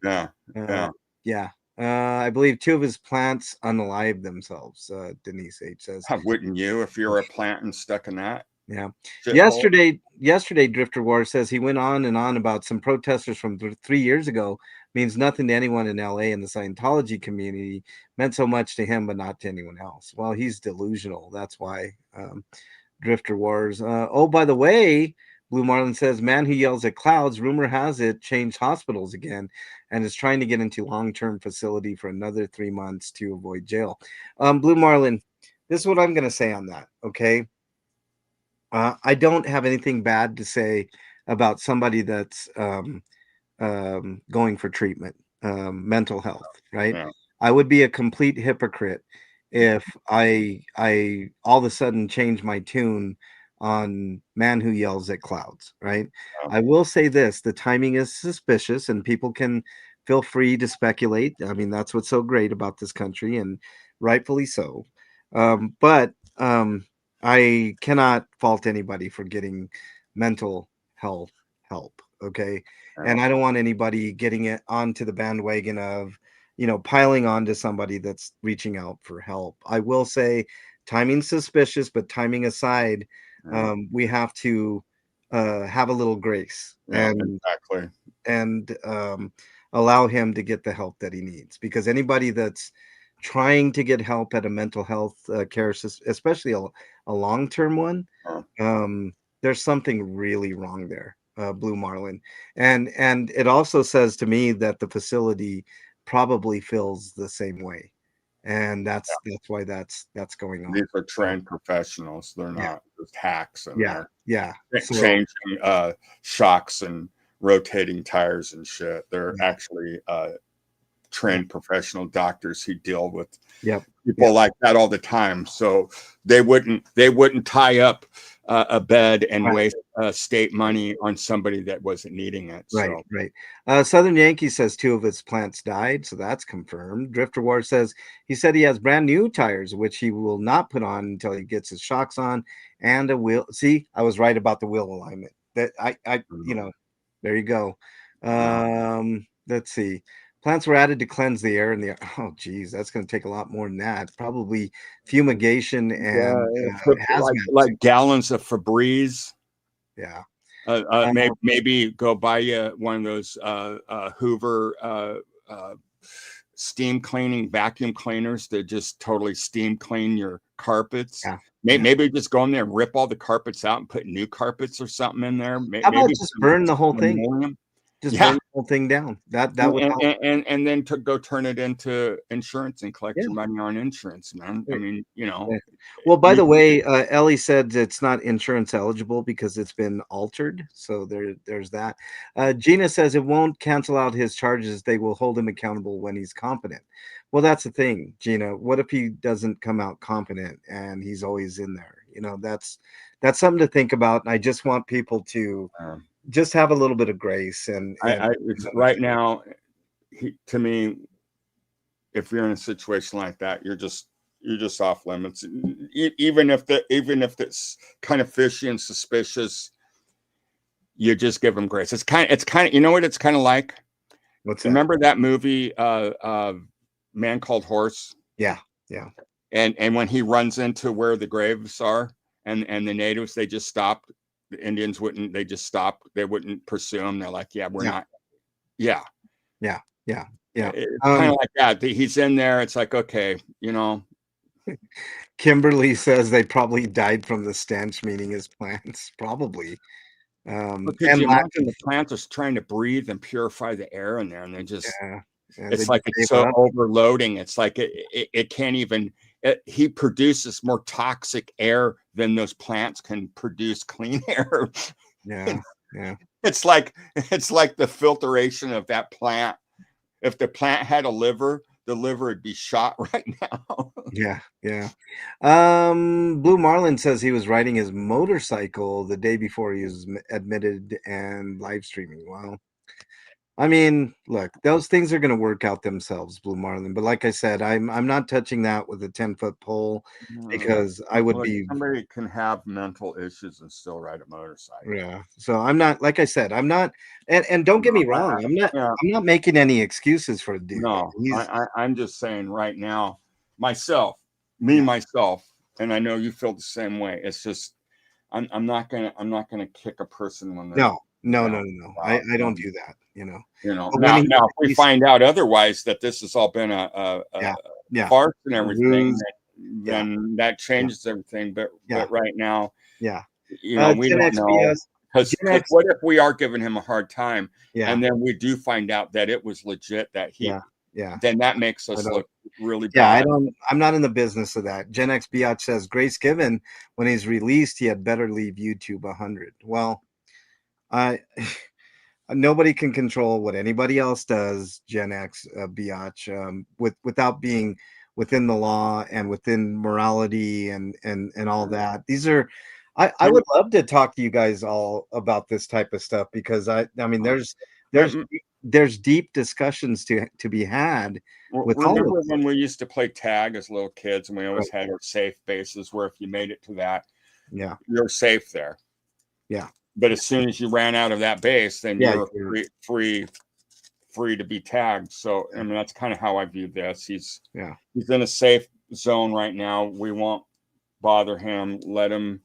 Yeah. I believe 2 of his plants unalived themselves. Denise H says. Wouldn't you if you're a plant and stuck in that? Yeah. Shithole? Yesterday, Drifter War says he went on and on about some protesters from 3 years ago means nothing to anyone in LA, and the Scientology community meant so much to him, but not to anyone else. Well, he's delusional. That's why. Drifter Wars. Oh, by the way, Blue Marlin says, man who yells at clouds, rumor has it, changed hospitals again and is trying to get into long-term facility for another 3 months to avoid jail. Blue Marlin, this is what I'm going to say on that, okay? I don't have anything bad to say about somebody that's going for treatment, mental health, right? Yeah. I would be a complete hypocrite if I all of a sudden change my tune on man who yells at clouds, right? Yeah. I will say this, the timing is suspicious and people can feel free to speculate. I mean, that's what's so great about this country, and rightfully so. But I cannot fault anybody for getting mental health help, okay? And I don't want anybody getting it onto the bandwagon of, piling on to somebody that's reaching out for help. I will say timing's suspicious, but timing aside, we have to have a little grace Yeah, exactly. and allow him to get the help that he needs. Because anybody that's trying to get help at a mental health care, especially a long-term one, there's something really wrong there, Blue Marlin. And it also says to me that the facility probably feels the same way. And that's why that's going on. These are trained professionals. They're not just hacks in there. Yeah. So, changing shocks and rotating tires and shit. They're actually trained professional doctors who deal with people like that all the time. So they wouldn't tie up a bed and waste state money on somebody that wasn't needing it. Right. Southern Yankee says 2 of his plants died, so that's confirmed. Drifter War says he said he has brand new tires, which he will not put on until he gets his shocks on and a wheel. See, I was right about the wheel alignment. That there you go. Let's see. Plants were added to cleanse the air in the. Oh, geez, that's going to take a lot more than that. Probably fumigation and like gallons of Febreze. Yeah. Maybe go buy you one of those Hoover steam cleaning vacuum cleaners that just totally steam clean your carpets. Yeah. Maybe just go in there and rip all the carpets out and put new carpets or something in there. How about just burn the whole thing? Just burn the whole thing down. That would help. And then to go turn it into insurance and collect your money on insurance, man. I mean, Well, by the way, Ellie said it's not insurance eligible because it's been altered. So there's that. Gina says it won't cancel out his charges. They will hold him accountable when he's competent. Well, that's the thing, Gina. What if he doesn't come out competent and he's always in there? That's something to think about. And I just want people to just have a little bit of grace. And right now, to me, if you're in a situation like that, you're just off limits. Even if it's kind of fishy and suspicious, you just give them grace. It's kind of you know what it's kind of like. What's that? Remember that movie, Man Called Horse? Yeah. And when he runs into where the graves are, and the natives, they just stopped. The Indians wouldn't. They just stopped. They wouldn't pursue him. They're like, "Yeah, we're not." Yeah. It's kind of like that. He's in there. It's like, okay, Kimberly says they probably died from the stench, meaning his plants. Probably. And the plants are trying to breathe and purify the air in there, and they just. It's like it's so overloading. It's like it can't even. He produces more toxic air than those plants can produce clean air. Yeah. It's like the filtration of that plant. If the plant had a liver, the liver would be shot right now. Yeah. Blue Marlin says he was riding his motorcycle the day before he was admitted and live streaming. Wow. I mean, look, those things are going to work out themselves, Blue Marlin. But like I said, I'm not touching that with a 10-foot pole because I would Look, be. somebody can have mental issues and still ride a motorcycle. Yeah. So I'm not, like I said, I'm not, and don't get me wrong, Yeah, I'm not making any excuses for the dude. no, He's I'm just saying right now, myself, Yeah. myself, and I know you feel the same way. It's just I'm not gonna kick a person when they're no. I don't do that, But when Now if we he's find out otherwise that this has all been a yeah, farce and everything, ruse, then that changes everything. But right now, yeah. we Gen don't X know. BS, Because Gen X, what if we are giving him a hard time, yeah, and then we do find out that it was legit, that he, yeah. then that makes I us don't, look really yeah, bad. I'm not in the business of that. Gen X Biatch says Grace Given, when he's released, he had better leave YouTube 100. Well, I nobody can control what anybody else does, Gen X Biatch, without being within the law and within morality and all that. These are, I would love to talk to you guys all about this type of stuff because I mean there's there's deep discussions to be had with all Remember of when we used to play tag as little kids, and we always Right. had our safe bases where if you made it to that, Yeah, you're safe there. yeah, But as soon as you ran out of that base, then yeah. you're free to be tagged. So I mean that's kind of how I view this. He's in a safe zone right now. We won't bother him. Let him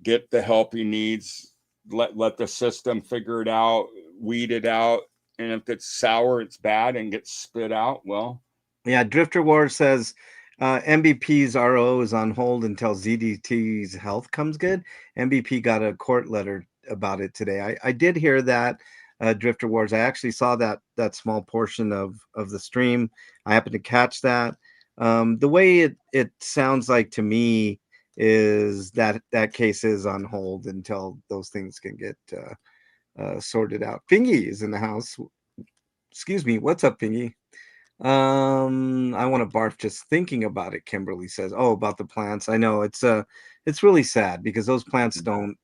get the help he needs. Let the system figure it out, weed it out, and if it's sour, it's bad, and gets spit out. Well, Yeah, Drifter War says MBP's RO is on hold until ZDT's health comes good. MVP got a court letter about it today. I did hear that, Drifter Wars. I actually saw that small portion of the stream. I happened to catch that. The way it sounds like to me is that case is on hold until those things can get sorted out. Fingy is in the house. Excuse me. What's up, Fingy? I want to barf just thinking about it. Kimberly says, "Oh, about the plants. I know it's really sad because those plants don't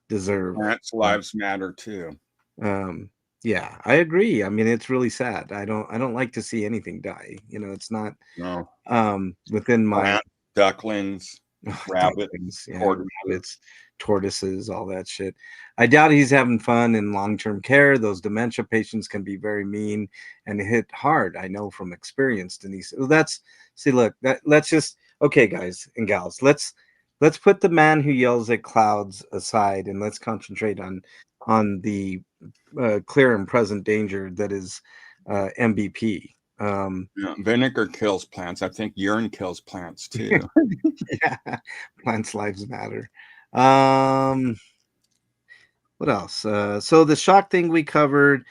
deserve. plants' lives matter too. Um, yeah, I agree. I mean, it's really sad. I don't like to see anything die. It's not No, within my plant, ducklings, rabbits, ducklings, tortoises. rabbits, tortoises, all that shit. I doubt he's having fun in long-term care. Those dementia patients can be very mean and hit hard. I know from experience, Denise. Look, let's just okay, guys and gals. Let's put the man who yells at clouds aside and let's concentrate on the clear and present danger that is MVP. Vinegar kills plants. I think urine kills plants too. Yeah, plants' lives matter. What else? So the shock thing we covered.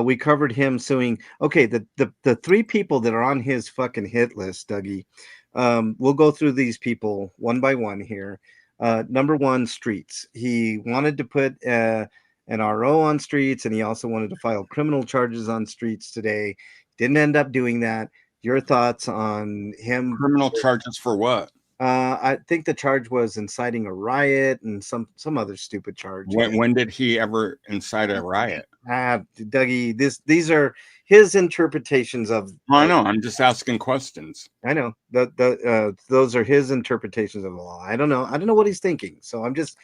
We covered him suing. Okay, the three people that are on his fucking hit list, Dougie. We'll go through these people one by one here. Number one, Streets. He wanted to put an RO on Streets, and he also wanted to file criminal charges on Streets today. Didn't end up doing that. Your thoughts on him? Criminal charges for what? I think the charge was inciting a riot and some other stupid charge. When did he ever incite a riot? Dougie, these are his interpretations of. I know. I'm just asking questions. I know those are his interpretations of the law. I don't know. I don't know what he's thinking. So I'm just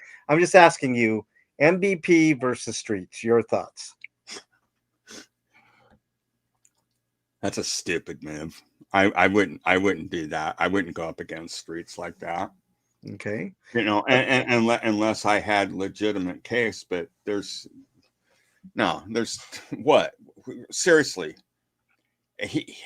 asking you, MVP versus Streets. Your thoughts? That's a stupid move. I wouldn't do that. I wouldn't go up against Streets like that. Okay. And unless I had legitimate case, but there's what? Seriously. He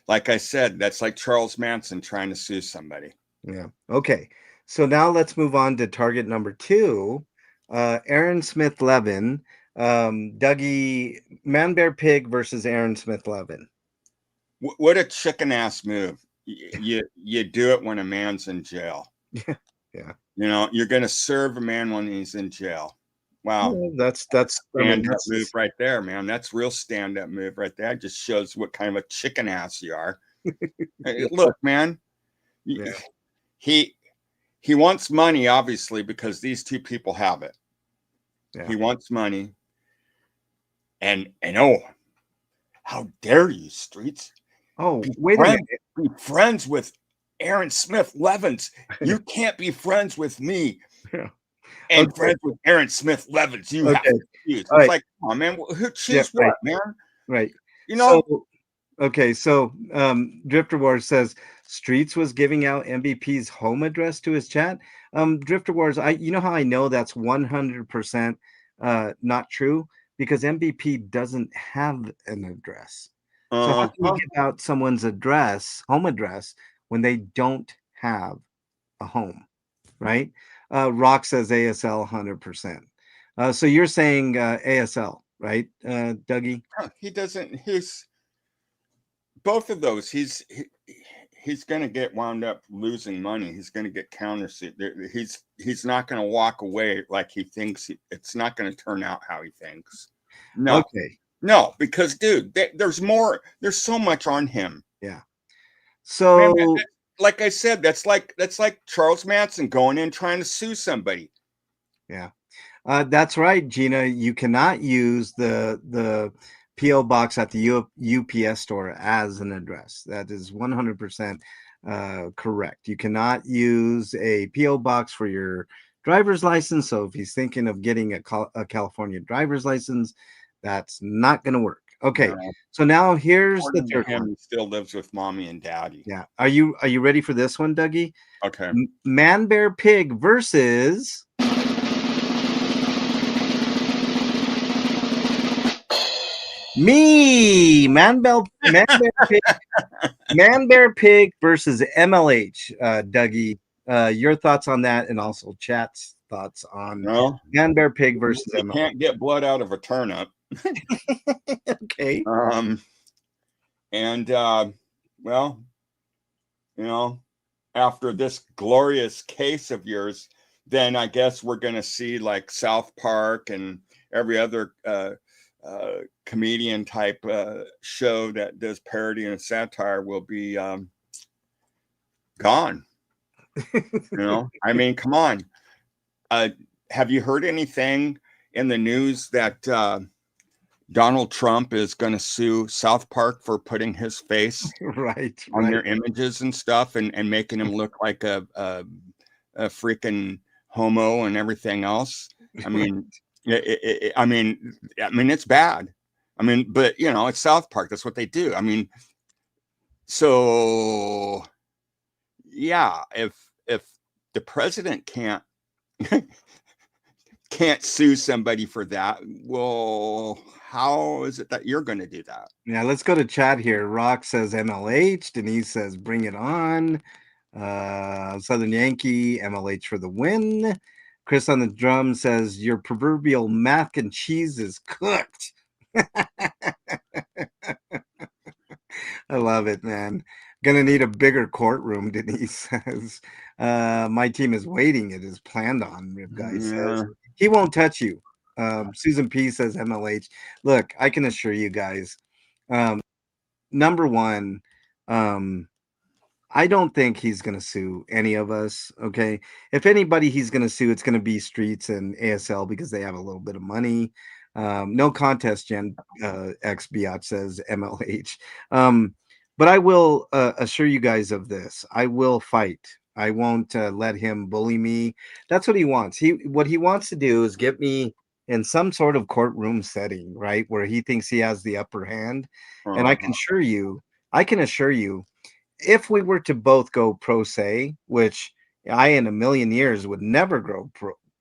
like I said, that's like Charles Manson trying to sue somebody. Yeah. Okay. So now let's move on to target number 2, Aaron Smith Levin. Dougie, Man Bear Pig versus Aaron Smith Levin. What a chicken ass move. You do it when a man's in jail. Yeah. You're going to serve a man when he's in jail. Wow. Well, that's stand-up move right there, man. That's real stand-up move right there. It just shows what kind of a chicken ass you are. Look, man. Yeah. He wants money, obviously, because these two people have it. Yeah. He wants money. And oh, how dare you, Streets? Oh, wait a minute. Be friends with Aaron Smith Levins. You can't be friends with me and Okay. friends with Aaron Smith Levins. You have Okay. to choose. It's All right. like, oh man, who Yeah, choose right. what, man? Right. You know, So okay, so Drifter Wars says Streets was giving out MVP's home address to his chat. Drifter Wars, you know how I know that's 100% not true? Because MVP doesn't have an address. So how can you give out someone's address, home address, when they don't have a home, right? Rock says ASL 100%. So you're saying ASL, right, Dougie? he doesn't. He's both of those. He's going to get wound up losing money. He's going to get countersued. He's not going to walk away like he thinks. It's not going to turn out how he thinks. No. Okay. No, because dude, there's more. There's so much on him. Yeah. So, man, like I said, that's like Charles Manson going in trying to sue somebody. Yeah, that's right, Gina. You cannot use the PO box at the UPS store as an address. That is 100% correct. You cannot use a PO box for your driver's license. So if he's thinking of getting a California driver's license, that's not going to work. Okay, No. so now here's the third him, one. he still lives with mommy and daddy. Yeah, are you ready for this one, Dougie? Okay. Man, bear, pig versus me. Man, bear, pig versus MLH. Dougie, your thoughts on that, and also chat's thoughts on man, bear, pig versus you MLH. Can't get blood out of a turnip. Okay. And well, you know, after this glorious case of yours, then I guess we're going to see like South Park and every other comedian type show that does parody and satire will be gone. I mean, come on. Have you heard anything in the news that Donald Trump is going to sue South Park for putting his face on their images and stuff and making him look like a freaking homo and everything else? I mean, I mean, it's bad. I mean, but it's South Park. That's what they do. I mean, so yeah, if the president can't sue somebody for that, well, how is it that you're going to do that? Yeah, let's go to chat here. Rock says MLH. Denise says bring it on. Southern Yankee, MLH for the win. Chris on the drum says your proverbial mac and cheese is cooked. I love it, man. Gonna need a bigger courtroom, Denise says. My team is waiting. It is planned on, Rib Guy says. He won't touch you. Susan P says MLH. Look, I can assure you guys, number one, I don't think he's going to sue any of us. Okay. If anybody he's going to sue, it's going to be Streets and ASL because they have a little bit of money. No contest, Gen X Biatch says MLH. But I will assure you guys of this. I will fight. I won't let him bully me. That's what he wants. What he wants to do is get me in some sort of courtroom setting, right, where he thinks he has the upper hand. And I can assure you, if we were to both go pro se, which I in a million years would never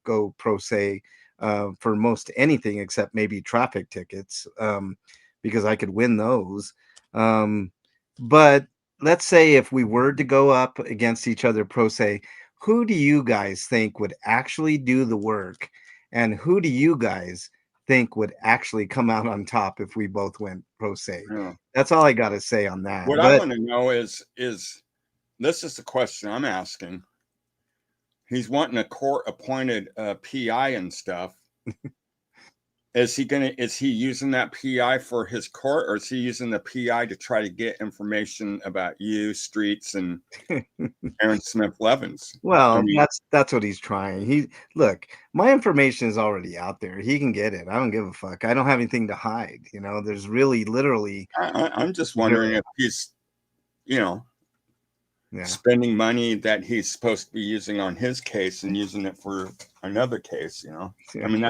go pro se for most anything except maybe traffic tickets, because I could win those. But let's say if we were to go up against each other pro se, who do you guys think would actually do the work? And who do you guys think would actually come out on top if we both went pro se? Yeah. That's all I got to say on that. What I want to know is this is the question I'm asking. He's wanting a court appointed PI and stuff. Is he using that PI for his court, or is he using the PI to try to get information about you, Streets, and Aaron Smith Levins? Well, that's what he's trying. Look, my information is already out there. He can get it. I don't give a fuck. I don't have anything to hide. There's really literally. I'm just wondering if he's, spending money that he's supposed to be using on his case and using it for another case. I mean,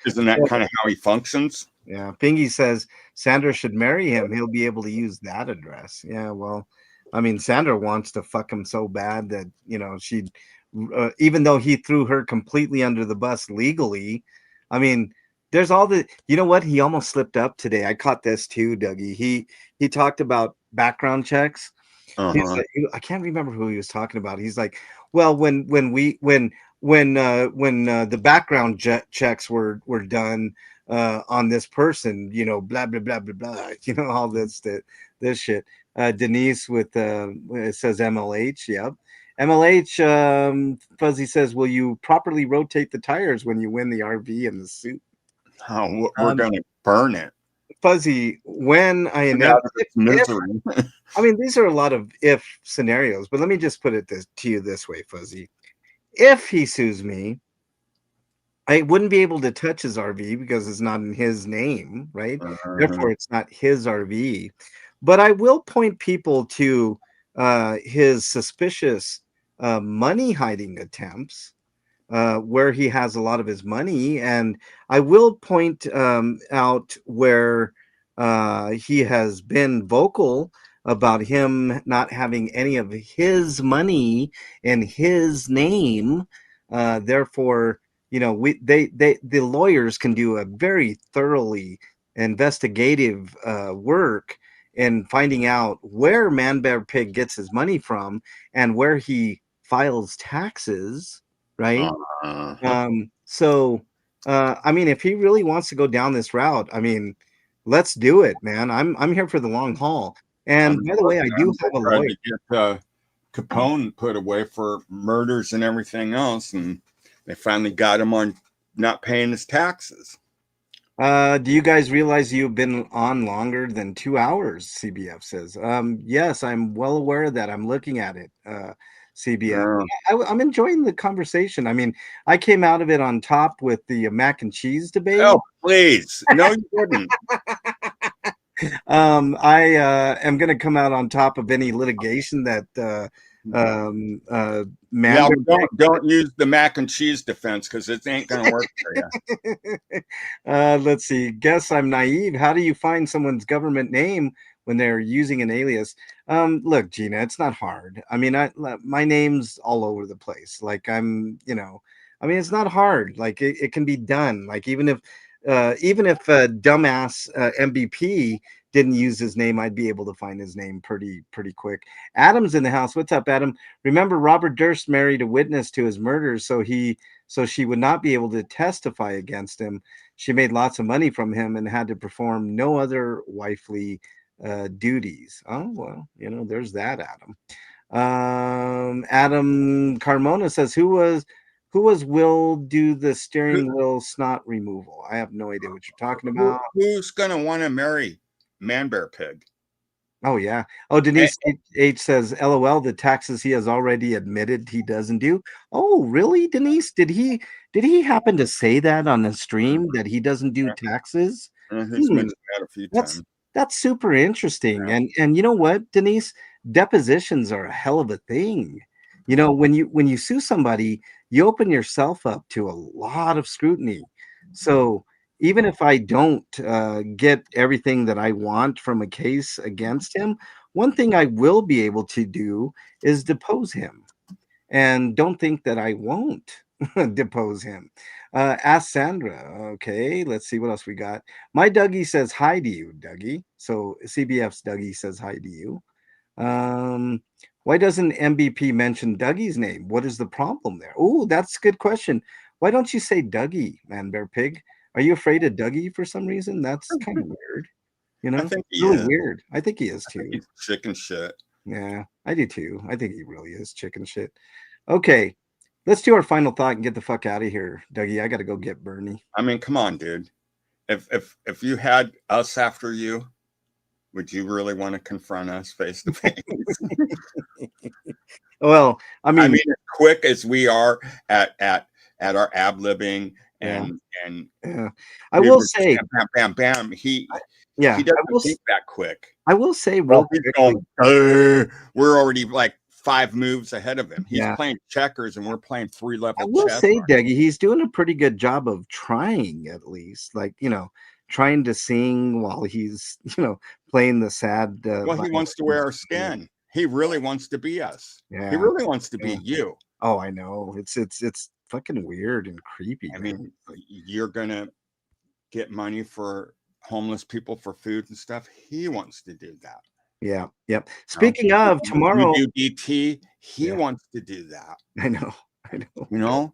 isn't that kind of how he functions? Yeah. Pingy says Sandra should marry him. He'll be able to use that address. Yeah. Well, I mean, Sandra wants to fuck him so bad that, she'd, even though he threw her completely under the bus legally. I mean, there's all the, you know what? He almost slipped up today. I caught this too, Dougie. He talked about background checks. Like, I can't remember who he was talking about. He's like, well, when the background checks were done on this person, blah blah blah blah blah, all this shit. Denise with it says MLH. Yep, MLH. Fuzzy says, will you properly rotate the tires when you win the RV and the suit? We're gonna burn it. Fuzzy, when I announce misery. I mean, these are a lot of if scenarios, but let me just put it to you this way, Fuzzy. If he sues me, I wouldn't be able to touch his RV because it's not in his name, right? Therefore, it's not his RV. But I will point people to his suspicious money hiding attempts, where he has a lot of his money. And I will point out where he has been vocal about him not having any of his money in his name. Therefore, the lawyers can do a very thoroughly investigative work in finding out where Man Bear Pig gets his money from and where he files taxes, right? So I mean, if he really wants to go down this route, I mean, let's do it, man. I'm here for the long haul. And by the way, I do have a lawyer. To get Capone put away for murders and everything else, and they finally got him on not paying his taxes. Do you guys realize you've been on longer than 2 hours? CBF says. Yes, I'm well aware of that. I'm looking at it. CBF. I'm enjoying the conversation. I mean, I came out of it on top with the mac and cheese debate. Oh, please. No, you didn't. I am going to come out on top of any litigation that don't use the mac and cheese defense because it ain't going to work for you. Let's see. Guess I'm naive. How do you find someone's government name when they're using an alias? Look, Gina, it's not hard. I mean, my name's all over the place. Like I mean, it's not hard. Like it can be done. Like even if dumbass MVP didn't use his name, I'd be able to find his name pretty quick. Adam's in the house. What's up, Adam? Remember, Robert Durst married a witness to his murders, so she would not be able to testify against him. She made lots of money from him and had to perform no other wifely duties. Oh well, there's that, Adam. Adam Carmona says, who was will do the steering wheel snot removal? I have no idea what you're talking about. Who's gonna want to marry Man Bear Pig? Oh yeah. Oh, Denise H says, LOL, the taxes he has already admitted he doesn't do. Oh, really, Denise? Did he happen to say that on the stream that he doesn't do taxes? He's mentioned that a few times. That's super interesting. Yeah. And you know what, Denise? Depositions are a hell of a thing. When you sue somebody, you open yourself up to a lot of scrutiny. So even if I don't get everything that I want from a case against him, one thing I will be able to do is depose him. And don't think that I won't depose him. Ask Sandra. Okay, let's see what else we got. My Dougie says hi to you, Dougie. So CBF's Dougie says hi to you. Why doesn't MVP mention Dougie's name? What is the problem there? Oh, that's a good question. Why don't you say Dougie, Man Bear Pig? Are you afraid of Dougie for some reason? That's kind of weird. I think it's really weird. I think he is too. He's chicken shit. Yeah, I do too. I think he really is chicken shit. Okay. Let's do our final thought and get the fuck out of here, Dougie. I got to go get Bernie. I mean, come on, dude. If you had us after you, would you really want to confront us face to face? Well, I mean, as quick as we are at our ab-libbing and yeah. I will say, bam, bam, bam. He doesn't think that quick. I will say, real quickly, we're already like 5 moves ahead of him. He's playing checkers, and we're playing 3-level chess. I will say, Dougie, he's doing a pretty good job of trying, at least, like, trying to sing while he's, playing the sad. Well, he wants to wear our skin. He really wants to be us. Yeah. He really wants to be you. Oh, I know. It's fucking weird and creepy. I mean, you're gonna get money for homeless people for food and stuff. He wants to do that. Yeah. Yep. Speaking of tomorrow, you do DT. He wants to do that. I know.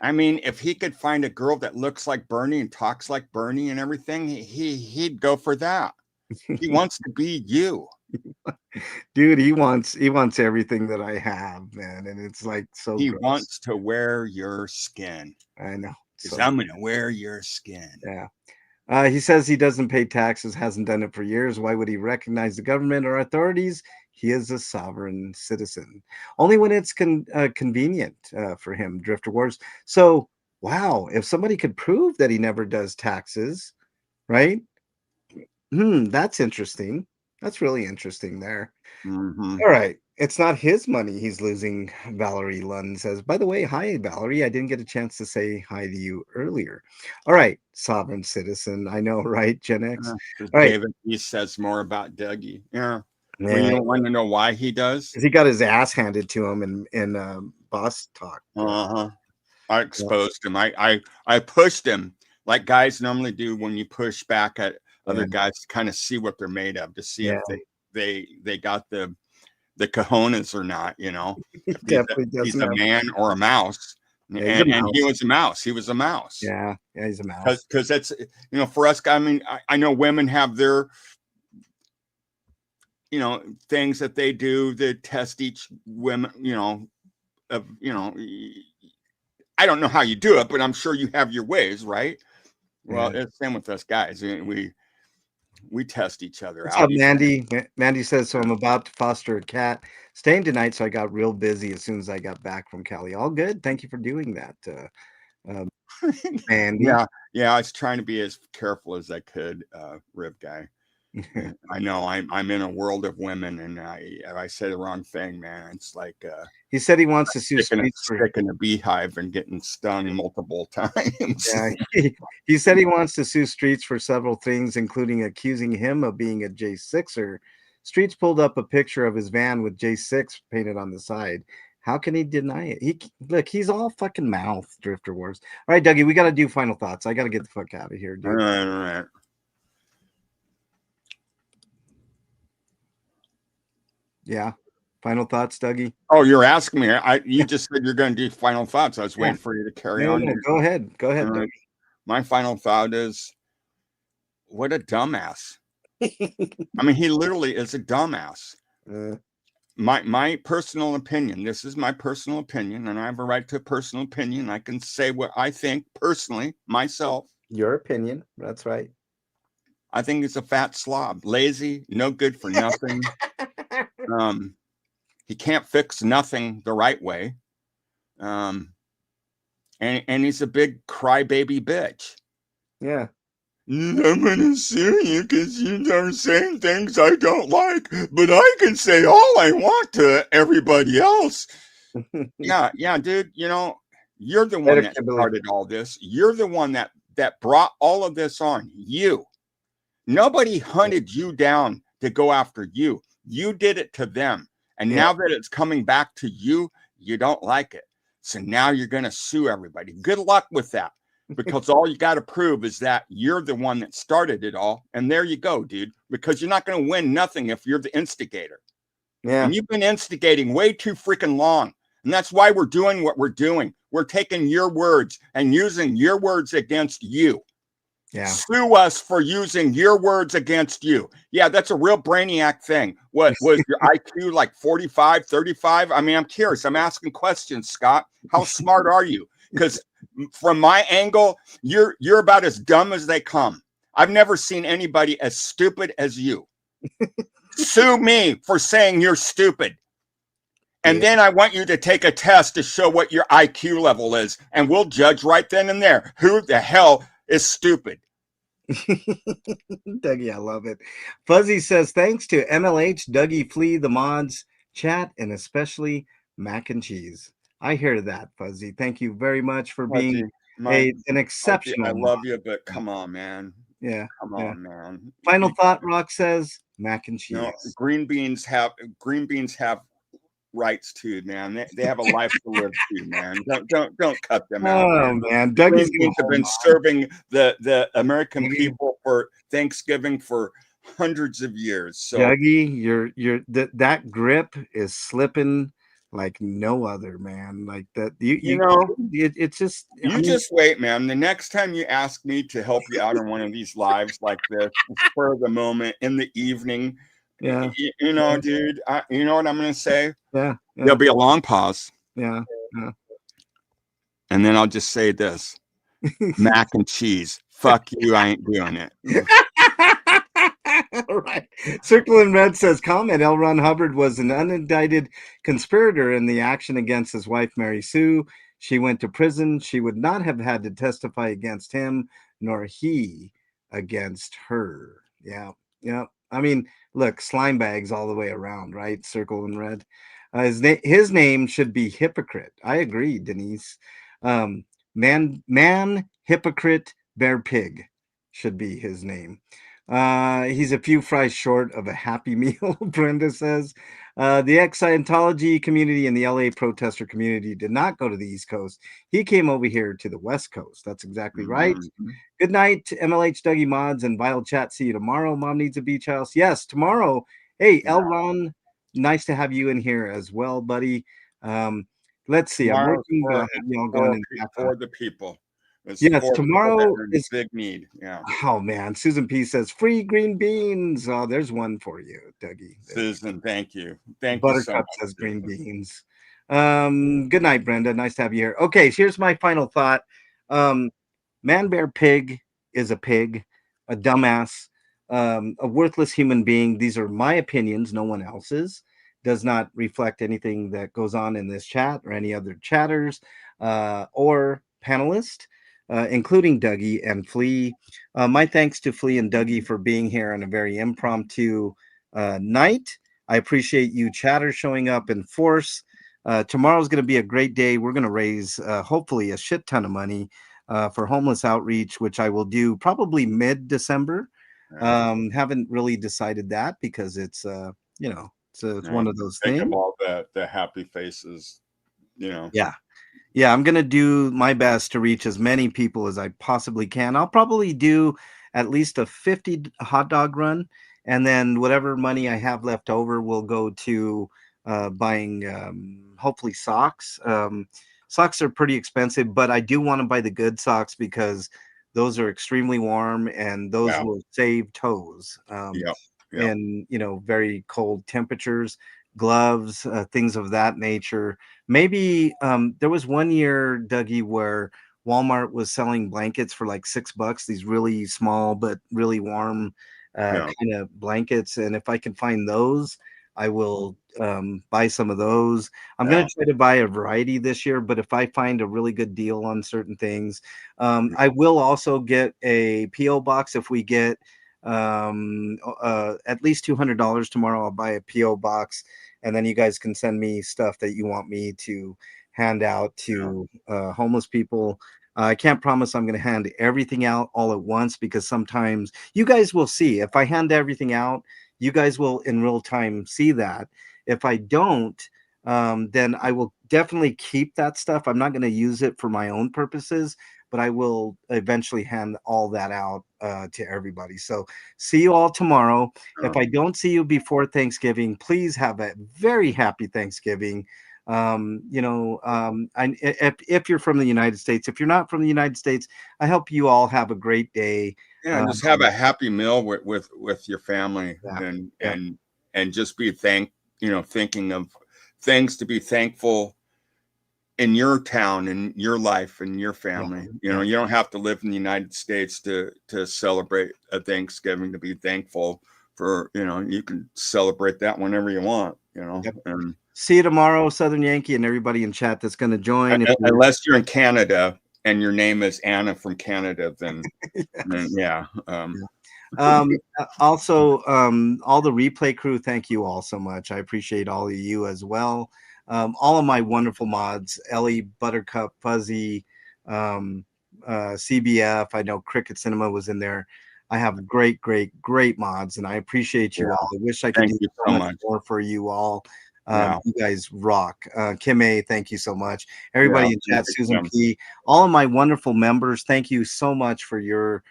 I mean, if he could find a girl that looks like Bernie and talks like Bernie and everything, he'd go for that. He wants to be you. Dude, he wants everything that I have, man, and it's like so he gross. Wants to wear your skin. I know. So I'm gonna wear your skin. Yeah. He says he doesn't pay taxes, hasn't done it for years. Why would he recognize the government or authorities? He is a sovereign citizen. Only when it's convenient for him, Drifter Wars. So, wow, if somebody could prove that he never does taxes, right? That's interesting. That's really interesting there. Mm-hmm. All right. It's not his money he's losing, Valerie Lund says. By the way, hi, Valerie. I didn't get a chance to say hi to you earlier. All right, sovereign citizen. I know, right, Gen X? All right. David, he says more about Dougie. Yeah. Well, you don't want to know why he does? He got his ass handed to him in boss talk. I exposed him. I pushed him like guys normally do when you push back at other guys to kind of see what they're made of, to see if they got the cojones or not, if he's a man or a mouse. And he was a mouse. He was a mouse. Yeah, he's a mouse. Because that's, for us, I mean, I know women have their, things that they do that test each women, I don't know how you do it, but I'm sure you have your ways, right? Well, it's same with us guys. We test each other out. Mandy says, so I'm about to foster a cat, staying tonight, so I got real busy as soon as I got back from Cali. All good. Thank you for doing that, Mandy. Yeah, I was trying to be as careful as I could, Rib Guy. I know I'm in a world of women, and I said the wrong thing, man. It's like he said he wants to sue streets in a beehive and getting stung multiple times. Yeah, he said he wants to sue Streets for several things, including accusing him of being a J6er. Streets pulled up a picture of his van with J6 painted on the side. How can he deny it? He's all fucking mouth, Drifter Wars. All right, Dougie, we got to do final thoughts. I got to get the fuck out of here, dude. All right. Yeah. Final thoughts, Dougie? Oh, you're asking me. You just said you're going to do final thoughts. I was waiting for you to carry on. No, go ahead. Go ahead, Dougie. My final thought is, what a dumbass. I mean, he literally is a dumbass. My personal opinion, this is my personal opinion, and I have a right to a personal opinion. I can say what I think personally, myself. Your opinion. That's right. I think he's a fat slob, lazy, no good for nothing. He can't fix nothing the right way. And he's a big crybaby bitch. Yeah. I'm gonna sue you because you are saying things I don't like, but I can say all I want to everybody else. yeah, dude, you're the one that started all this. You're the one that brought all of this on. You. Nobody hunted you down to go after you. You did it to them. And now that it's coming back to you, you don't like it. So now you're going to sue everybody. Good luck with that. Because all you got to prove is that you're the one that started it all. And there you go, dude. Because you're not going to win nothing if you're the instigator. Yeah. And you've been instigating way too freaking long. And that's why we're doing what we're doing. We're taking your words and using your words against you. Yeah. Sue us for using your words against you. Yeah, that's a real brainiac thing. What was your IQ like 45, 35? I mean, I'm curious. I'm asking questions, Scott. How smart are you? Because from my angle, you're about as dumb as they come. I've never seen anybody as stupid as you. Sue me for saying you're stupid. And Yeah. then I want you to take a test to show what your IQ level is. And we'll judge right then and there who the hell is stupid. Dougie, I love it. Fuzzy says, thanks to MLH, Dougie, Flea, the mods, chat, and especially Mac and Cheese. I hear that, Fuzzy. Thank you very much for being an exceptional I mod. love you, but come on, man. Yeah. Come Yeah. on, man. Final thought, Rock says, Mac and You know, Cheese. green beans have rights too, man. They have a life to live too, man. Don't cut them out, Oh, man. man. Green Dougie's beans have been serving the American Dougie. people for Thanksgiving for hundreds of years. So Dougie, that grip is slipping like no other, man. Like that, it's just. you just wait, man. The next time you ask me to help you out on one of these lives like this, spur of the moment in the evening, yeah, dude, you know what I'm going to say? yeah, There'll be a long pause. yeah. And then I'll just say this: Mac and cheese. Fuck you. I ain't doing it. All right. Circle in Red says, comment, L. Ron Hubbard was an unindicted conspirator in the action against his wife, Mary Sue. She went to prison. She would not have had to testify against him, nor he against her. Yeah. Yeah. I mean, look, slime bags all the way around, right? Circle in Red. His name should be Hypocrite. I agree, Denise. Man, Hypocrite, Bear Pig should be his name. He's a few fries short of a happy meal, Brenda says. The ex-Scientology community and the LA protester community did not go to the East Coast. He came over here to the West Coast. That's exactly right. Mm-hmm. Good night, MLH, Dougie Mods, and Vile Chat. See you tomorrow. Mom needs a beach house. Yes, tomorrow. Hey, L. Ron, nice to have you in here as well, buddy. Let's see. I'm working for the people. Yes, tomorrow is big need. Yeah. Oh man, Susan P says free green beans. Oh, there's one for you, Dougie. Susan, thank you. Thank you so Buttercup much. says green beans. Good night, Brenda. Nice to have you here. Okay, so here's my final thought. Man, bear, pig is a pig, a dumbass, a worthless human being. These are my opinions, no one else's. Does not reflect anything that goes on in this chat or any other chatters or panelists. Including Dougie and Flea. My thanks to Flea and Dougie for being here on a very impromptu night. I appreciate you chatters showing up in force. Tomorrow's going to be a great day. We're going to raise hopefully a shit ton of money for homeless outreach, which I will do probably mid-December. Haven't really decided that because it's one of those things. Think of all the happy faces, Yeah, I'm going to do my best to reach as many people as I possibly can. I'll probably do at least a 50 hot dog run, and then whatever money I have left over will go to buying hopefully socks. Socks are pretty expensive, but I do want to buy the good socks because those are extremely warm and those will save toes in very cold temperatures. Gloves, things of that nature. Maybe there was one year, Dougie, where Walmart was selling blankets for like $6. These really small but really warm kind of blankets, and if I can find those, I will buy some of those. I'm going to try to buy a variety this year, but if I find a really good deal on certain things, I will also get a PO box. If we get at least $200 tomorrow, I'll buy a PO box, and then you guys can send me stuff that you want me to hand out to homeless people. I can't promise I'm going to hand everything out all at once because sometimes you guys will see. If I hand everything out, you guys will in real time see that. If I don't, then I will definitely keep that stuff. I'm not going to use it for my own purposes, but I will eventually hand all that out to everybody. So see you all tomorrow. If I don't see you before Thanksgiving, please have a very happy Thanksgiving. If you're from the United States, if you're not from the United States, I hope you all have a great day. Yeah, just have a happy meal with your family, Yeah, and yeah. and just be thinking of things to be thankful in your town, in your life, in your family. Yeah. You don't have to live in the United States to celebrate a Thanksgiving, to be thankful for. You can celebrate that whenever you want. Yep. And See you tomorrow, Southern Yankee, and everybody in chat that's going to join. unless you're in Canada and your name is Anna from Canada, then yeah. Also, all the replay crew, thank you all so much. I appreciate all of you as well. All of my wonderful mods, Ellie, Buttercup, Fuzzy, CBF. I know Cricket Cinema was in there. I have great mods, and I appreciate you all. I wish I could do so much more for you all. You guys rock. Kim A, thank you so much. Everybody in chat, Susan P, all of my wonderful members, thank you so much for your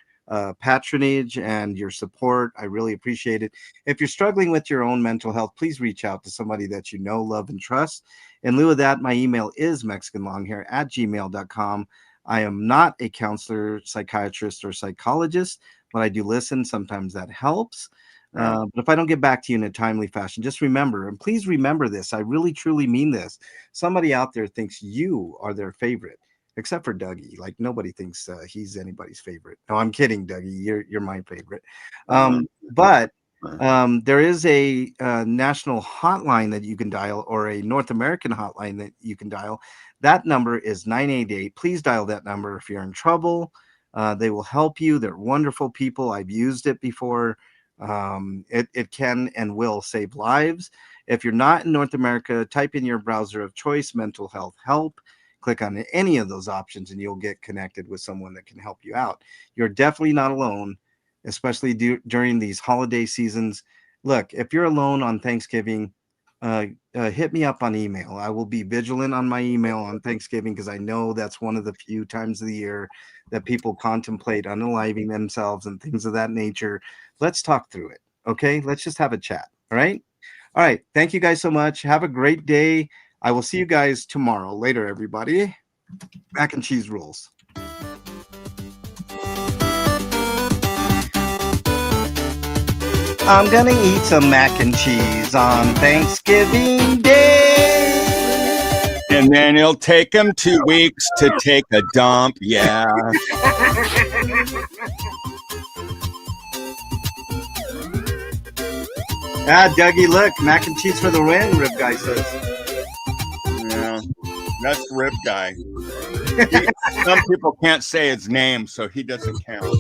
patronage and your support. I really appreciate it. If you're struggling with your own mental health, please reach out to somebody that you know, love, and trust. In lieu of that, my email is mexicanlonghair@gmail.com. I am not a counselor, psychiatrist, or psychologist, but I do listen. Sometimes that helps. But if I don't get back to you in a timely fashion, just remember, and please remember this, I really truly mean this. Somebody out there thinks you are their favorite, except for Dougie. Like, nobody thinks he's anybody's favorite. No, I'm kidding, Dougie. You're my favorite. But there is a national hotline that you can dial, or a North American hotline that you can dial. That number is 988. Please dial that number if you're in trouble. They will help you. They're wonderful people. I've used it before. It can and will save lives. If you're not in North America, type in your browser of choice, mental health help. Click on any of those options and you'll get connected with someone that can help you out. You're definitely not alone, especially during these holiday seasons. Look, if you're alone on Thanksgiving, hit me up on email. I will be vigilant on my email on Thanksgiving because I know that's one of the few times of the year that people contemplate unaliving themselves and things of that nature. Let's talk through it. Okay. Let's just have a chat. All right. All right. Thank you guys so much. Have a great day. I will see you guys tomorrow. Later, everybody. Mac and cheese rules. I'm gonna eat some mac and cheese on Thanksgiving Day. And then it'll take him 2 weeks to take a dump. Yeah. Dougie, look, mac and cheese for the win, Rip Guy says. Yeah, that's Rip Guy. Some people can't say his name, so he doesn't count.